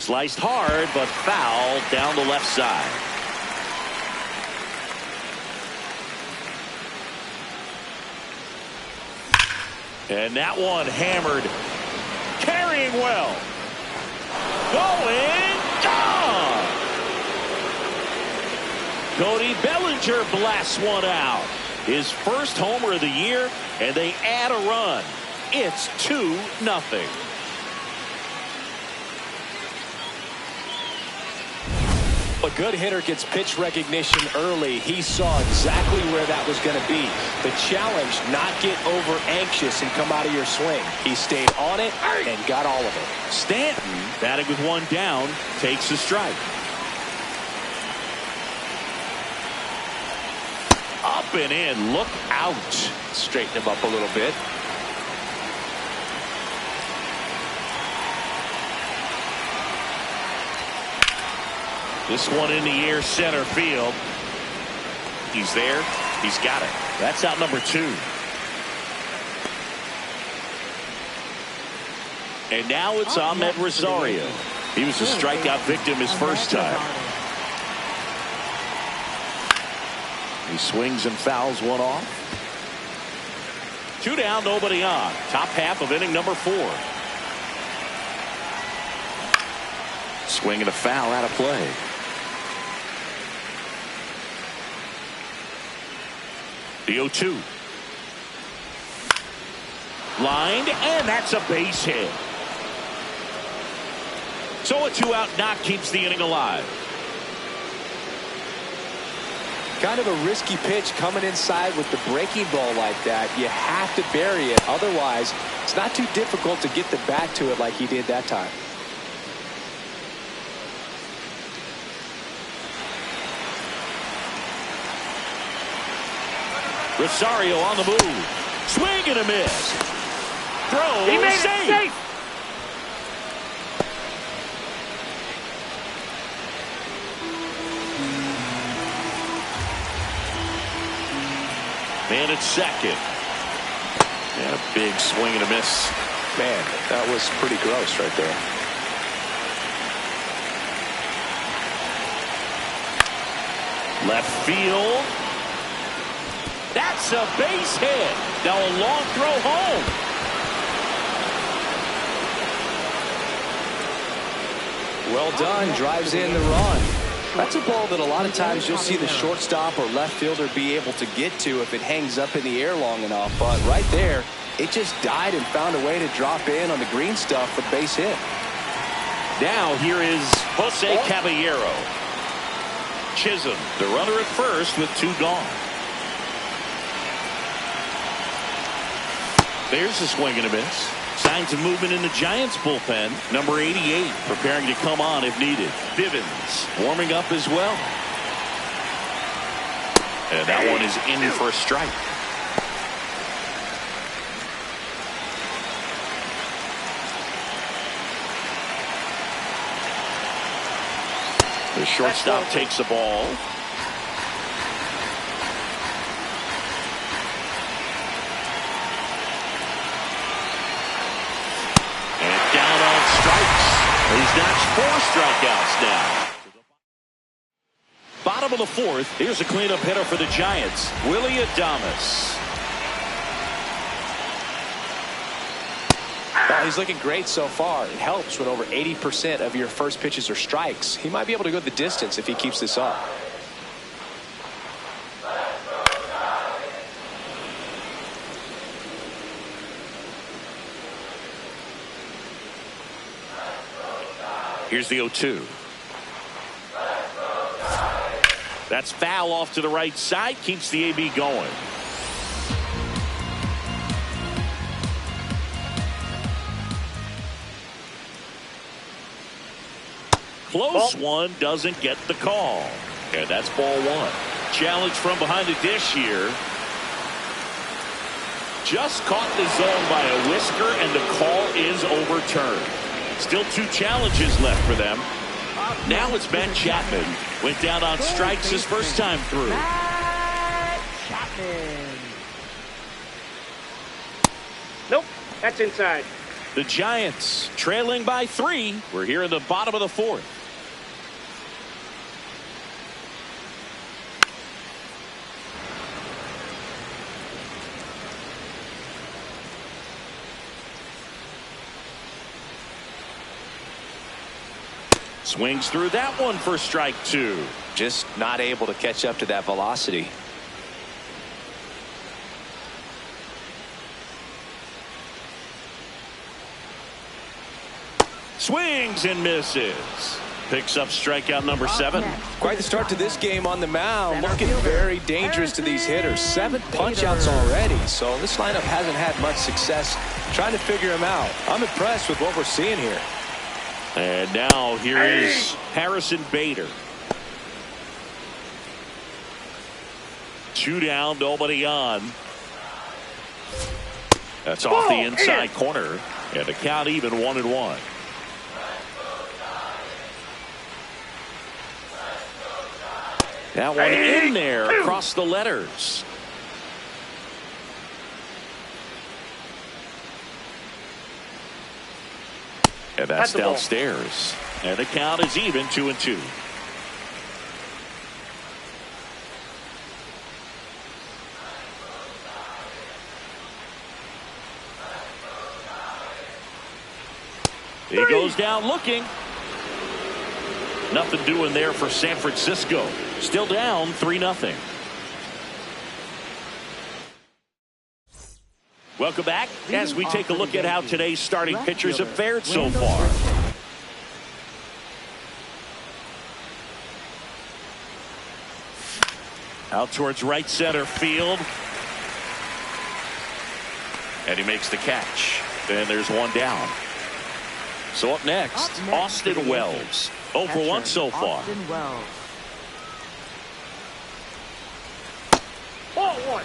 Sliced hard, but foul down the left side. And that one hammered. Carrying well. Going. Gone. Cody Bellinger blasts one out. His first homer of the year, and they add a run. It's 2-0. A good hitter gets pitch recognition early. He saw exactly where that was going to be. The challenge, not get over anxious and come out of your swing. He stayed on it and got all of it. Stanton, batting with one down, takes a strike. Up and in, look out. Straighten him up a little bit. This one in the air, center field. He's there. He's got it. That's out number 2. And now it's Ahmed Rosario. He was a strikeout victim his first time. He swings and fouls one off. Two down, nobody on. Top half of inning number 4. Swing and a foul out of play. The 0-2. Lined, and that's a base hit. So a 2-out knock keeps the inning alive. Kind of a risky pitch coming inside with the breaking ball like that. You have to bury it. Otherwise, it's not too difficult to get the bat to it like he did that time. Rosario on the move. Swing and a miss. Throw. He made it safe. Man at second. And a big swing and a miss. Man, that was pretty gross right there. Left field. That's a base hit. Now a long throw home. Well done. Drives in the run. That's a ball that a lot of times you'll see the shortstop or left fielder be able to get to if it hangs up in the air long enough. But right there, it just died and found a way to drop in on the green stuff for the base hit. Now here is Jose Caballero. Chisholm, the runner at first with 2 gone. There's a swing and a miss. Signs of movement in the Giants bullpen. Number 88 preparing to come on if needed. Bivens warming up as well. And that one is in for a strike. The shortstop takes the ball. He's notched 4 strikeouts now. Bottom of the 4th. Here's a cleanup hitter for the Giants, Willie Adames. Well, he's looking great so far. It helps when over 80% of your first pitches are strikes. He might be able to go the distance if he keeps this up. Here's the 0-2. That's foul off to the right side. Keeps the AB going. Close one, doesn't get the call. And that's ball 1. Challenge from behind the dish here. Just caught the zone by a whisker, and the call is overturned. Still 2 challenges left for them. Now it's Matt Chapman. Went down on strikes his first time through. Matt Chapman. Nope, that's inside. The Giants trailing by 3. We're here in the bottom of the 4th. Swings through that one for strike 2. Just not able to catch up to that velocity. Swings and misses. Picks up strikeout number 7. Quite the start to this game on the mound. Looking very dangerous to these hitters. 7 punch-outs already. So this lineup hasn't had much success trying to figure him out. I'm impressed with what we're seeing here. And now here is Harrison Bader. 2 down, nobody on. That's off the inside corner. And the count even 1-1. That one in there across the letters. And that's downstairs. And the count is even 2-2. He goes down looking. Nothing doing there for San Francisco. Still down 3-0. Welcome back as we take a look at how today's starting pitchers have fared so far. Out towards right center field. And he makes the catch. And there's one down. So up next Austin Wells. 0 for 1 so far. Austin Wells. Ball one.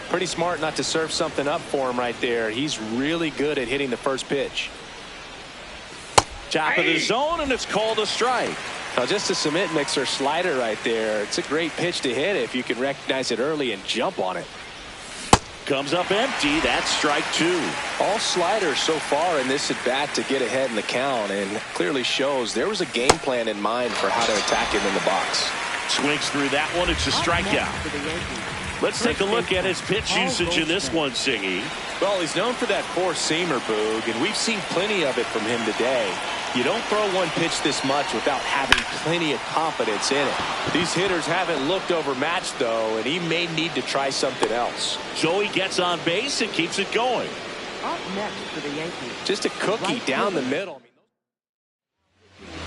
Pretty smart not to serve something up for him right there. He's really good at hitting the first pitch. Top of the zone, and it's called a strike. Now just a cement mixer slider right there. It's a great pitch to hit if you can recognize it early and jump on it. Comes up empty. That's strike 2. All sliders so far in this at bat to get ahead in the count, and clearly shows there was a game plan in mind for how to attack him in the box. Swings through that one. It's a strikeout. For the Yankees. Let's take a look at his pitch usage in this one, Siggy. Well, he's known for that four-seamer, Boog, and we've seen plenty of it from him today. You don't throw one pitch this much without having plenty of confidence in it. These hitters haven't looked overmatched, though, and he may need to try something else. So he gets on base and keeps it going. Up next for the Yankees. Just a cookie down the middle.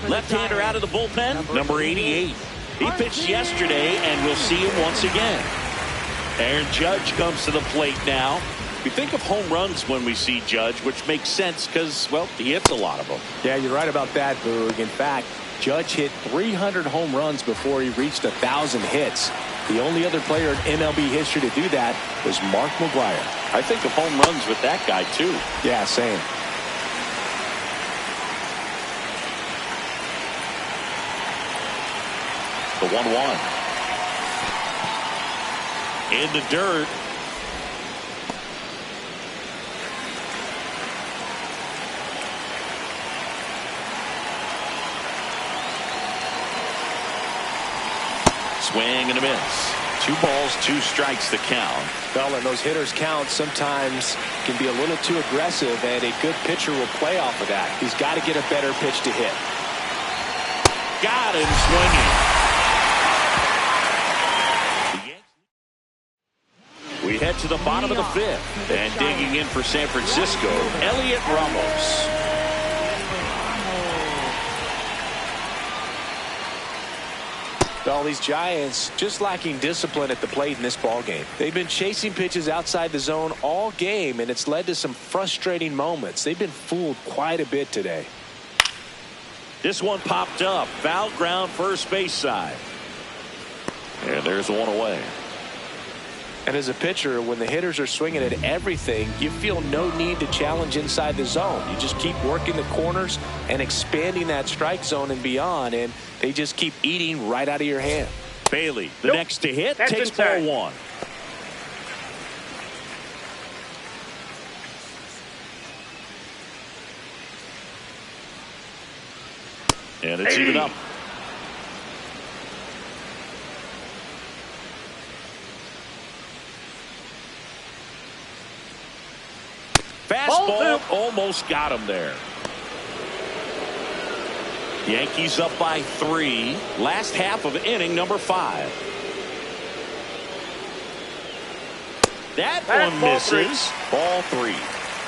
Left-hander out of the bullpen, number 88. He pitched yesterday, and we'll see him once again. Aaron Judge comes to the plate now. We think of home runs when we see Judge, which makes sense because, well, he hits a lot of them. Yeah, you're right about that, Boog. In fact, Judge hit 300 home runs before he reached 1,000 hits. The only other player in MLB history to do that was Mark McGwire. I think of home runs with that guy, too. Yeah, same. The 1-1. In the dirt. Swing and a miss. 2 balls, 2 strikes the count. Well, and those hitters' counts sometimes can be a little too aggressive, and a good pitcher will play off of that. He's got to get a better pitch to hit. Got him swinging. We head to the bottom of the 5th, and digging in for San Francisco, Elliot Ramos. Well, these Giants just lacking discipline at the plate in this ballgame. They've been chasing pitches outside the zone all game, and it's led to some frustrating moments. They've been fooled quite a bit today. This one popped up. Foul ground first base side. And there's one away. And as a pitcher, when the hitters are swinging at everything, you feel no need to challenge inside the zone. You just keep working the corners and expanding that strike zone and beyond, and they just keep eating right out of your hand. Bailey, the next to hit, That's takes inside. ball 1. And it's even up. Fastball almost got him there. Yankees up by 3. Last half of inning number 5. That one misses. Ball 3.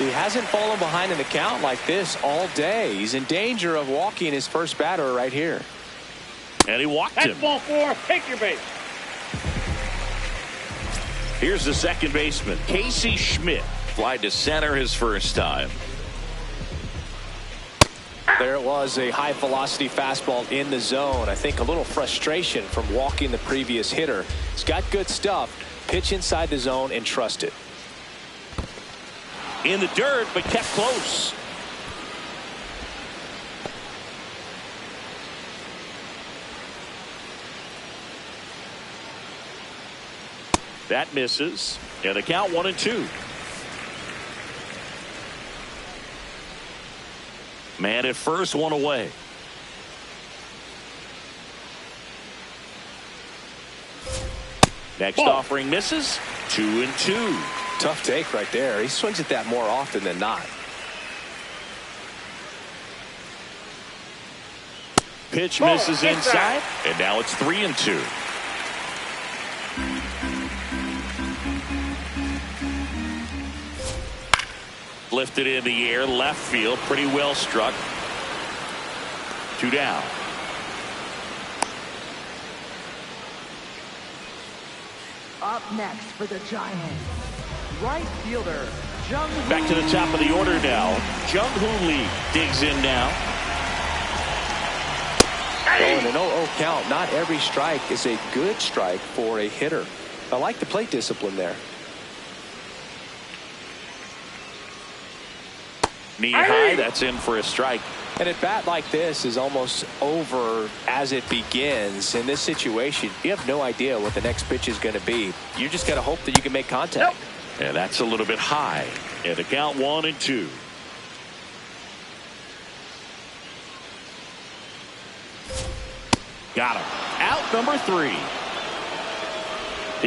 He hasn't fallen behind in the count like this all day. He's in danger of walking his first batter right here. And he walked That's him. ball 4. Take your base. Here's the second baseman, Casey Schmidt. Fly to center his first time. There it was, a high velocity fastball in the zone. I think a little frustration from walking the previous hitter. He's got good stuff. Pitch inside the zone and trust it. In the dirt, but kept close. That misses. And the count 1-2. Man at first, one away. Next offering misses. 2-2. Tough take right there. He swings at that more often than not. pitch Ball, misses inside, and now it's 3-2. Lifted in the air, left field, pretty well struck. 2 down. Up next for the Giants, right fielder, Jung-Hoo. Back to the top of the order now. Jung-Hoo Lee digs in now. Oh, and an 0-0 count. Not every strike is a good strike for a hitter. I like the plate discipline there. Knee high, that's in for a strike. And at bat like this is almost over as it begins. In this situation, you have no idea what the next pitch is going to be. You just got to hope that you can make contact. And that's a little bit high. And the count 1-2. Got him. Out number 3.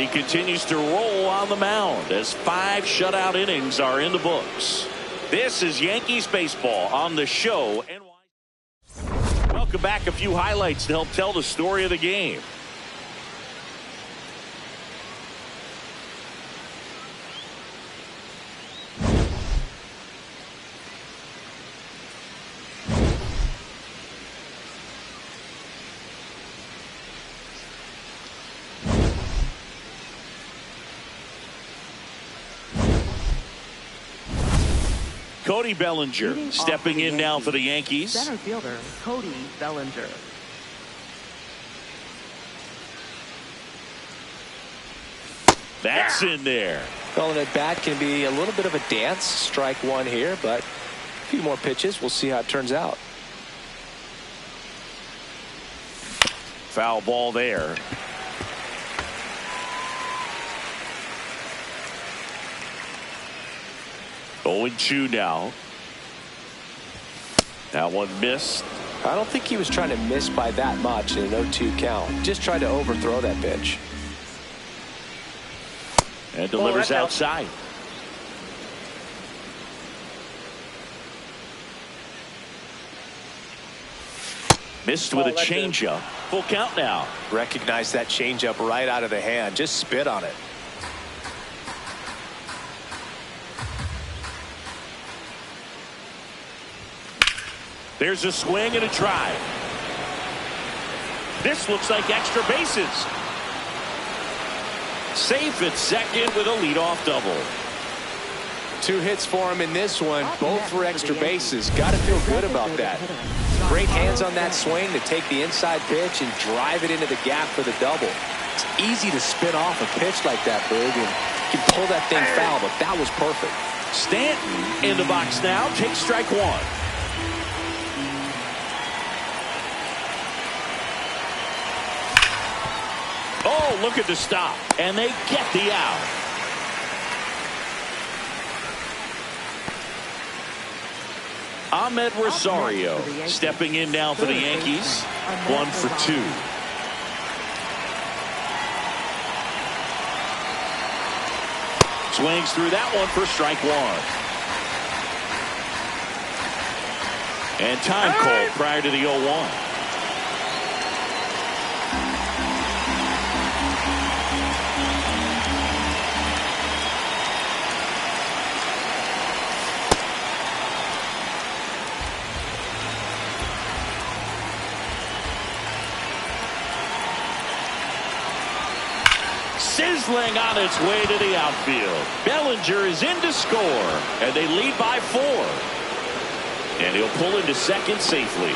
He continues to roll on the mound as 5 shutout innings are in the books. This is Yankees baseball on the show. Welcome back. A few highlights to help tell the story of the game. Cody Bellinger stepping in now for the Yankees. Center fielder, Cody Bellinger. That's in there. Well, and at bat can be a little bit of a dance. Strike 1 here, but a few more pitches. We'll see how it turns out. Foul ball there. Oh, 0-2 now. That one missed. I don't think he was trying to miss by that much in an 0-2 count. Just tried to overthrow that pitch. And delivers outside. Missed with a changeup. Full count now. Recognize that changeup right out of the hand. Just spit on it. There's a swing and a drive. This looks like extra bases. Safe at second with a leadoff double. 2 hits for him in this one. Both for extra bases. Got to feel good about that. Great hands on that swing to take the inside pitch and drive it into the gap for the double. It's easy to spin off a pitch like that, Boog, and you can pull that thing foul, but that was perfect. Stanton in the box now. Takes strike 1. Oh, look at the stop. And they get the out. Ahmed Rosario stepping in now for the Yankees. 1 for 2. Swings through that one for strike 1. And time called prior to the 0-1. Sizzling on its way to the outfield. Bellinger is in to score, and they lead by 4. And he'll pull into second safely.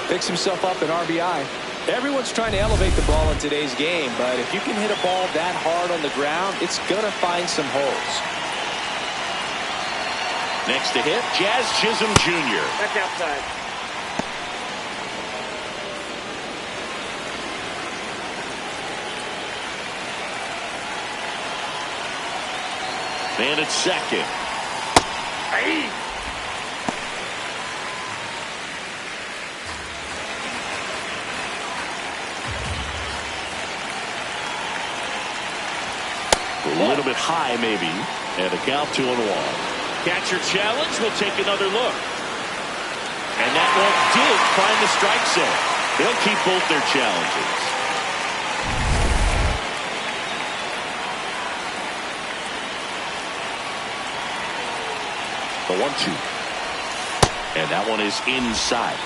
Picks himself up an RBI. Everyone's trying to elevate the ball in today's game, but if you can hit a ball that hard on the ground, it's going to find some holes. Next to hit, Jazz Chisholm Jr. That's outside. Man at second. Hey. A little bit high, maybe. And a count 2-1. Catcher challenge. We'll take another look. And that one did find the strike zone. They'll keep both their challenges. The 1-2. And that one is inside.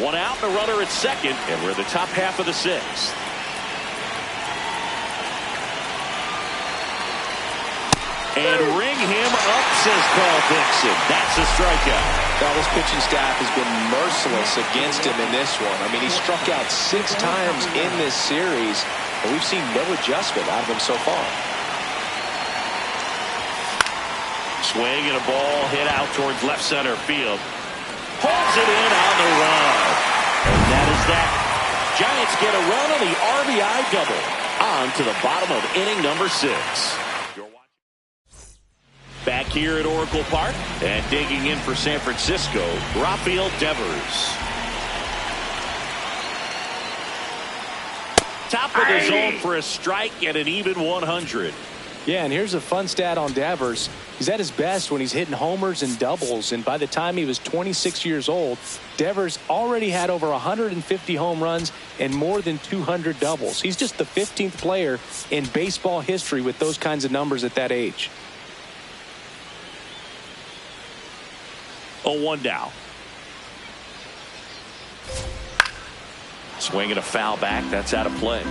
One out, the runner at second, and we're in the top half of the sixth. And ring him up, says Paul Dixon. That's a strikeout. Well, this pitching staff has been merciless against him in this one. I mean, he struck out 6 times in this series, and we've seen no adjustment out of him so far. Swing and a ball hit out towards left center field. Pulls it in on the run. And that is that. Giants get a run on the RBI double. On to the bottom of inning number 6. Back here at Oracle Park and digging in for San Francisco, Rafael Devers. Top of the zone for a strike and an even 100. Yeah, and here's a fun stat on Devers. He's at his best when he's hitting homers and doubles, and by the time he was 26 years old, Devers already had over 150 home runs and more than 200 doubles. He's just the 15th player in baseball history with those kinds of numbers at that age. 0-1 now. Swing and a foul back. That's out of play.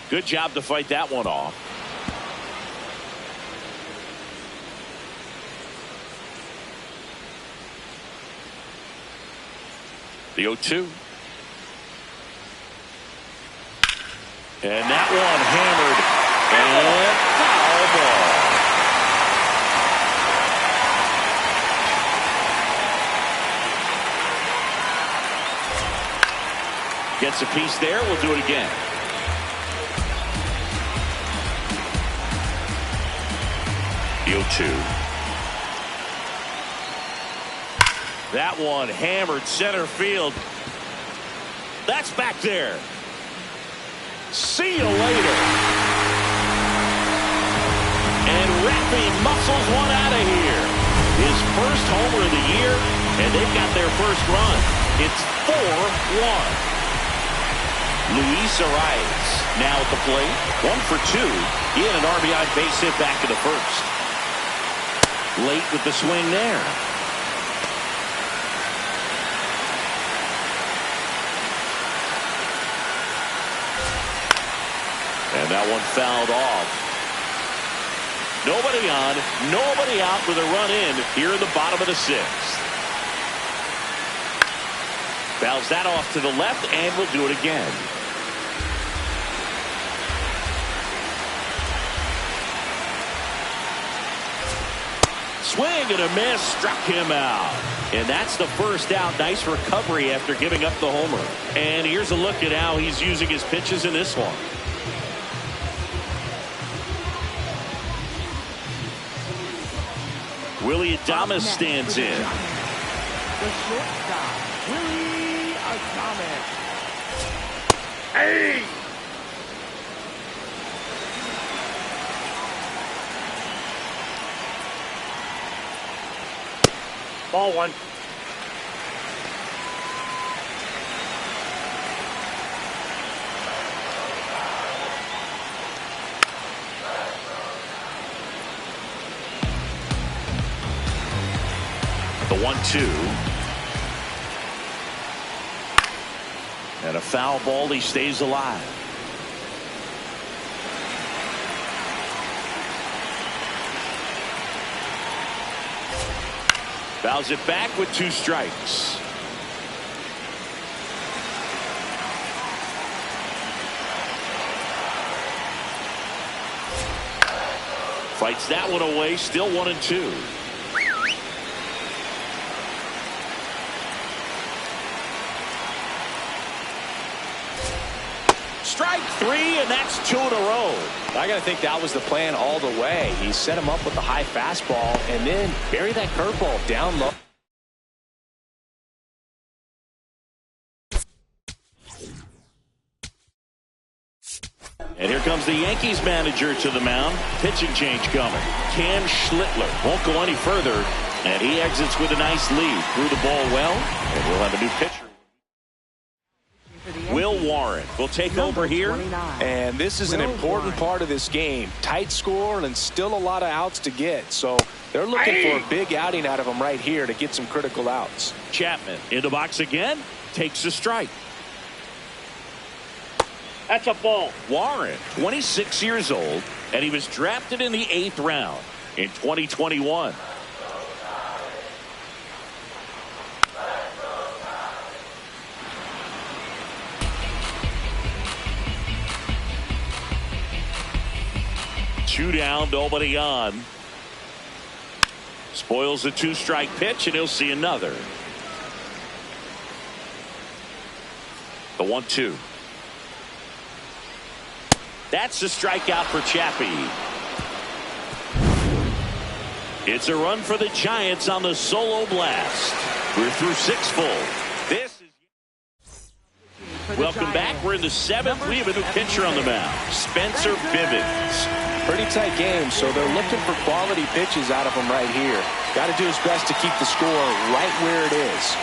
Good job to fight that one off. The 0-2. And that one hammered. And foul ball. Gets a piece there. We'll do it again. The 0-2. That one hammered center field. That's back there. See you later. And Raffy muscles one out of here. His first homer of the year, and they've got their first run. It's 4-1. Luis Arias now at the plate. 1 for 2. He had an RBI base hit back in the first. Late with the swing there. And that one fouled off. Nobody on, nobody out with a run in here in the bottom of the 6th. Fouls that off to the left, and we'll do it again. Swing and a miss, struck him out. And that's the first out. Nice recovery after giving up the homer. And here's a look at how he's using his pitches in this one. Willie Adames stands in. The shortstop, Willie Adames. Hey! Ball 1. The 1-2. And a foul ball. He stays alive. Fouls it back with 2 strikes. Fights that one away. Still 1-2. Strike three, and that's 2 in a row. I got to think that was the plan all the way. He set him up with the high fastball and then bury that curveball down low. And here comes the Yankees manager to the mound. Pitching change coming. Cam Schlittler won't go any further, and he exits with a nice lead. Threw the ball well, and we'll have a new pitcher. Will Warren will take over here. 29. And this is an important part of this game. Tight score and still a lot of outs to get. So they're looking for a big outing out of him right here to get some critical outs. Chapman in the box again. Takes a strike. That's a ball. Warren, 26 years old, and he was drafted in the 8th round in 2021. Two down, nobody on. Spoils a 2-strike pitch, and he'll see another. The 1-2. That's the strikeout for Chappie. It's a run for the Giants on the solo blast. We're through 6 full. This is welcome back. We're in the 7th. We have a new pitcher on the mound, Spencer Bivens. Pretty tight game, so they're looking for quality pitches out of him right here. Got to do his best to keep the score right where it is.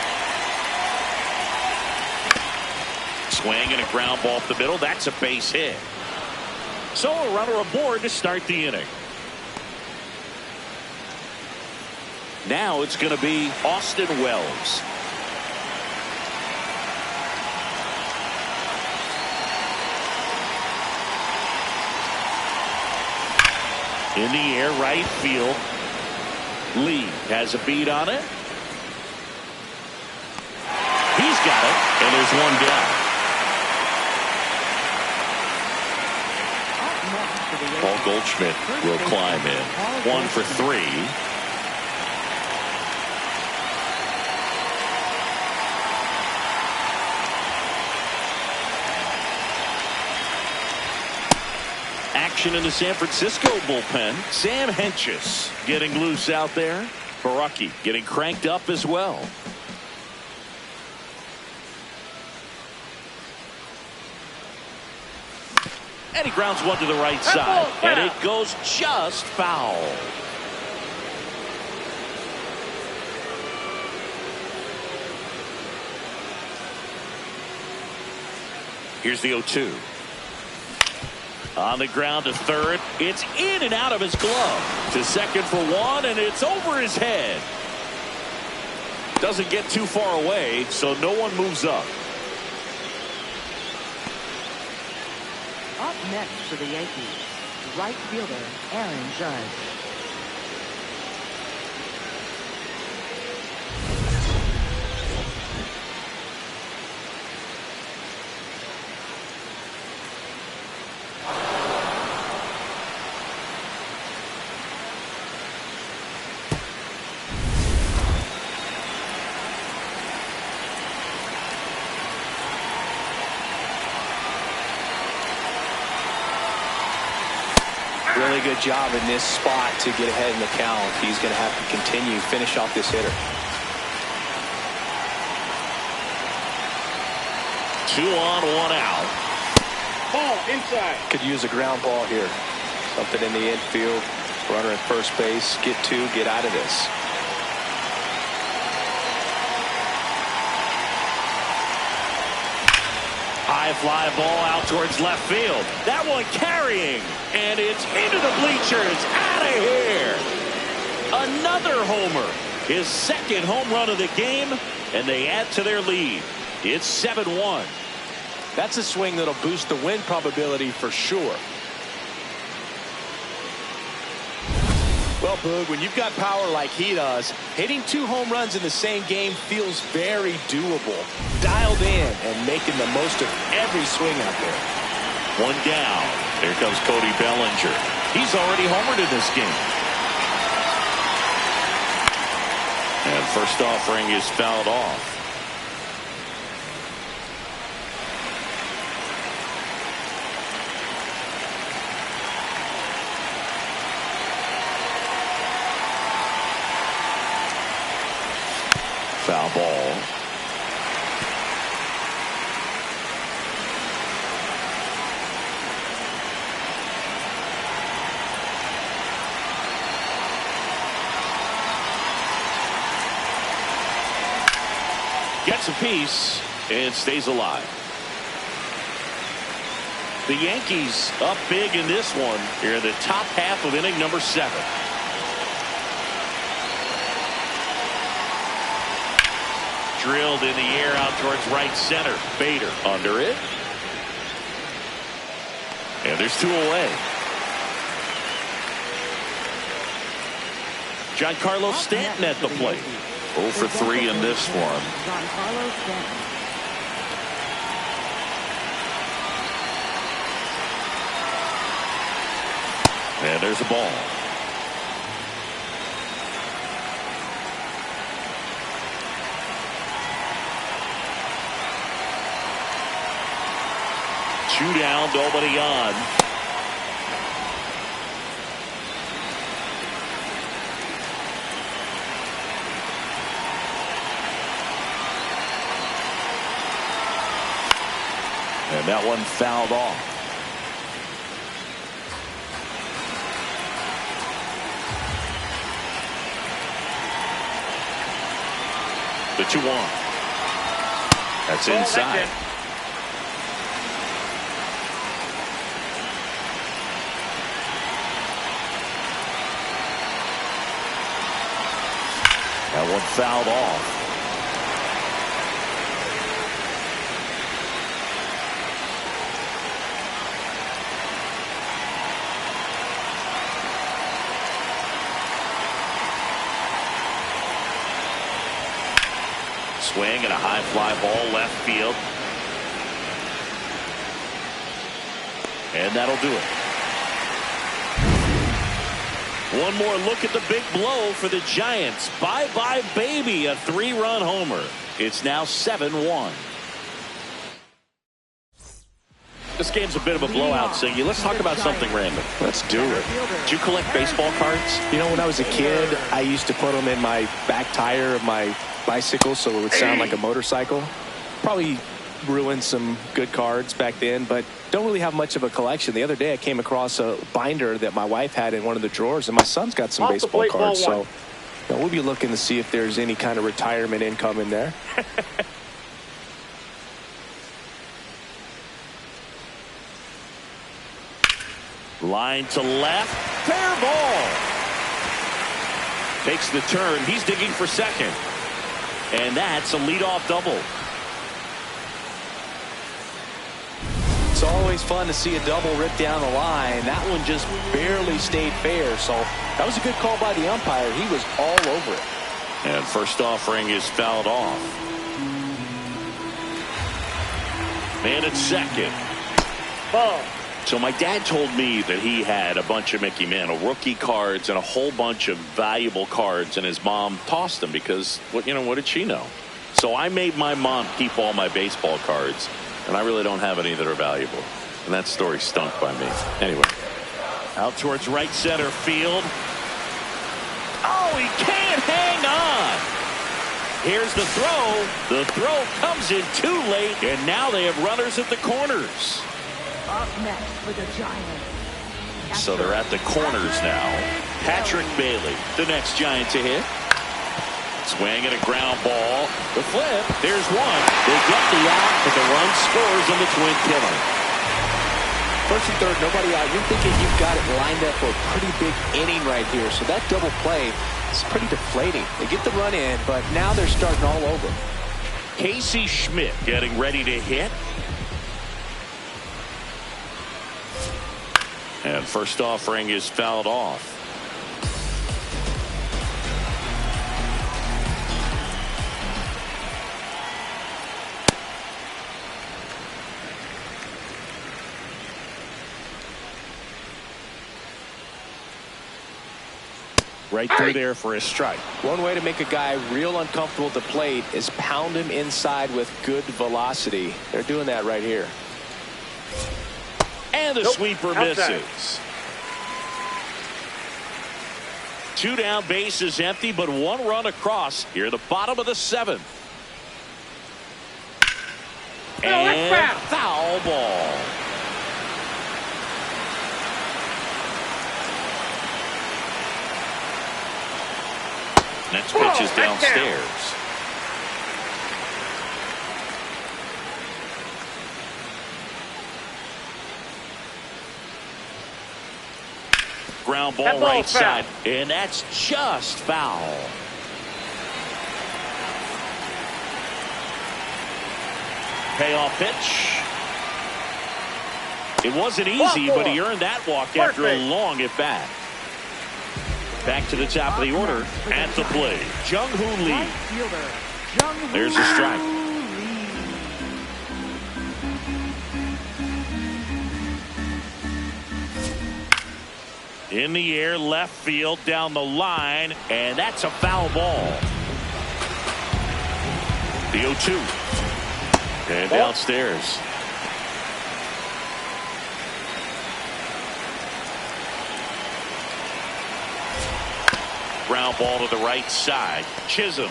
Swing and a ground ball up the middle. That's a base hit. So a runner aboard to start the inning. Now it's going to be Austin Wells. In the air, right field. Lee has a beat on it. He's got it, and there's one down. Paul Goldschmidt will climb in. 1 for 3. Action in the San Francisco bullpen. Sam Hentges getting loose out there. Baraki getting cranked up as well. And he grounds one to the right side. And it goes just foul. Here's the 0-2. On the ground to third. It's in and out of his glove. To second for 1, and it's over his head. Doesn't get too far away, so no one moves up. Up next for the Yankees, right fielder Aaron Judge. Really good job in this spot to get ahead in the count. He's going to have to continue, finish off this hitter. 2 on, 1 out. Ball inside. Could use a ground ball here. Something in the infield. Runner at first base. Get 2, get out of this. High fly ball out towards left field. That one carrying, and it's into the bleachers. Out of here. Another homer. His 2nd home run of the game, and they add to their lead. It's 7-1. That's a swing that'll boost the win probability for sure. Well, Boog, when you've got power like he does, hitting 2 home runs in the same game feels very doable. Dialed in and making the most of every swing out there. 1 down. There comes Cody Bellinger. He's already homered in this game. And first offering is fouled off. Foul ball. Gets a piece and stays alive. The Yankees up big in this one here in the top half of inning number 7. Drilled in the air out towards right center. Bader under it. And there's 2 away. Giancarlo Stanton at the plate. 0 for 3 in this one. Giancarlo Stanton. And there's a ball. Two down, nobody on. And that one fouled off. The 2-1. That's inside. That one fouled off. Swing and a high fly ball left field. And that'll do it. One more look at the big blow for the Giants. Bye-bye, baby. A 3-run homer. It's now 7-1. This game's a bit of a blowout, Siggy. Let's talk about something random. Let's do it. Did you collect baseball cards? You know, when I was a kid, I used to put them in my back tire of my bicycle so it would sound like a motorcycle. Probably ruined some good cards back then, but don't really have much of a collection. The other day I came across a binder that my wife had in one of the drawers, and my son's got some baseball cards. So we'll be looking to see if there's any kind of retirement income in there. Line to left. Fair ball. Takes the turn. He's digging for second. And that's a leadoff double. It's always fun to see a double rip down the line. That one just barely stayed fair. So that was a good call by the umpire. He was all over it. And first offering is fouled off. And it's second. Ball. So my dad told me that he had a bunch of Mickey Mantle rookie cards and a whole bunch of valuable cards, and his mom tossed them because, what did she know? So I made my mom keep all my baseball cards, and I really don't have any that are valuable. And that story stunk by me. Anyway, out towards right center field. Oh, he can't hang on. Here's the throw. The throw comes in too late, and now they have runners at the corners. Up next for the Giants. So they're at the corners now. Patrick Bailey, the next Giant to hit. Swing and a ground ball. The flip. There's one. They get the out, but the run scores on the twin killer. First and third, nobody out. You're thinking you've got it lined up for a pretty big inning right here. So that double play is pretty deflating. They get the run in, but now they're starting all over. Casey Schmidt getting ready to hit. And first offering is fouled off. Right through there for a strike. One way to make a guy real uncomfortable at the plate is pound him inside with good velocity. They're doing that right here. And the sweeper misses. 2 down, base is empty, but 1 run across here at the bottom of the 7th. And foul ball. Next pitch is downstairs. Ground ball right side, and that's just foul. Payoff pitch. It wasn't easy, but he earned that walk after a long at bat. Back to the top of the order at the plate. Jung-Hoo Lee. There's a strike. In the air, left field, down the line, and that's a foul ball. The 0-2. And downstairs. Ground ball to the right side. Chisholm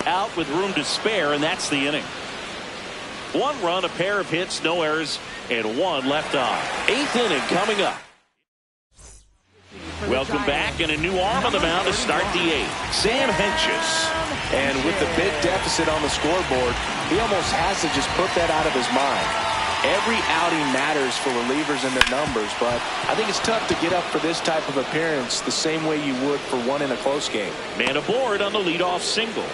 out with room to spare, and that's the inning. 1 run, a pair of hits, no errors, and 1 left on. 8th inning coming up. Welcome back, and a new arm on the mound to start the 8th. Sam Hentges. And with the big deficit on the scoreboard, he almost has to just put that out of his mind. Every outing matters for relievers and their numbers, but I think it's tough to get up for this type of appearance the same way you would for one in a close game. Man aboard on the leadoff single.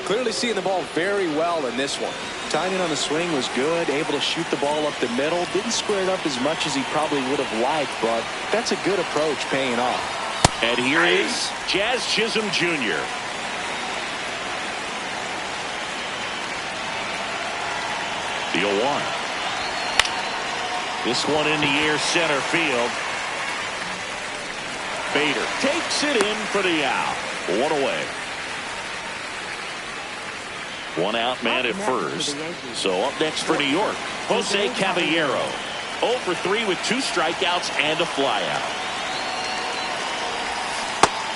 Clearly seeing the ball very well in this one. Timing on the swing was good, able to shoot the ball up the middle. Didn't square it up as much as he probably would have liked, but that's a good approach paying off. And here is Jazz Chisholm Jr. The 0-1. This one in the air, center field. Bader takes it in for the out. 1 away. 1 out, man at first. So up next for New York, Jose Caballero. 0 for 3 with 2 strikeouts and a flyout.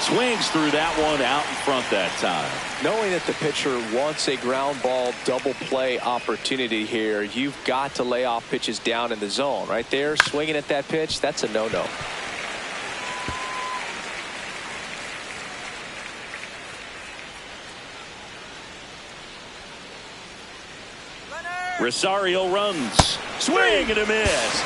Swings through that one, out in front that time. Knowing that the pitcher wants a ground ball double play opportunity here, you've got to lay off pitches down in the zone. Right there, swinging at that pitch, that's a no-no. Rosario runs. Swing and a miss.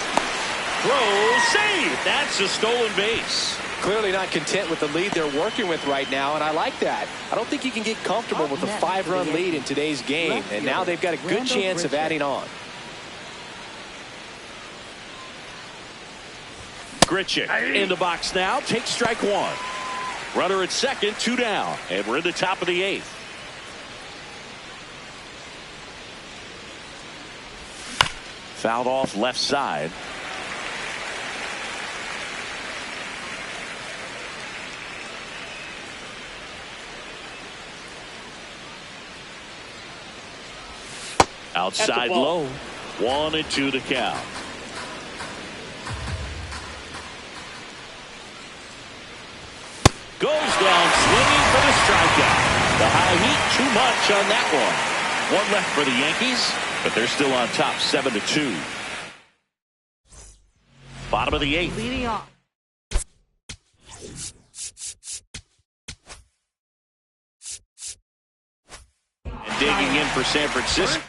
Throw, save. That's a stolen base. Clearly not content with the lead they're working with right now, and I like that. I don't think you can get comfortable with a 5-run lead in today's game, and now they've got a good chance of adding on. Grichuk in the box now. Takes strike 1. Runner at second, 2 down, and we're in the top of the 8th. Fouled off left side. Outside low. 1-2 to count. Goes down swinging for the strikeout. The high heat, too much on that one. 1 left for the Yankees, but they're still on top, 7-2. Bottom of the 8th. Leading off. And digging in for San Francisco.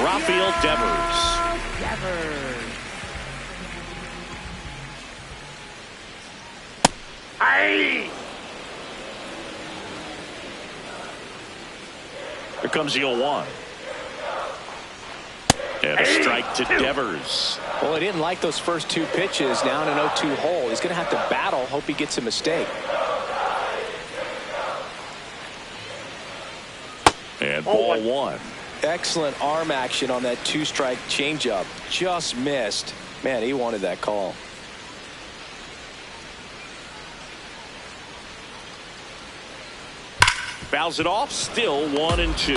Rafael Devers. Here comes the 0-1. And a strike to Devers. Well, he didn't like those first 2 pitches. Now in an 0-2 hole. He's going to have to battle. Hope he gets a mistake. And ball 1. Excellent arm action on that 2-strike changeup. Just missed. Man, he wanted that call. Fouls it off. Still 1-2.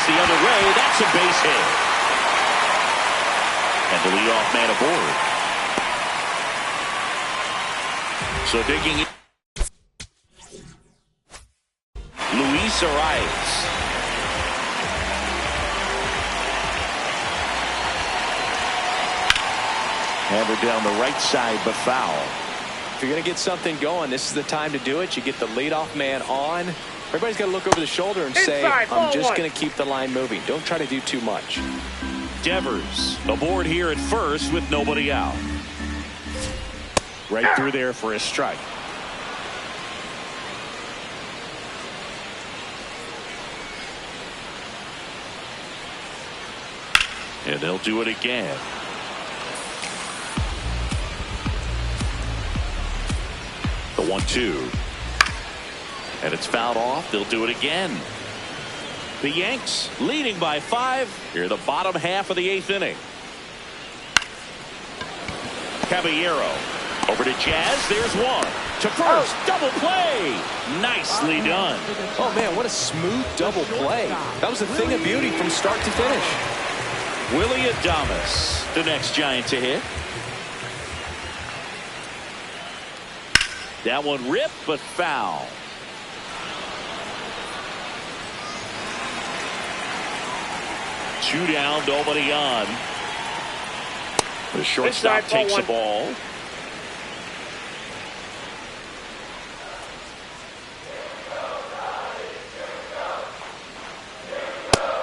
the other way. That's a base hit. And the leadoff man aboard. So digging in. Luis Arias. Hammered down the right side, but foul. If you're going to get something going, this is the time to do it. You get the leadoff man on. Everybody's got to look over the shoulder and say, I'm just going to keep the line moving. Don't try to do too much. Devers aboard here at first with nobody out. Right through there for a strike. And they'll do it again. The 1-2. And it's fouled off. They'll do it again. The Yanks leading by 5 here in the bottom half of the 8th inning. Caballero over to Jazz. There's one. To first. Double play. Nicely done. Oh, man, what a smooth double play. That was a thing of beauty from start to finish. Willie Adames, the next Giant to hit. That one ripped, but foul. Two down, nobody on. The shortstop takes the ball.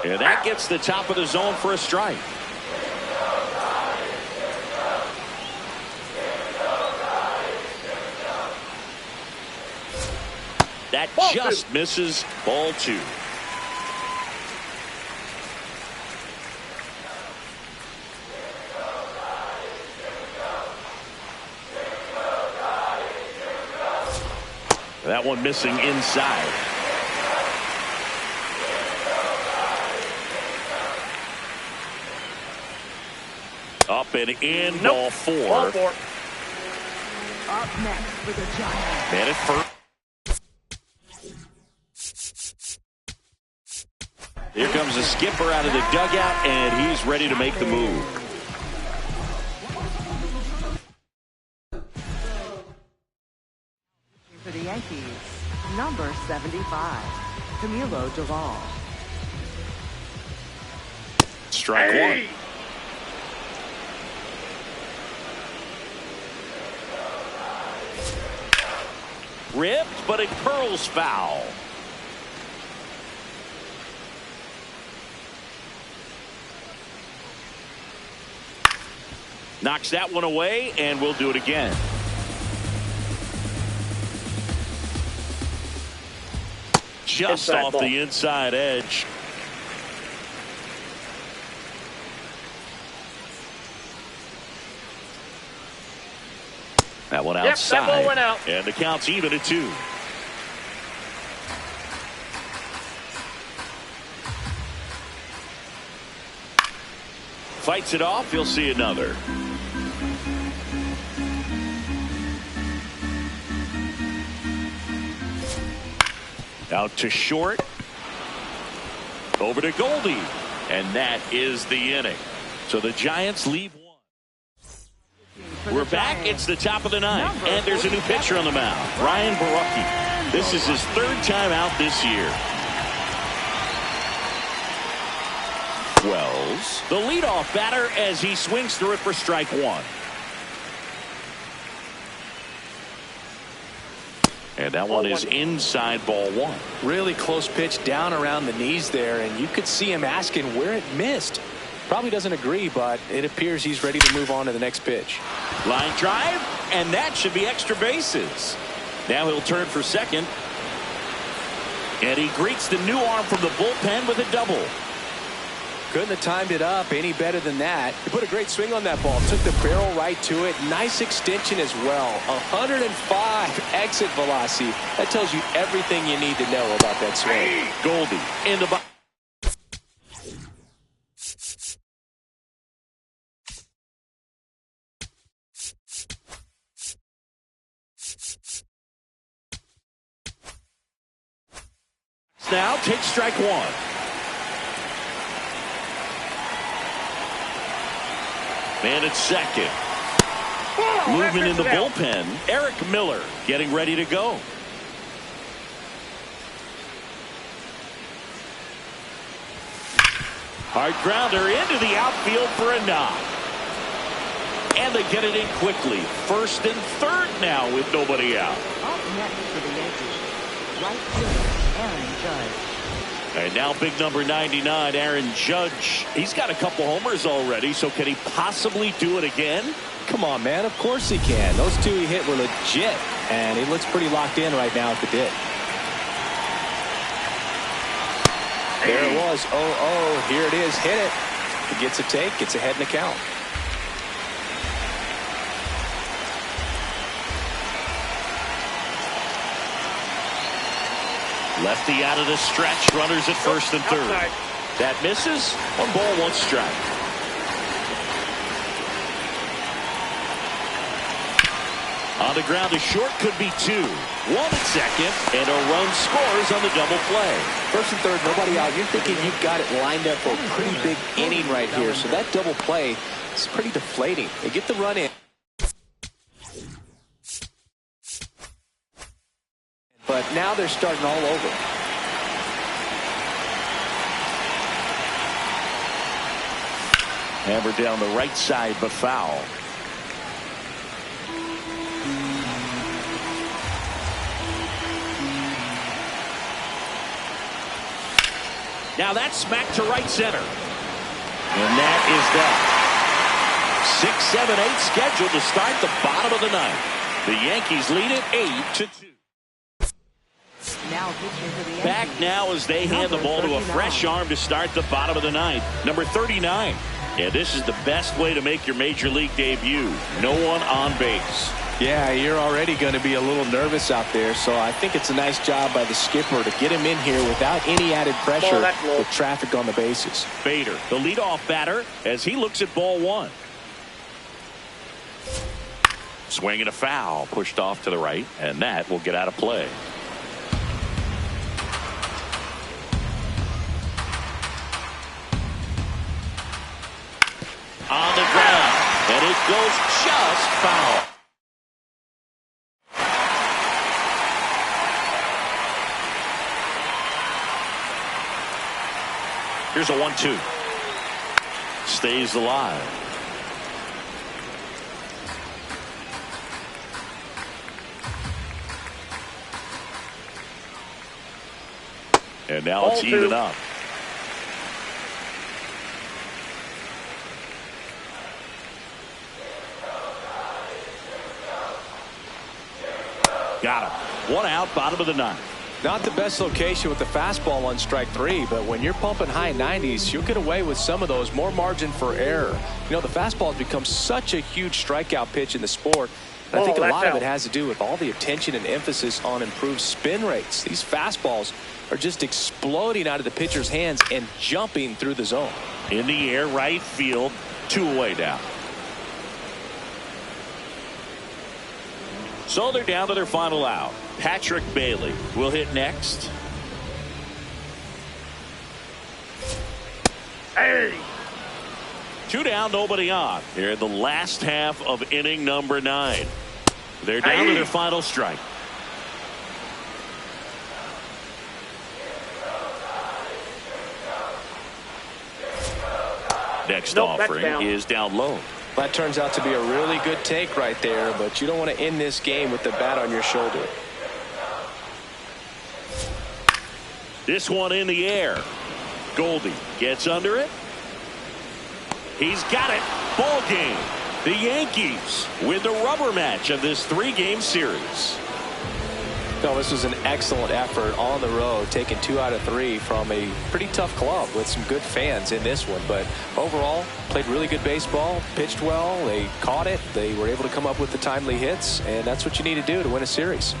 And that gets the top of the zone for a strike. That just misses. Ball 2. That one missing inside. Up and in. Ball 4. Up next for the Giants. Man at first. Here comes the skipper out of the dugout, and he's ready to make the move. For the Yankees, number 75, Camilo Doval. Strike one. Ripped, but it curls foul. Knocks that one away, and we'll do it again. Just off the inside edge. That one outside. That ball went out. And the count's even at 2. Fights it off. He'll see another. Out to short. Over to Goldie. And that is the inning. So the Giants leave 1. We're back. It's the top of the 9th. And there's a new pitcher on the mound. Ryan Barucki. This is his 3rd time out this year. Wells, the leadoff batter, as he swings through it for strike 1. And that one is inside, ball 1. Really close pitch down around the knees there, and you could see him asking where it missed. Probably doesn't agree, but it appears he's ready to move on to the next pitch. Line drive, and that should be extra bases. Now he'll turn for second. And he greets the new arm from the bullpen with a double. Couldn't have timed it up any better than that. He put a great swing on that ball. Took the barrel right to it. Nice extension as well. 105 exit velocity. That tells you everything you need to know about that swing. Goldie in the box. Now take strike 1. Man at second. Movement in the bullpen. Eric Miller getting ready to go. Hard grounder into the outfield for a knock. And they get it in quickly. First and third now with nobody out. Up next for the Yankees, right fielder Aaron Judge. And now big number 99, Aaron Judge. He's got a couple homers already, so can he possibly do it again? Come on, man. Of course he can. Those two he hit were legit, and he looks pretty locked in right now at the dick. There it was. Oh, here it is. Hit it. He gets a take, gets ahead in the count. Lefty out of the stretch. Runners at first and third. Outside. That misses. 1 ball, 1 strike. On the ground to short, could be 2. 1 at second, and a run scores on the double play. First and third, nobody out. You're thinking you've got it lined up for a pretty big inning right here. So that double play is pretty deflating. They get the run in. But now they're starting all over. Hammered down the right side, but foul. Now that's smacked to right center. And that is that. 6, 7, 8 scheduled to start the bottom of the ninth. The Yankees lead it 8-2. Now pitching for the Yankees. Back now as they hand the ball to a fresh arm to start the bottom of the ninth. Number 39. And this is the best way to make your major league debut. No one on base. Yeah, you're already going to be a little nervous out there, so I think it's a nice job by the skipper to get him in here without any added pressure with traffic on the bases. Bader, the leadoff batter, as he looks at ball 1. Swing and a foul, pushed off to the right, and that will get out of play. On the ground, and it goes just foul. Here's a 1-2. Stays alive. And now it's even up. Got him. 1 out, bottom of the ninth. Not the best location with the fastball on strike 3, but when you're pumping high 90s, you'll get away with some of those. More margin for error. You know, the fastball has become such a huge strikeout pitch in the sport. And I think a lot of it has to do with all the attention and emphasis on improved spin rates. These fastballs are just exploding out of the pitcher's hands and jumping through the zone. In the air, right field, 2 away down. So they're down to their final out. Patrick Bailey will hit next. Hey! 2 down, nobody on. Here in the last half of inning number 9. They're down to their final strike. Next offering is down low. That turns out to be a really good take right there, but you don't want to end this game with the bat on your shoulder. This one in the air. Goldie gets under it. He's got it. Ball game. The Yankees win the rubber match of this 3-game series. No, this was an excellent effort on the road, taking 2 out of 3 from a pretty tough club with some good fans in this one. But overall, played really good baseball, pitched well, they caught it, they were able to come up with the timely hits, and that's what you need to do to win a series.